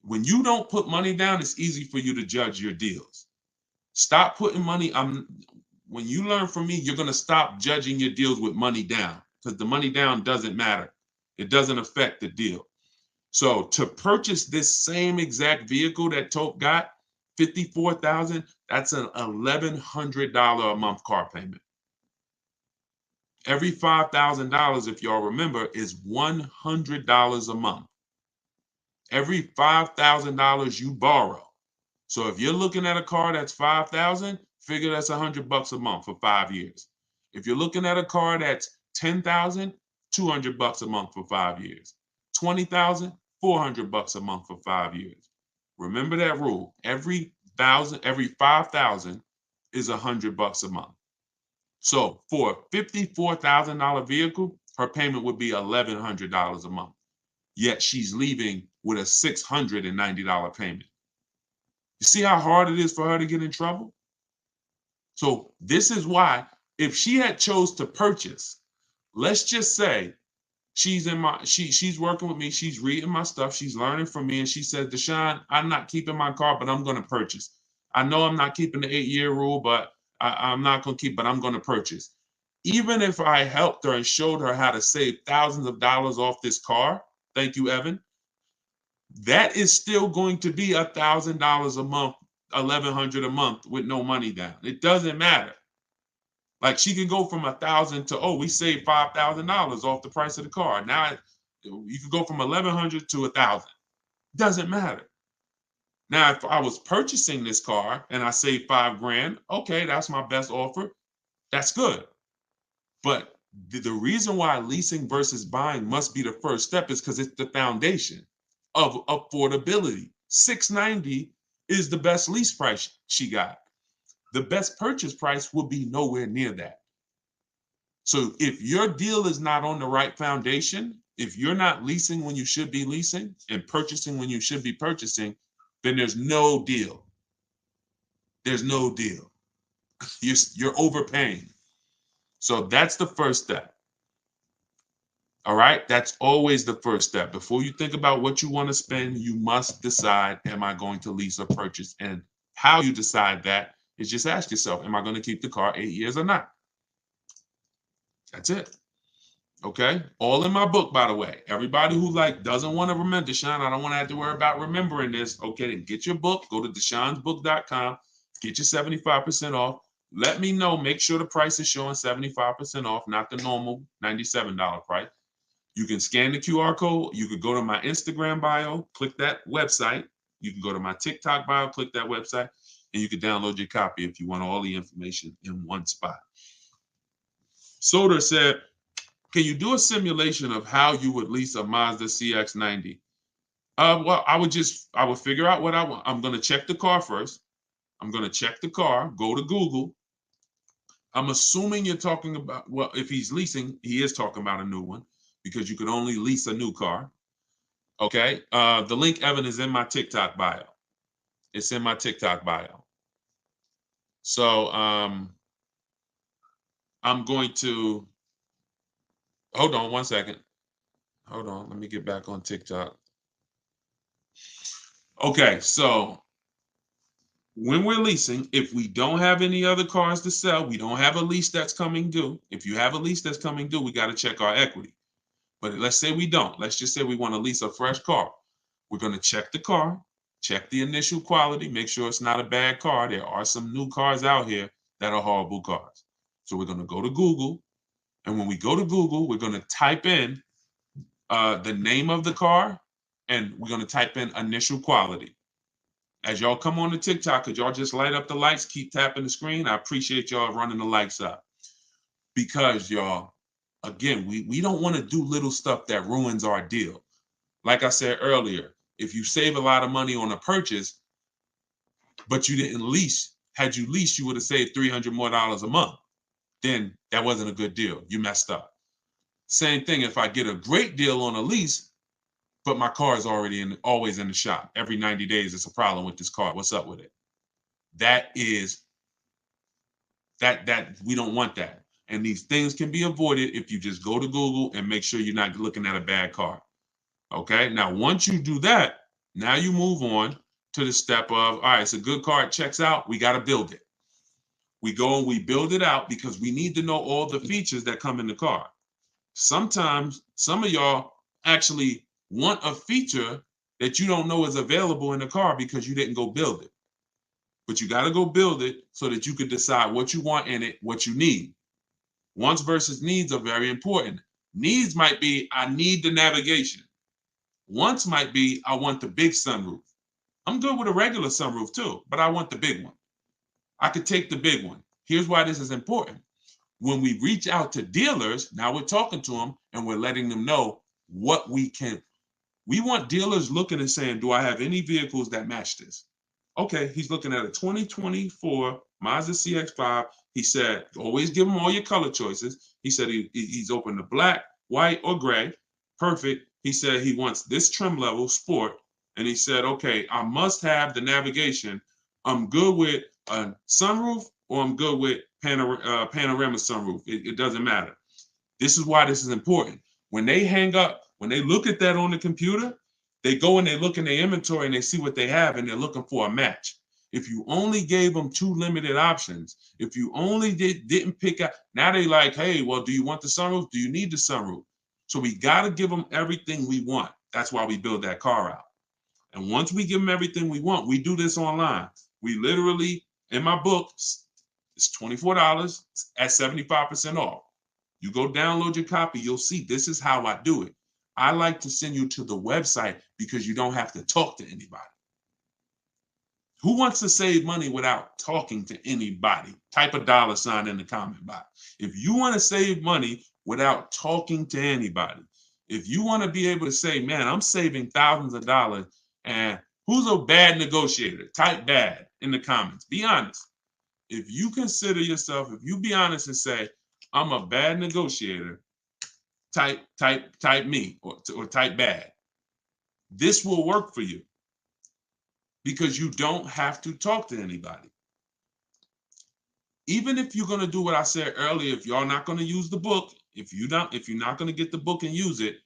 When you don't put money down, it's easy for you to judge your deals. Stop putting money. When you learn from me, you're going to stop judging your deals with money down, because the money down doesn't matter. It doesn't affect the deal. So to purchase this same exact vehicle that Taupe got, $54,000, that's an $1,100 a month car payment. Every $5,000, if y'all remember, is $100 a month. Every $5,000 you borrow. So if you're looking at a car that's $5,000, figure that's $100 a month for 5 years. If you're looking at a car that's $10,000, $200 a month for 5 years. $20,000, $400 a month for 5 years. Remember that rule. Every $5,000 is $100 a month. So for a $54,000 vehicle, her payment would be $1,100 a month. Yet she's leaving with a $690 payment. You see how hard it is for her to get in trouble? So this is why If she had chose to purchase, let's just say she's working with me, she's reading my stuff, she's learning from me, and she said, Deshone, I'm not keeping my car, but I'm going to purchase. I know I'm not keeping the 8-year rule, but I'm not going to keep, but I'm going to purchase. Even if I helped her and showed her how to save thousands of dollars off this car, thank you, Evan, that is still going to be $1,000 a month, $1,100 a month with no money down. It doesn't matter. Like she can go from 1,000 to, oh, we saved $5,000 off the price of the car. Now you can go from 1,100 to 1,000. Doesn't matter. Now, if I was purchasing this car and I saved $5,000, okay, that's my best offer. That's good. But the reason why leasing versus buying must be the first step is because it's the foundation of affordability. $690 is the best lease price she got. The best purchase price will be nowhere near that. So if your deal is not on the right foundation, if you're not leasing when you should be leasing and purchasing when you should be purchasing, then there's no deal. There's no deal. You're overpaying. So that's the first step. All right, that's always the first step. Before you think about what you want to spend, you must decide, am I going to lease or purchase? And how you decide that is just ask yourself, am I going to keep the car 8 years or not? That's it. Okay, all in my book, by the way. Everybody who doesn't want to remember, Deshone, I don't want to have to worry about remembering this. Okay, then get your book, go to deshonesbook.com, get your 75% off. Let me know, make sure the price is showing 75% off, not the normal $97 price. You can scan the QR code. You could go to my Instagram bio, click that website. You can go to my TikTok bio, click that website, and you can download your copy if you want all the information in one spot. Soder said, can you do a simulation of how you would lease a Mazda CX-90? Well, I would figure out what I want. I'm going to check the car first. I'm going to check the car, go to Google. I'm assuming you're talking about, well, if he's leasing, he is talking about a new one, because you can only lease a new car. Okay. The link, Evan, is in my TikTok bio. It's in my TikTok bio. So I'm going to, hold on one second. Hold on. Let me get back on TikTok. Okay. So when we're leasing, if we don't have any other cars to sell, we don't have a lease that's coming due. If you have a lease that's coming due, we got to check our equity. But let's say we don't. Let's just say we want to lease a fresh car. We're going to check the car, check the initial quality, make sure it's not a bad car. There are some new cars out here that are horrible cars. So we're going to go to Google. And when we go to Google, we're going to type in the name of the car, and we're going to type in initial quality. As y'all come on to TikTok, could y'all just light up the lights, keep tapping the screen? I appreciate y'all running the lights up. Because y'all, again, we don't want to do little stuff that ruins our deal. Like I said earlier, if you save a lot of money on a purchase, but you didn't lease, had you leased, you would have saved $300 more a month. Then that wasn't a good deal. You messed up. Same thing if I get a great deal on a lease, but my car is always in the shop. Every 90 days, it's a problem with this car. What's up with it? That we don't want that. And these things can be avoided if you just go to Google and make sure you're not looking at a bad car. Okay, now once you do that, now you move on to the step of, all right, it's a good car, it checks out, we got to build it. We go and we build it out because we need to know all the features that come in the car. Sometimes some of y'all actually want a feature that you don't know is available in the car because you didn't go build it. But you got to go build it so that you can decide what you want in it, what you need. Wants versus needs are very important. Needs might be, I need the navigation. Wants might be, I want the big sunroof. I'm good with a regular sunroof too, but I want the big one. I could take the big one. Here's why this is important. When we reach out to dealers, now we're talking to them and we're letting them know what we can. We want dealers looking and saying, do I have any vehicles that match this? Okay, he's looking at a 2024 Mazda CX-5. He said, always give him all your color choices. He said he's open to black, white, or gray. Perfect. He said he wants this trim level, sport. And he said, okay, I must have the navigation. I'm good with a sunroof or I'm good with panorama sunroof. It doesn't matter. This is why this is important. When they hang up, when they look at that on the computer, they go and they look in their inventory and they see what they have and they're looking for a match. If you only gave them 2 limited options, if you only didn't pick out, now they like, hey, well, do you want the sunroof? Do you need the sunroof? So we got to give them everything we want. That's why we build that car out. And once we give them everything we want, we do this online. We literally, in my book, it's $24 at 75% off. You go download your copy, you'll see this is how I do it. I like to send you to the website because you don't have to talk to anybody. Who wants to save money without talking to anybody? Type a $ in the comment box. If you want to save money without talking to anybody, if you want to be able to say, man, I'm saving thousands of dollars, and who's a bad negotiator? Type bad in the comments. Be honest. If you consider yourself, if you be honest and say, I'm a bad negotiator, type me or type bad. This will work for you because you don't have to talk to anybody. Even if you're going to do what I said earlier, if you're not going to use the book, if you're not going to get the book and use it,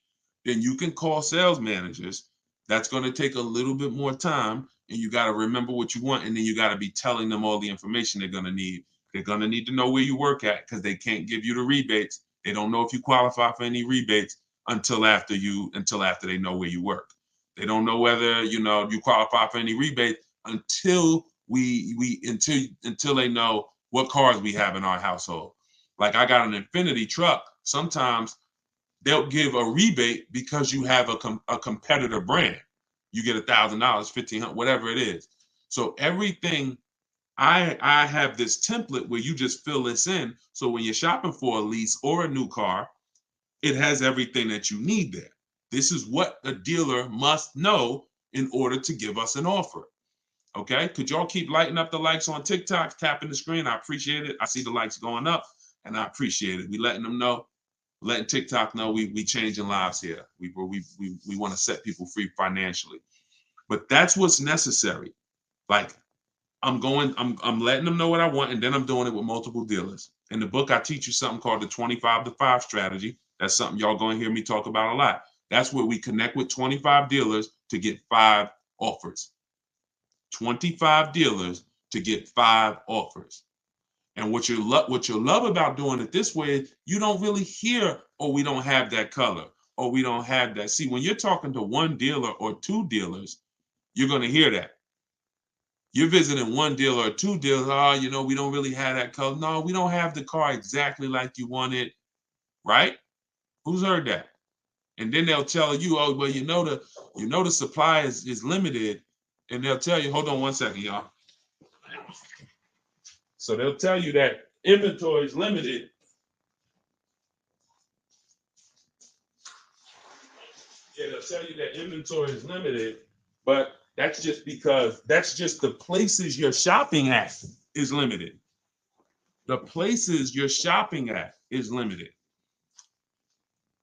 then you can call sales managers. That's going to take a little bit more time, and you got to remember what you want, and then you got to be telling them all the information they're going to need. They're going to need to know where you work at because they can't give you the rebates. They don't know if you qualify for any rebates until after they know where you work. They don't know whether you qualify for any rebate until until they know what cars we have in our household. Like I got an Infinity truck. Sometimes they'll give a rebate because you have a competitor brand. You get $1,000, $1,500, whatever it is. So everything, I have this template where you just fill this in. So when you're shopping for a lease or a new car, it has everything that you need there. This is what a dealer must know in order to give us an offer. Okay, could y'all keep lighting up the likes on TikTok, tapping the screen? I appreciate it. I see the likes going up, and I appreciate it. We letting them know, letting TikTok know we changing lives here. We want to set people free financially, but that's what's necessary. Like I'm letting them know what I want, and then I'm doing it with multiple dealers. In the book, I teach you something called the 25-to-5 strategy. That's something y'all going to hear me talk about a lot. That's where we connect with 25 dealers to get 5 offers. 25 dealers to get 5 offers. And what you love about doing it this way, you don't really hear, oh, we don't have that color, or we don't have that. See, when you're talking to 1 dealer or 2 dealers, you're going to hear that. You're visiting 1 dealer or 2 dealers, oh, we don't really have that color. No, we don't have the car exactly like you want it, right? Who's heard that? And then they'll tell you, oh, well, the supply is limited. And they'll tell you, hold on 1 second, y'all. So they'll tell you that inventory is limited. Yeah, they'll tell you that inventory is limited, but that's just the places you're shopping at is limited. The places you're shopping at is limited.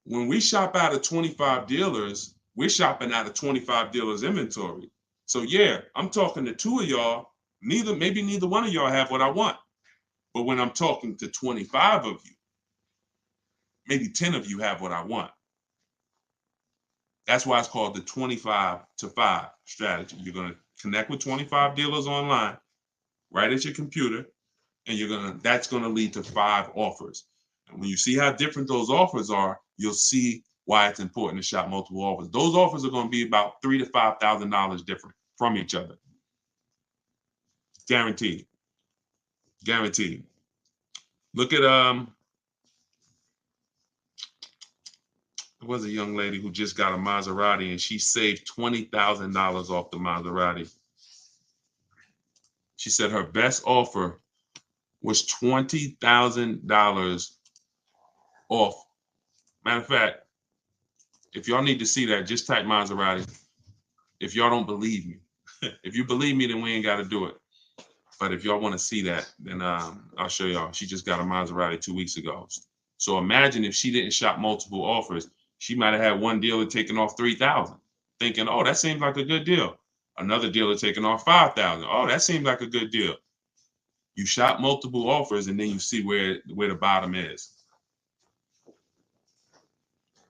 When we shop out of 25 dealers, we're shopping out of 25 dealers' inventory. So yeah, I'm talking to 2 of y'all. Maybe neither one of y'all have what I want. But when I'm talking to 25 of you, maybe 10 of you have what I want. That's why it's called the 25-to-5 strategy. You're going to connect with 25 dealers online, right at your computer, and that's going to lead to 5 offers. And when you see how different those offers are, you'll see why it's important to shop multiple offers. Those offers are going to be about $3,000 to $5,000 different from each other. Guaranteed. Guaranteed. Look at there was a young lady who just got a Maserati and she saved $20,000 off the Maserati. She said her best offer was $20,000 off. Matter of fact, if y'all need to see that, just type Maserati. If y'all don't believe me, if you believe me, then we ain't got to do it. But if y'all want to see that, then I'll show y'all. She just got a Maserati 2 weeks ago. So imagine if she didn't shop multiple offers, she might have had one dealer taking off $3,000, thinking, oh, that seems like a good deal. Another dealer taking off $5,000. Oh, that seems like a good deal. You shop multiple offers and then you see where the bottom is.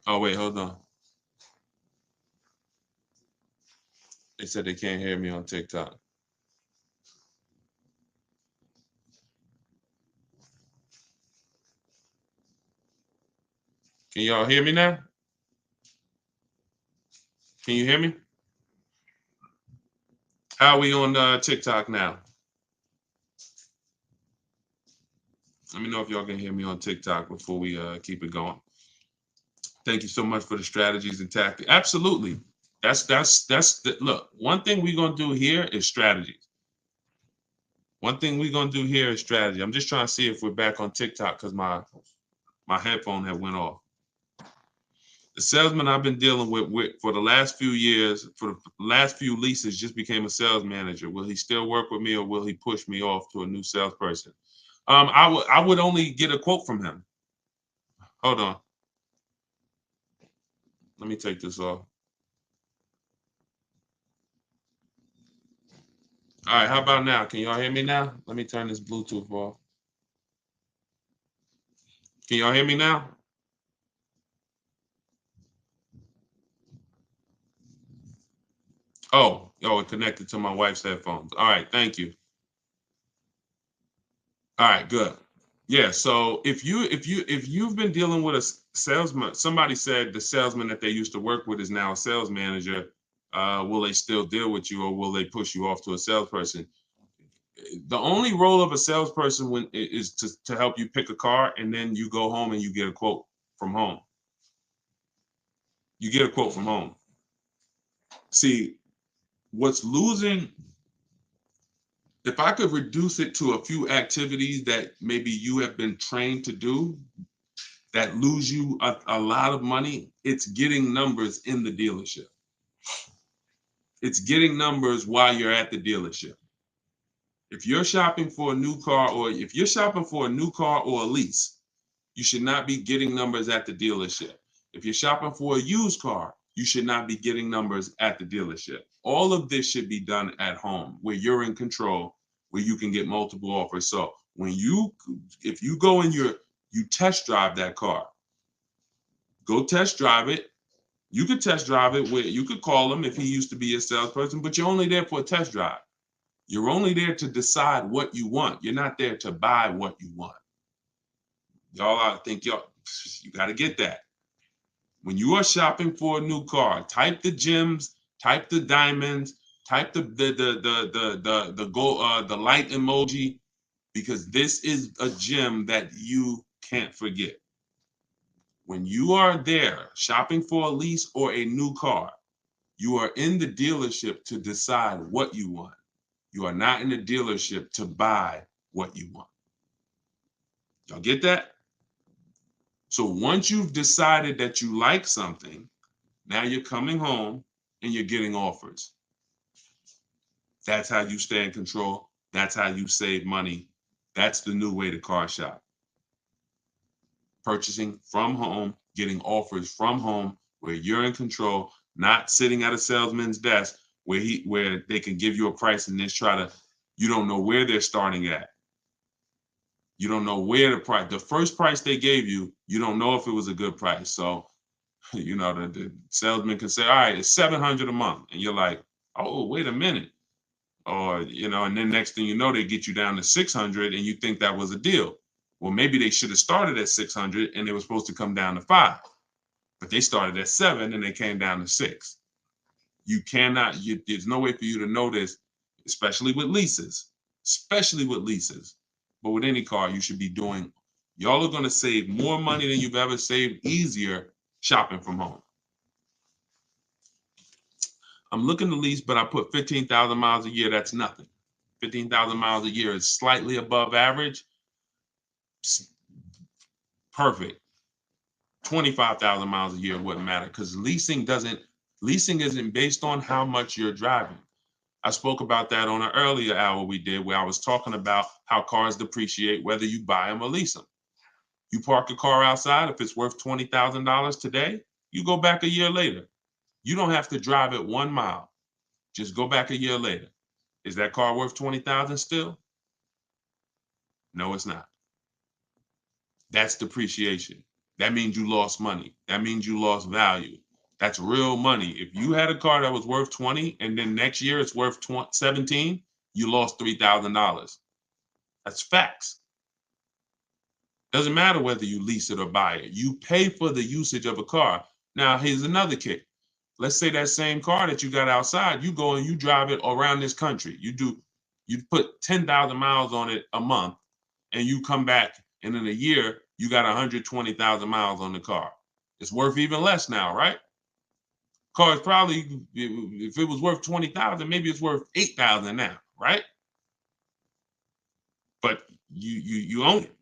Oh, wait, hold on. They said they can't hear me on TikTok. Can y'all hear me now? Can you hear me? How are we on TikTok now? Let me know if y'all can hear me on TikTok before we keep it going. Thank you so much for the strategies and tactics. Absolutely. That's the look. One thing we're gonna do here is strategies. One thing we're gonna do here is strategy. I'm just trying to see if we're back on TikTok because my headphone had went off. The salesman I've been dealing with for the last few years, for the last few leases, just became a sales manager. Will he still work with me, or will he push me off to a new salesperson? I would only get a quote from him. Hold on. Let me take this off. All right, how about now? Can y'all hear me now? Let me turn this Bluetooth off. Can y'all hear me now? Oh, it connected to my wife's headphones. All right, thank you. All right, good. Yeah, so if you've been dealing with a salesman, somebody said the salesman that they used to work with is now a sales manager. Will they still deal with you, or will they push you off to a salesperson? The only role of a salesperson is to help you pick a car, and then you go home and you get a quote from home. You get a quote from home. See, what's losing, if I could reduce it to a few activities that maybe you have been trained to do that lose you a lot of money, it's getting numbers in the dealership. It's getting numbers while you're at the dealership. If you're shopping for a new car, or if you're shopping for a new car or a lease, you should not be getting numbers at the dealership. If you're shopping for a used car, you should not be getting numbers at the dealership. All of this should be done at home, where you're in control, where you can get multiple offers. So if you go and you test drive that car, go test drive it. You could test drive it where you could call him if he used to be a salesperson, but you're only there for a test drive. You're only there to decide what you want. You're not there to buy what you want. I think you got to get that. When you are shopping for a new car, type the gems, type the diamonds, type the light emoji, because this is a gem that you can't forget. When you are there shopping for a lease or a new car, you are in the dealership to decide what you want. You are not in the dealership to buy what you want. Y'all get that? So once you've decided that you like something, now you're coming home and you're getting offers. That's how you stay in control. That's how you save money. That's the new way to car shop. Purchasing from home, getting offers from home, where you're in control, not sitting at a salesman's desk where they can give you a price and then you don't know where they're starting at. You don't know where the first price they gave you, you don't know if it was a good price. So, the salesman can say, all right, it's $700 a month. And you're like, oh, wait a minute. Or, and then next thing you know, they get you down to 600 and you think that was a deal. Well, maybe they should have started at 600 and they were supposed to come down to 5, but they started at 7 and they came down to 6. You cannot, there's no way for you to know this, especially with leases, But with any car, you should be y'all are going to save more money than you've ever saved, easier shopping from home. I'm looking to lease, but I put 15,000 miles a year. That's nothing. 15,000 miles a year is slightly above average. Perfect. 25,000 miles a year wouldn't matter, because leasing isn't based on how much you're driving. I spoke about that on an earlier hour we did, where I was talking about how cars depreciate whether you buy them or lease them. You park a car outside, if it's worth $20,000 today, you go back a year later. You don't have to drive it 1 mile. Just go back a year later. Is that car worth $20,000 still? No, it's not. That's depreciation. That means you lost money. That means you lost value. That's real money. If you had a car that was worth 20 and then next year it's worth 17, you lost $3,000. That's facts. Doesn't matter whether you lease it or buy it. You pay for the usage of a car. Now, here's another kick. Let's say that same car that you got outside, you go and you drive it around this country. You put 10,000 miles on it a month, and you come back, and in a year, you got 120,000 miles on the car. It's worth even less now, right? Car is probably, if it was worth 20,000, maybe it's worth 8,000 now, right? But you own it.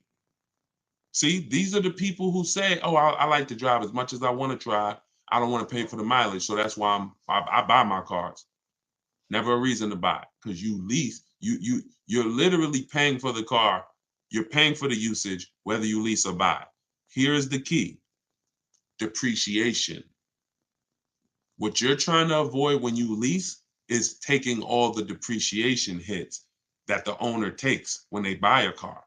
See, these are the people who say, "Oh, I like to drive as much as I want to drive. I don't want to pay for the mileage, so that's why I buy my cars." Never a reason to buy, because you lease. You're literally paying for the car. You're paying for the usage, whether you lease or buy. Here is the key: depreciation. What you're trying to avoid when you lease is taking all the depreciation hits that the owner takes when they buy a car.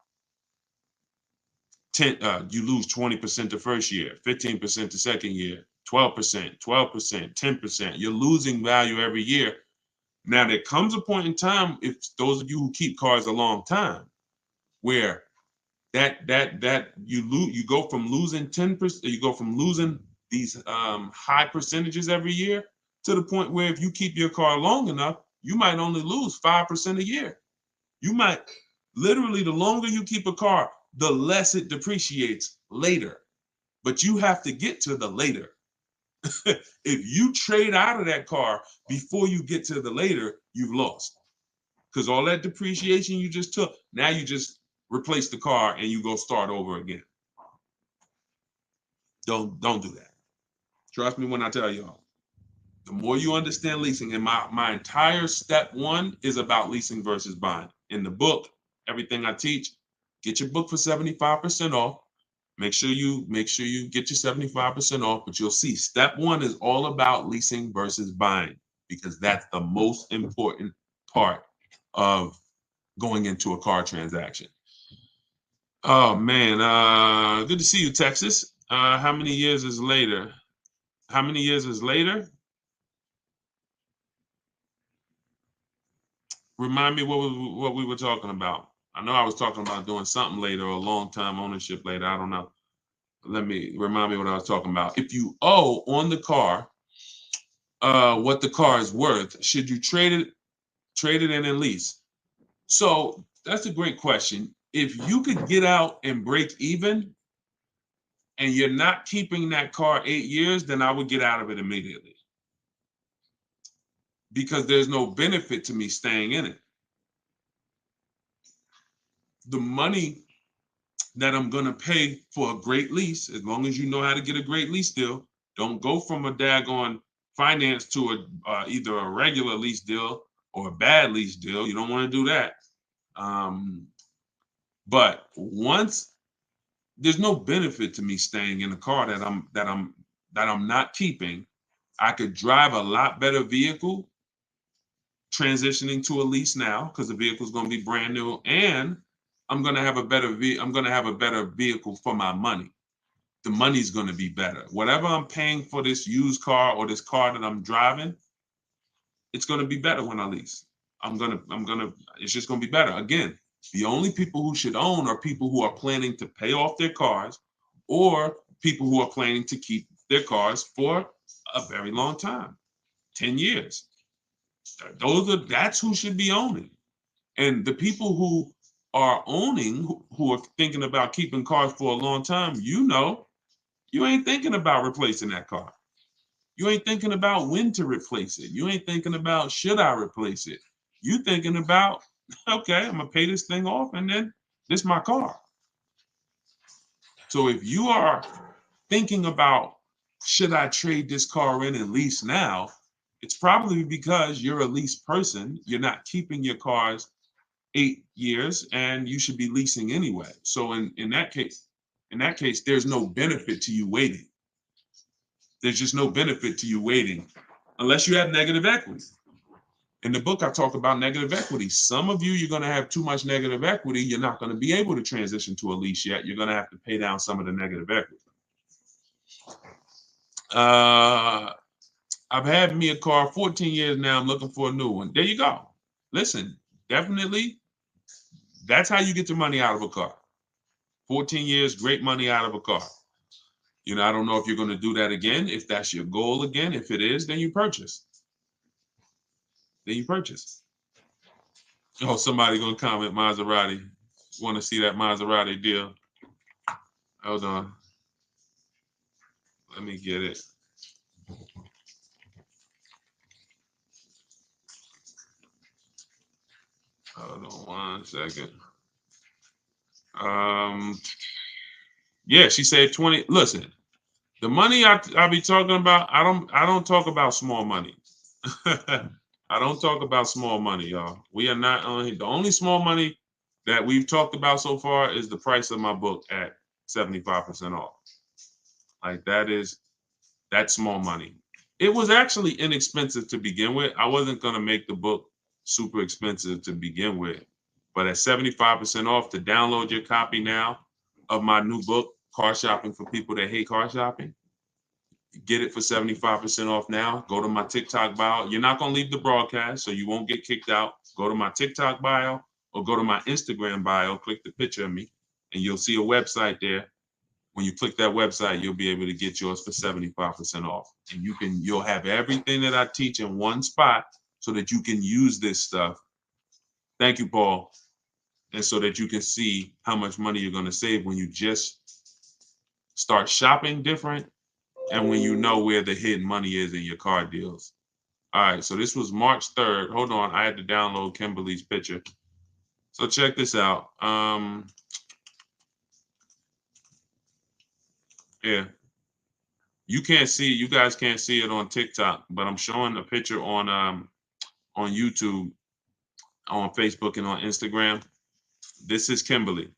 You lose 20% the first year, 15% the second year, 12%, 12%, 10%. You're losing value every year. Now, there comes a point in time, if those of you who keep cars a long time, where you go from losing 10%, you go from losing these high percentages every year to the point where if you keep your car long enough, you might only lose 5% a year. You might literally, the longer you keep a car, the less it depreciates later. But you have to get to the later. If you trade out of that car before you get to the later, you've lost. Because all that depreciation you just took, now you just replace the car and you go start over again. Don't do that. Trust me when I tell y'all. The more you understand leasing, and my entire step one is about leasing versus buying. In the book, everything I teach, get your book for 75% off. Make sure you get your 75% off, but you'll see step one is all about leasing versus buying, because that's the most important part of going into a car transaction. Oh man, good to see you, Texas. How many years is later? How many years is later? Remind me what we were talking about. I know I was talking about doing something later, or a long time ownership later. I don't know. Remind me what I was talking about. If you owe on the car what the car is worth, should you trade it in and lease? So that's a great question. If you could get out and break even and you're not keeping that car 8 years, then I would get out of it immediately, because there's no benefit to me staying in it. The money that I'm going to pay for a great lease, as long as you know how to get a great lease deal, don't go from a daggone finance to either a regular lease deal or a bad lease deal. You don't want to do that. But once, there's no benefit to me staying in a car that I'm not keeping. I could drive a lot better vehicle transitioning to a lease now, because the vehicle is going to be brand new, and I'm going to have a better vehicle for my money. The money's going to be better. Whatever I'm paying for this used car or this car that I'm driving, it's going to be better when I lease. It's just going to be better. Again, the only people who should own are people who are planning to pay off their cars, or people who are planning to keep their cars for a very long time, 10 years. That's who should be owning. And the people who are owning, who are thinking about keeping cars for a long time, you ain't thinking about replacing that car. You ain't thinking about when to replace it. You ain't thinking about, should I replace it? You thinking about, okay, I'm gonna pay this thing off, and then this is my car. So if you are thinking about, should I trade this car in and lease now, it's probably because you're a lease person. You're not keeping your cars 8 years, and you should be leasing anyway. So in that case, there's no benefit to you waiting. There's just no benefit to you waiting unless you have negative equity. In the book, I talk about negative equity. Some of you, you're going to have too much negative equity. You're not going to be able to transition to a lease yet. You're going to have to pay down some of the negative equity. I've had me a car 14 years now. I'm looking for a new one. There you go. Listen, definitely, that's how you get your money out of a car. 14 years, great money out of a car. You know, I don't know if you're going to do that again. If that's your goal again, if it is, then you purchase. Then you purchase. Oh, somebody going to comment Maserati. Want to see that Maserati deal? Hold on. Let me get it. Hold on 1 second. Yeah, she said 20. Listen, the money I be talking about, I don't talk about small money. I don't talk about small money, y'all. We are not only the only small money that we've talked about so far is the price of my book at 75% off. Like that's small money. It was actually inexpensive to begin with. I wasn't gonna make the book super expensive to begin with, but at 75% off, to download your copy now of my new book, Car Shopping for People That Hate Car Shopping, get it for 75% off now. Go to my TikTok bio. You're not going to leave the broadcast, so you won't get kicked out. Go to my TikTok bio or go to my Instagram bio, click the picture of me, and you'll see a website there. When you click that website, you'll be able to get yours for 75% off. And you'll have everything that I teach in one spot so that you can use this stuff. Thank you, Paul. And so that you can see how much money you're going to save when you just start shopping different and when you know where the hidden money is in your car deals. All right, so this was March 3rd. Hold on, I had to download Kimberly's picture. So check this out. Yeah, you guys can't see it on TikTok, but I'm showing a picture on YouTube, on Facebook, and on Instagram. This is Kimberly.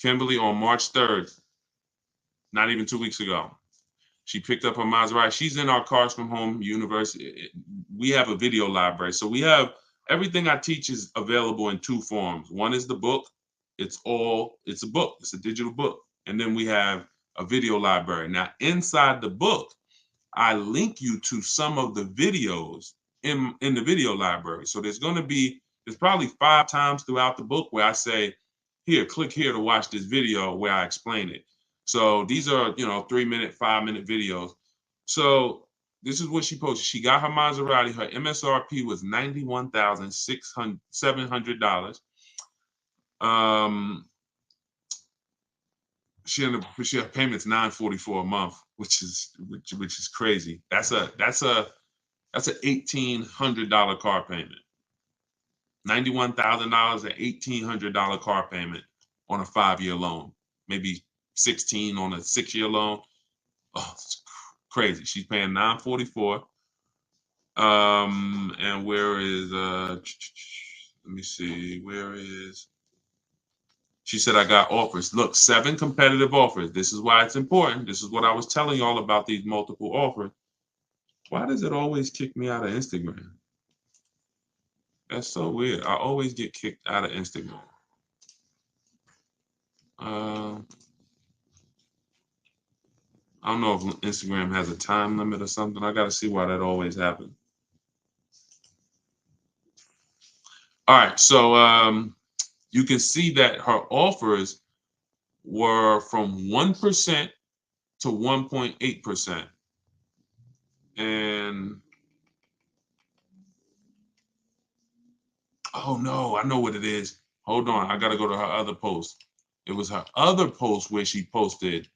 Kimberly on March 3rd, not even 2 weeks ago. She picked up her Maserati. She's in our Cars from Home University. We have a video library. So we have everything I teach is available in two forms. One is the book. It's a book. It's a digital book. And then we have a video library. Now, inside the book, I link you to some of the videos in the video library. So there's probably 5 times throughout the book where I say, here, click here to watch this video where I explain it. So these are, 3-minute, 5-minute videos. So this is what she posted. She got her Maserati. Her MSRP was $91,700. Her payment's $944 a month, which is crazy. That's a $1,800 car payment. $91,000, an $1,800 car payment on a 5-year loan, maybe 16 on a 6-year loan. Oh, it's crazy. She's paying $944. And where is let me see, where is she said I got offers. Look, 7 competitive offers. This is why it's important. This is what I was telling y'all about these multiple offers. Why does it always kick me out of Instagram? That's so weird. I always get kicked out of Instagram. I don't know if Instagram has a time limit or something. I got to see why that always happens. All right, so you can see that her offers were from 1% to 1.8%. And oh no, I know what it is. Hold on, I got to go to her other post. It was her other post where she posted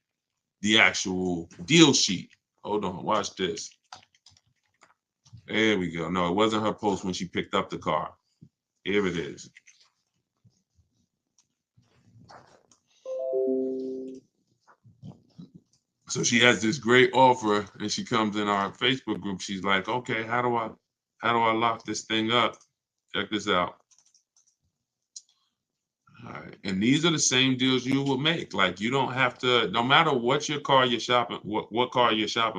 the actual deal sheet. Hold on, watch this. There we go. No, it wasn't her post when she picked up the car. Here it is. So she has this great offer and she comes in our Facebook group. She's like, okay, how do I lock this thing up? Check this out. All right. And these are the same deals you will make. Like, you don't have to, no matter what car you're shopping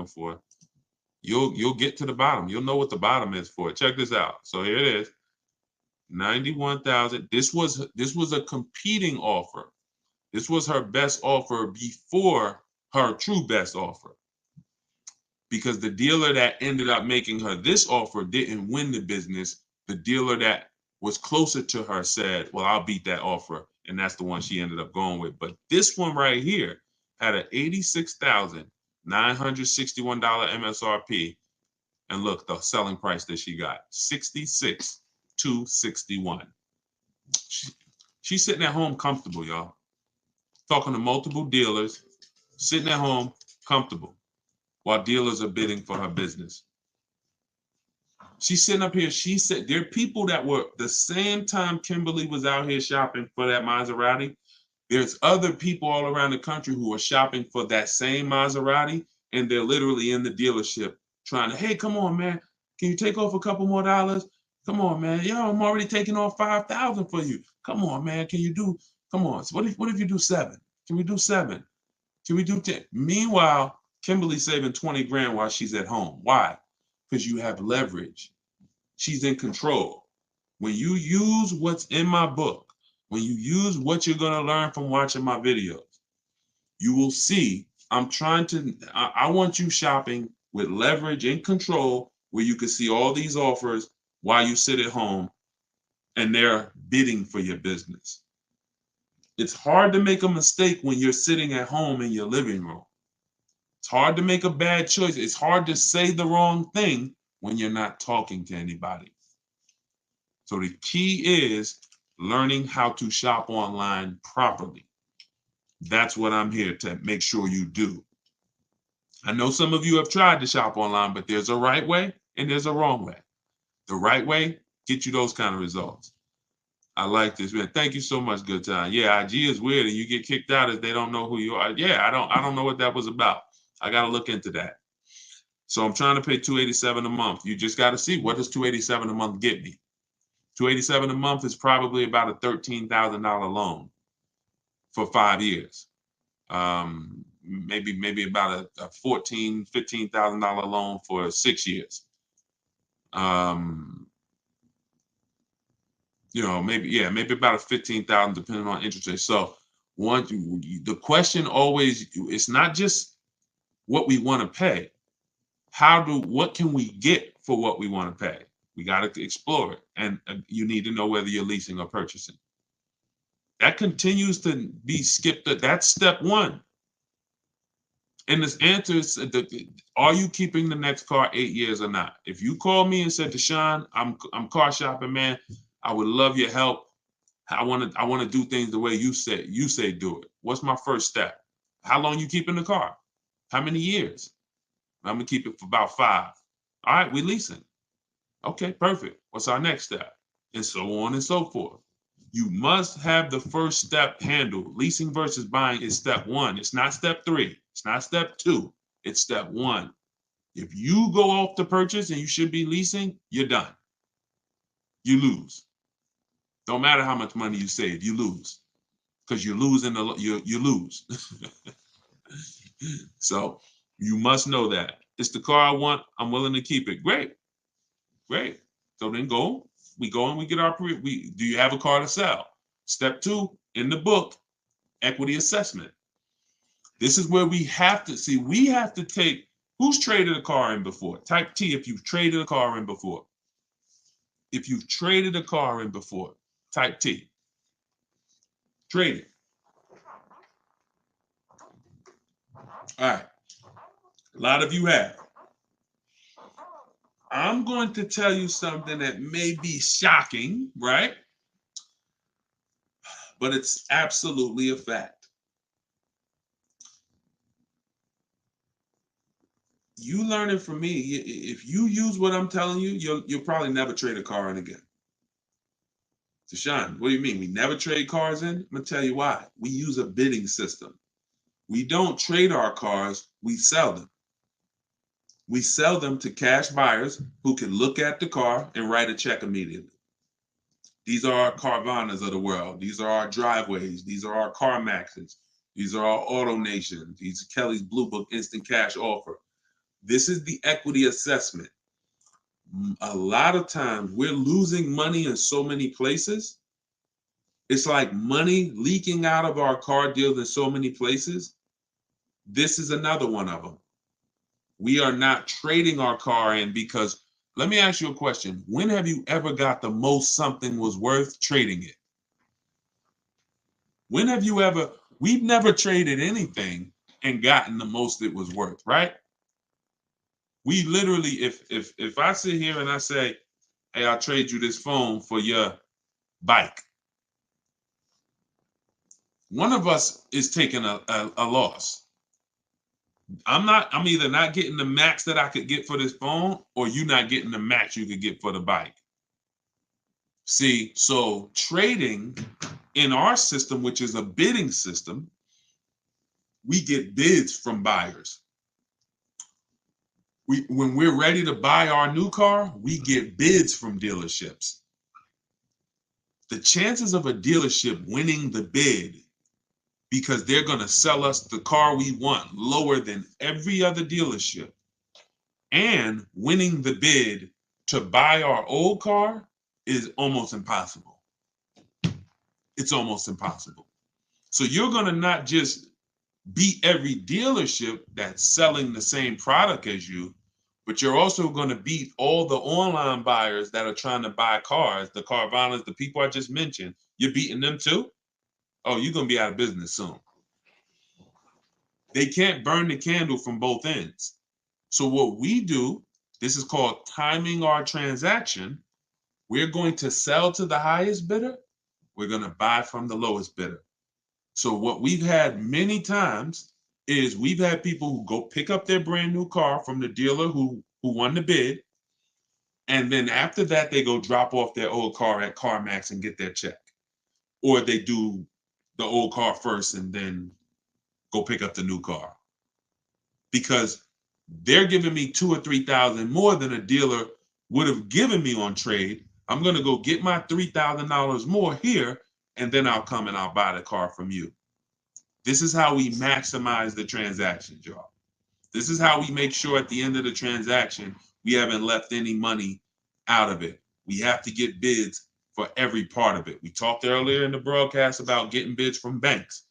for, You'll get to the bottom. You'll know what the bottom is for it. Check this out. So here it is. 91,000. This was a competing offer. This was her best offer before her true best offer. Because the dealer that ended up making her this offer didn't win the business. The dealer that was closer to her said, well, I'll beat that offer. And that's the one she ended up going with. But this one right here had an $86,961 MSRP. And look, the selling price that she got, $66,261. She's sitting at home comfortable, y'all. Talking to multiple dealers, sitting at home comfortable while dealers are bidding for her business. She's sitting up here. She said there are people that were the same time Kimberly was out here shopping for that Maserati. There's other people all around the country who are shopping for that same Maserati, and they're literally in the dealership trying to, hey, come on, man. Can you take off a couple more dollars? Come on, man. Yo, I'm already taking off 5,000 for you. Come on, man. Can you do, come on. So what if you do 7? Can we do 7? Can we do 10? Meanwhile, Kimberly's saving 20 grand while she's at home. Why? Because you have leverage. She's in control. When you use what's in my book, when you use what you're going to learn from watching my videos, you will see I want you shopping with leverage and control where you can see all these offers while you sit at home and they're bidding for your business. It's hard to make a mistake when you're sitting at home in your living room. It's hard to make a bad choice. It's hard to say the wrong thing when you're not talking to anybody. So the key is learning how to shop online properly. That's what I'm here to make sure you do. I know some of you have tried to shop online, but there's a right way and there's a wrong way. The right way gets you those kind of results. I like this, man. Thank you so much, Good Time. Yeah, IG is weird, and you get kicked out if they don't know who you are. Yeah, I don't know what that was about. I got to look into that. So I'm trying to pay $287 a month. You just got to see, what does $287 a month get me? $287 a month is probably about a $13,000 loan for 5 years. Maybe about a $14,000, $15,000 loan for 6 years. Maybe about a 15,000 depending on interest rate. So the question always, it's not just what we want to pay. What can we get for what we want to pay? We got to explore it. And you need to know whether you're leasing or purchasing. That continues to be skipped. That's step one. And this answer is, are you keeping the next car 8 years or not? If you call me and said, Deshone, I'm car shopping, man, I would love your help. I want to do things the way you say do it. What's my first step? How long you keeping the car? How many years? I'm gonna keep it for about 5. All right, we leasing. Okay, perfect. What's our next step? And so on and so forth. You must have the first step handled. Leasing versus buying is step 1. It's not step 3. It's not step 2. It's step 1. If you go off the purchase and you should be leasing, you're done. You lose. Don't matter how much money you save, you lose. Because you're losing, you lose. So you must know that. It's the car I want. I'm willing to keep it. Great. So then we go and we get do you have a car to sell? Step 2 in the book, equity assessment. This is where we have to take, who's traded a car in before? Type T if you've traded a car in before. If you've traded a car in before, type T. Trade it. All right. A lot of you have. I'm going to tell you something that may be shocking, right? But it's absolutely a fact. You learning from me, if you use what I'm telling you, you'll probably never trade a car in again. Deshone, what do you mean? We never trade cars in? I'm going to tell you why. We use a bidding system. We don't trade our cars, we sell them. We sell them to cash buyers who can look at the car and write a check immediately. These are our Carvanas of the world. These are our Driveways. These are our CarMaxes. These are our Auto Nations. These are Kelly's Blue Book Instant Cash Offer. This is the equity assessment. A lot of times we're losing money in so many places. It's like money leaking out of our car deals in so many places. This is another one of them. We are not trading our car in because, let me ask you a question. When have you ever got the most something was worth trading it? When have you ever, we've never traded anything and gotten the most it was worth, right? We literally, if I sit here and I say, hey, I'll trade you this phone for your bike, one of us is taking a loss. I'm either not getting the max that I could get for this phone, or you not getting the max you could get for the bike. See, so trading in our system, which is a bidding system, we get bids from buyers. When we're ready to buy our new car, we get bids from dealerships. The chances of a dealership winning the bid because they're going to sell us the car we want lower than every other dealership, and winning the bid to buy our old car is almost impossible. It's almost impossible. So you're going to not just beat every dealership that's selling the same product as you, but you're also going to beat all the online buyers that are trying to buy cars, the Carvanas, the people I just mentioned. You're beating them too? Oh, you're going to be out of business soon. They can't burn the candle from both ends. So what we do, this is called timing our transaction. We're going to sell to the highest bidder. We're going to buy from the lowest bidder. So what we've had many times is we've had people who go pick up their brand new car from the dealer who won the bid. And then after that, they go drop off their old car at CarMax and get their check. Or they do the old car first and then go pick up the new car. Because they're giving me $2,000 or $3,000 more than a dealer would have given me on trade. I'm going to go get my $3,000 more here, and then I'll come and I'll buy the car from you. This is how we maximize the transactions, y'all. This is how we make sure at the end of the transaction, we haven't left any money out of it. We have to get bids for every part of it. We talked earlier in the broadcast about getting bids from banks.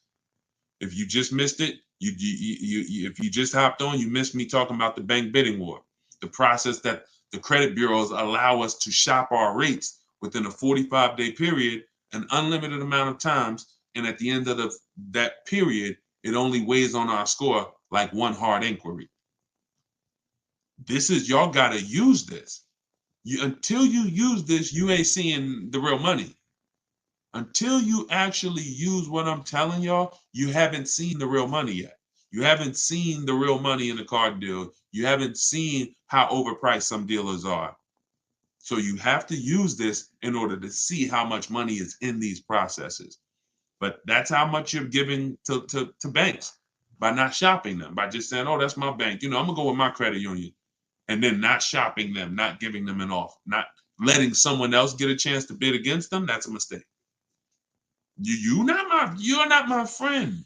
If you just missed it, if you just hopped on, you missed me talking about the bank bidding war, the process that the credit bureaus allow us to shop our rates within a 45-day period, an unlimited amount of times, and at the end of that period, it only weighs on our score like one hard inquiry. This is, y'all got to use this. Until you use this, you ain't seeing the real money. Until you actually use what I'm telling y'all, you haven't seen the real money yet. You haven't seen the real money in the car deal. You haven't seen how overpriced some dealers are. So you have to use this in order to see how much money is in these processes. But that's how much you're giving to banks by not shopping them, by just saying, oh, that's my bank. I'm going to go with my credit union. And then not shopping them, not giving them an offer, not letting someone else get a chance to bid against them. That's a mistake. You're not my friend.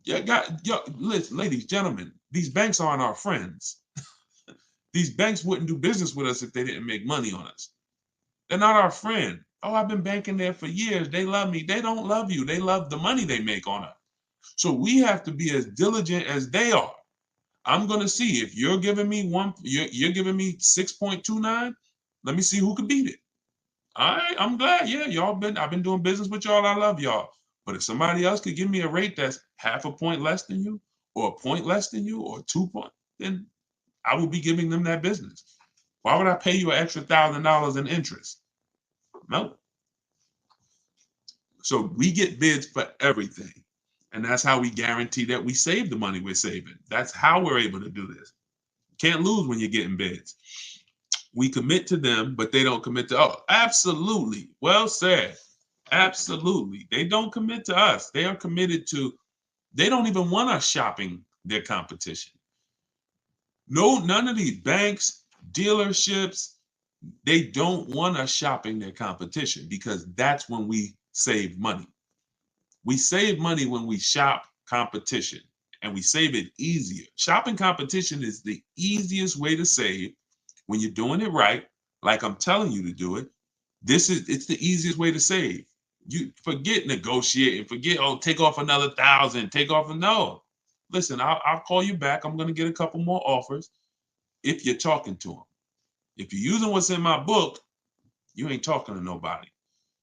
Listen, ladies, gentlemen, these banks aren't our friends. These banks wouldn't do business with us if they didn't make money on us. They're not our friend. Oh, I've been banking there for years. They love me. They don't love you. They love the money they make on us. So we have to be as diligent as they are. I'm going to see if you're giving me you're giving me 6.29. Let me see who can beat it. All right, I'm glad. Yeah, I've been doing business with y'all. I love y'all. But if somebody else could give me a rate that's half a point less than you, or a point less than you, or 2 points, then I will be giving them that business. Why would I pay you an extra $1,000 in interest? No. So we get bids for everything. And that's how we guarantee that we save the money we're saving. That's how we're able to do this. Can't lose when you're getting bids. We commit to them, but they don't commit to us. Oh, absolutely. Well said. Absolutely. They don't commit to us. They are committed to, they don't even want us shopping their competition. No, none of these banks, dealerships, they don't want us shopping their competition, because that's when we save money. We save money when we shop competition. and we save it easier. Shopping competition is the easiest way to save when you're doing it right, like I'm telling you to do it. It's the easiest way to save. You forget negotiating, forget, oh, take off another 1,000, take off. No. Listen, I'll call you back. I'm going to get a couple more offers if you're talking to them. If you're using what's in my book, you ain't talking to nobody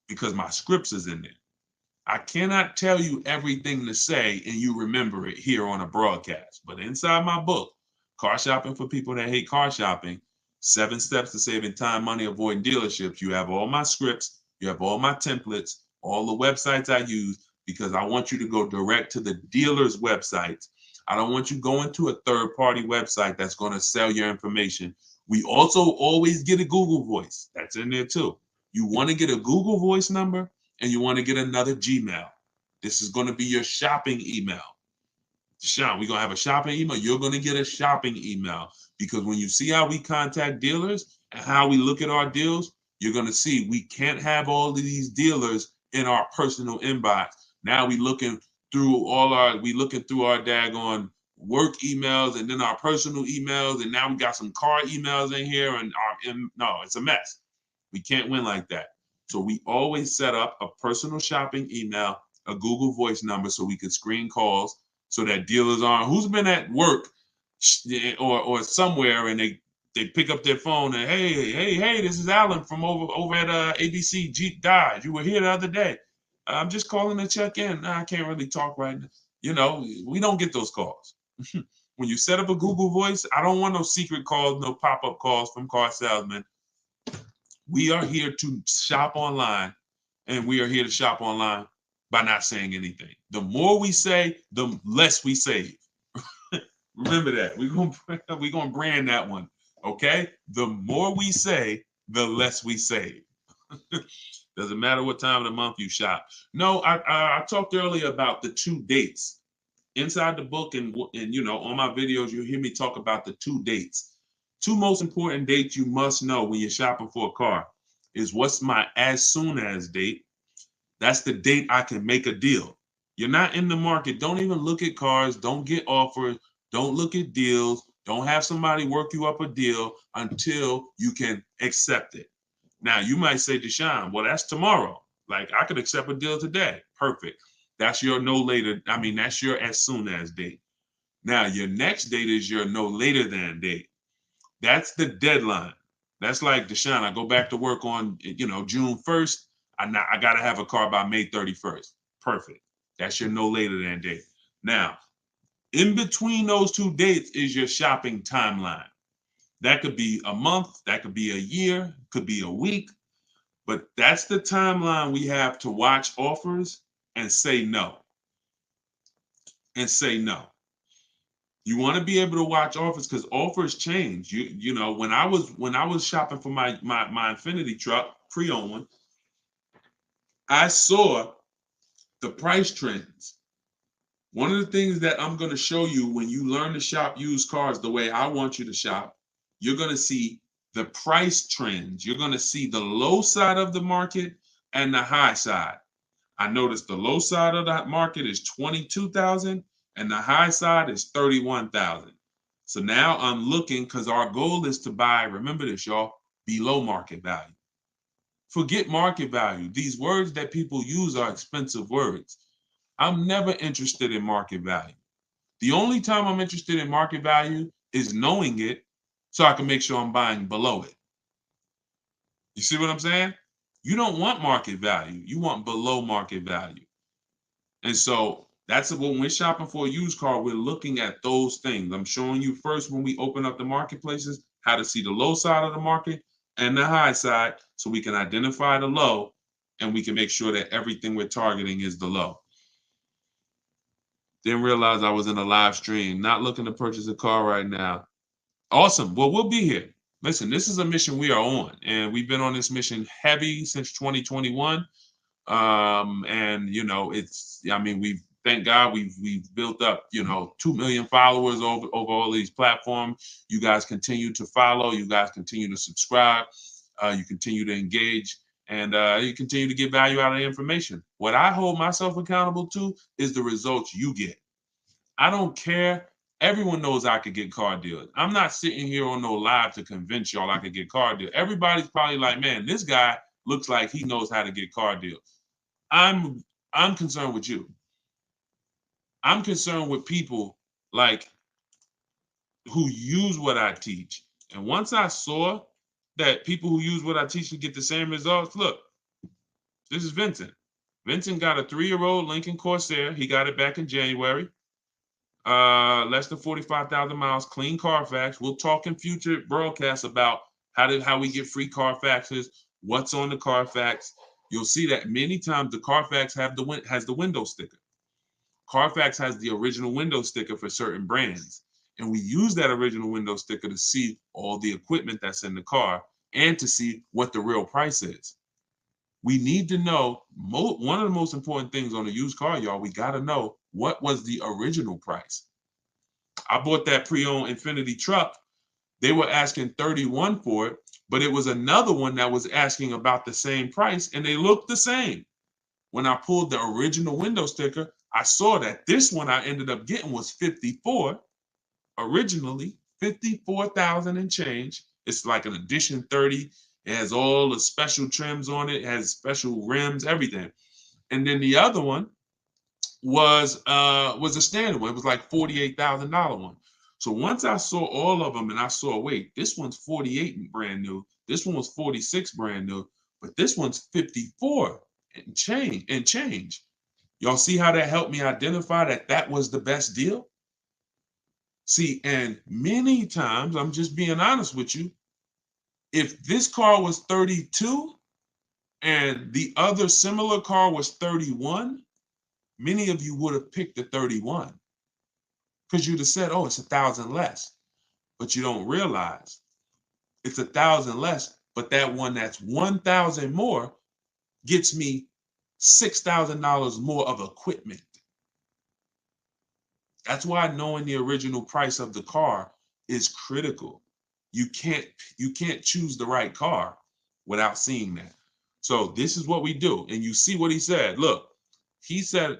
because my scripts is in there. I cannot tell you everything to say and you remember it here on a broadcast. But inside my book, Car Shopping for People That Hate Car Shopping, 7 Steps to Saving Time, Money, Avoiding Dealerships, you have all my scripts, you have all my templates, all the websites I use, because I want you to go direct to the dealer's websites. I don't want you going to a third-party website that's going to sell your information. We also always get a Google Voice. That's in there too. You want to get a Google Voice number, and you want to get another Gmail. This is going to be your shopping email. Deshaun, we're going to have a shopping email. You're going to get a shopping email because when you see how we contact dealers and how we look at our deals, you're going to see we can't have all of these dealers in our personal inbox. Now we looking through our daggone work emails and then our personal emails, and now we got some car emails in here, and no, it's a mess. We can't win like that. So we always set up a personal shopping email, a Google Voice number, so we could screen calls so that dealers aren't, who's been at work or somewhere, and they pick up their phone and, hey, this is Alan from over at ABC Jeep Dodge. You were here the other day. I'm just calling to check in. I can't really talk right now. You know, we don't get those calls. When you set up a Google Voice, I don't want no secret calls, no pop-up calls from car salesmen. We are here to shop online, and we are here to shop online by not saying anything. The more we say, the less we save. Remember that. We're gonna brand that one. Okay? The more we say, the less we save. Doesn't matter what time of the month you shop. No, I talked earlier about the 2 dates. Inside the book and you know, on my videos, you'll hear me talk about the 2 dates. 2 most important dates you must know when you're shopping for a car is what's my as soon as date. That's the date I can make a deal. You're not in the market. Don't even look at cars. Don't get offers. Don't look at deals. Don't have somebody work you up a deal until you can accept it. Now, you might say, Deshaun, well, that's tomorrow. Like, I could accept a deal today. Perfect. That's your no later. I mean, that's your as soon as date. Now, your next date is your no later than date. That's the deadline. That's like, Deshaun, I go back to work on, June 1st. I got to have a car by May 31st. Perfect. That's your no later than date. Now, in between those 2 dates is your shopping timeline. That could be a month, that could be a year, could be a week, but that's the timeline we have to watch offers and say no. And say no. You want to be able to watch offers because offers change. You know, when I was shopping for my Infiniti truck, pre-owned one, I saw the price trends. One of the things that I'm going to show you when you learn to shop used cars the way I want you to shop, you're going to see the price trends. You're going to see the low side of the market and the high side. I noticed the low side of that market is 22,000 and the high side is 31,000. So now I'm looking because our goal is to buy, remember this, y'all, below market value. Forget market value. These words that people use are expensive words. I'm never interested in market value. The only time I'm interested in market value is knowing it so I can make sure I'm buying below it. You see what I'm saying? You don't want market value. You want below market value. And so that's when we're shopping for a used car, we're looking at those things. I'm showing you first when we open up the marketplaces, how to see the low side of the market and the high side so we can identify the low and we can make sure that everything we're targeting is the low. Didn't realize I was in a live stream. Not looking to purchase a car right now. Awesome. Well, we'll be here. Listen, this is a mission we are on, and we've been on this mission heavy since 2021. And thank God we've built up, 2 million followers over all these platforms. You guys continue to follow. You guys continue to subscribe. You continue to engage. And you continue to get value out of the information. What I hold myself accountable to is the results you get. I don't care. Everyone knows I could get car deals. I'm not sitting here on no live to convince y'all I could get car deals. Everybody's probably like, man, this guy looks like he knows how to get car deals. I'm concerned with you. I'm concerned with people like who use what I teach. And once I saw that people who use what I teach can get the same results, look, this is Vincent. Vincent got a 3-year-old Lincoln Corsair. He got it back in January. Less than 45,000 miles, clean Carfax. We'll talk in future broadcasts about how we get free Carfaxes, what's on the Carfax. You'll see that many times the Carfax has the window sticker. Carfax has the original window sticker for certain brands. And we use that original window sticker to see all the equipment that's in the car and to see what the real price is. We need to know, one of the most important things on a used car, y'all, we got to know what was the original price. I bought that pre-owned Infiniti truck. They were asking 31 for it, but it was another one that was asking about the same price, and they looked the same. When I pulled the original window sticker, I saw that this one I ended up getting was 54 originally, 54,000 and change. It's like an edition 30. It has all the special trims on it. It has special rims, everything. And then the other one was a standard one. It was like $48,000 one. So once I saw all of them and I saw, wait, this one's 48 brand new. This one was 46 brand new, but this one's 54 and change. Y'all see how that helped me identify that was the best deal? See, and many times, I'm just being honest with you, if this car was 32 and the other similar car was 31, many of you would have picked the 31 because you'd have said, oh, it's 1,000 less. But you don't realize it's 1,000 less, but that one that's 1,000 more gets me $6,000 more of equipment. That's why knowing the original price of the car is critical. You can't choose the right car without seeing that. So this is what we do. And you see what he said. Look, he said,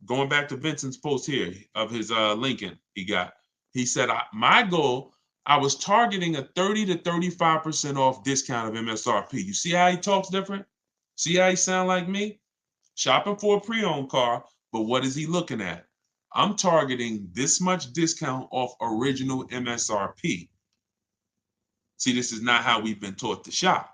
going back to Vincent's post here of his Lincoln he got, he said, my goal, I was targeting a 30 to 35% off discount of MSRP. You see how he talks different? See how he sound like me? Shopping for a pre-owned car, but what is he looking at? I'm targeting this much discount off original MSRP. See, this is not how we've been taught to shop.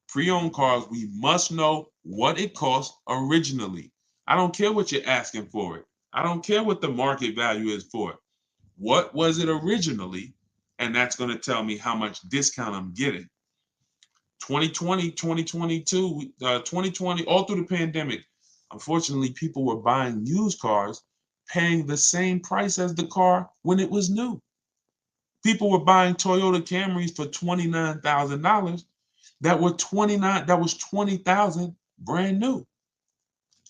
Pre-owned cars, we must know what it costs originally. I don't care what you're asking for it. I don't care what the market value is for it. What was it originally? And that's going to tell me how much discount I'm getting. 2020, 2022, 2020, all through the pandemic, unfortunately, people were buying used cars, paying the same price as the car when it was new. People were buying Toyota Camrys for $29,000 that was $20,000 brand new.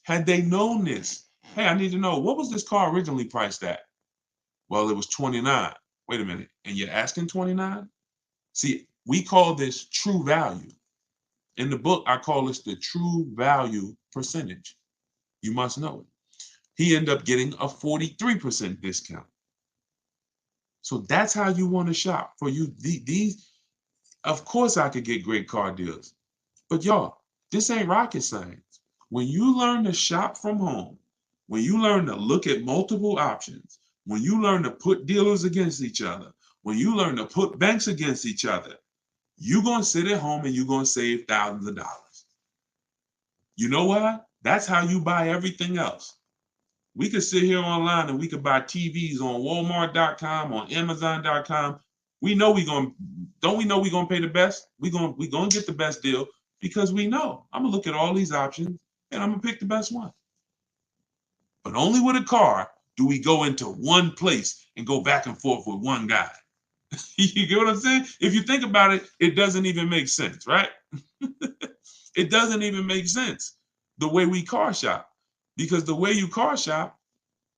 Had they known this, hey, I need to know, what was this car originally priced at? Well, it was 29. Wait a minute, and you're asking 29? See, we call this true value. In the book, I call this the true value percentage. You must know it. He ended up getting a 43% discount. So that's how you want to shop. For you, these, of course I could get great car deals. But y'all, this ain't rocket science. When you learn to shop from home, when you learn to look at multiple options, when you learn to put dealers against each other, when you learn to put banks against each other, you're going to sit at home and you're going to save thousands of dollars. You know what? That's how you buy everything else. We could sit here online and we could buy TVs on Walmart.com, on Amazon.com. We know don't we know we're going to pay the best? We're going to get the best deal because we know I'm going to look at all these options and I'm going to pick the best one. But only with a car do we go into one place and go back and forth with one guy. You get what I'm saying? If you think about it, it doesn't even make sense, right? It doesn't even make sense the way we car shop, because the way you car shop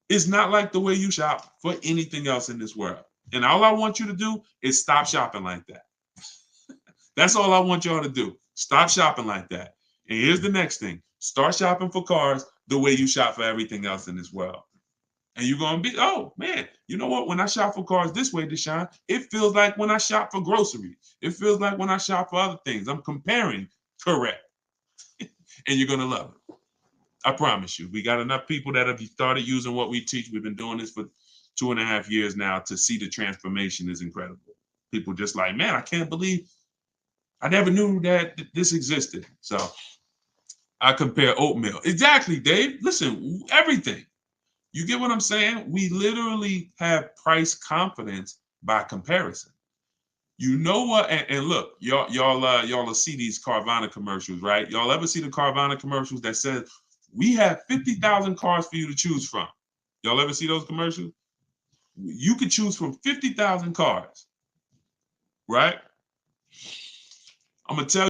is not like the way you shop for anything else in this world. And all I want you to do is stop shopping like that. That's all I want y'all to do. Stop shopping like that. And here's the next thing. Start shopping for cars the way you shop for everything else in this world. And you're going to be, oh, man, you know what? When I shop for cars this way, Deshone, it feels like when I shop for groceries. It feels like when I shop for other things. I'm comparing correct. And you're going to love it. I promise you. We got enough people that have started using what we teach. We've been doing this for 2.5 years now to see the transformation is incredible. People just like, man, I can't believe I never knew that this existed. So I compare oatmeal. Exactly, Dave. Listen, everything. You get what I'm saying? We literally have price confidence by comparison. You know what? And look, y'all will see these Carvana commercials, right? Y'all ever see the Carvana commercials that says we have 50,000 cars for you to choose from? Y'all ever see those commercials? You could choose from 50,000 cars, right? I'm gonna tell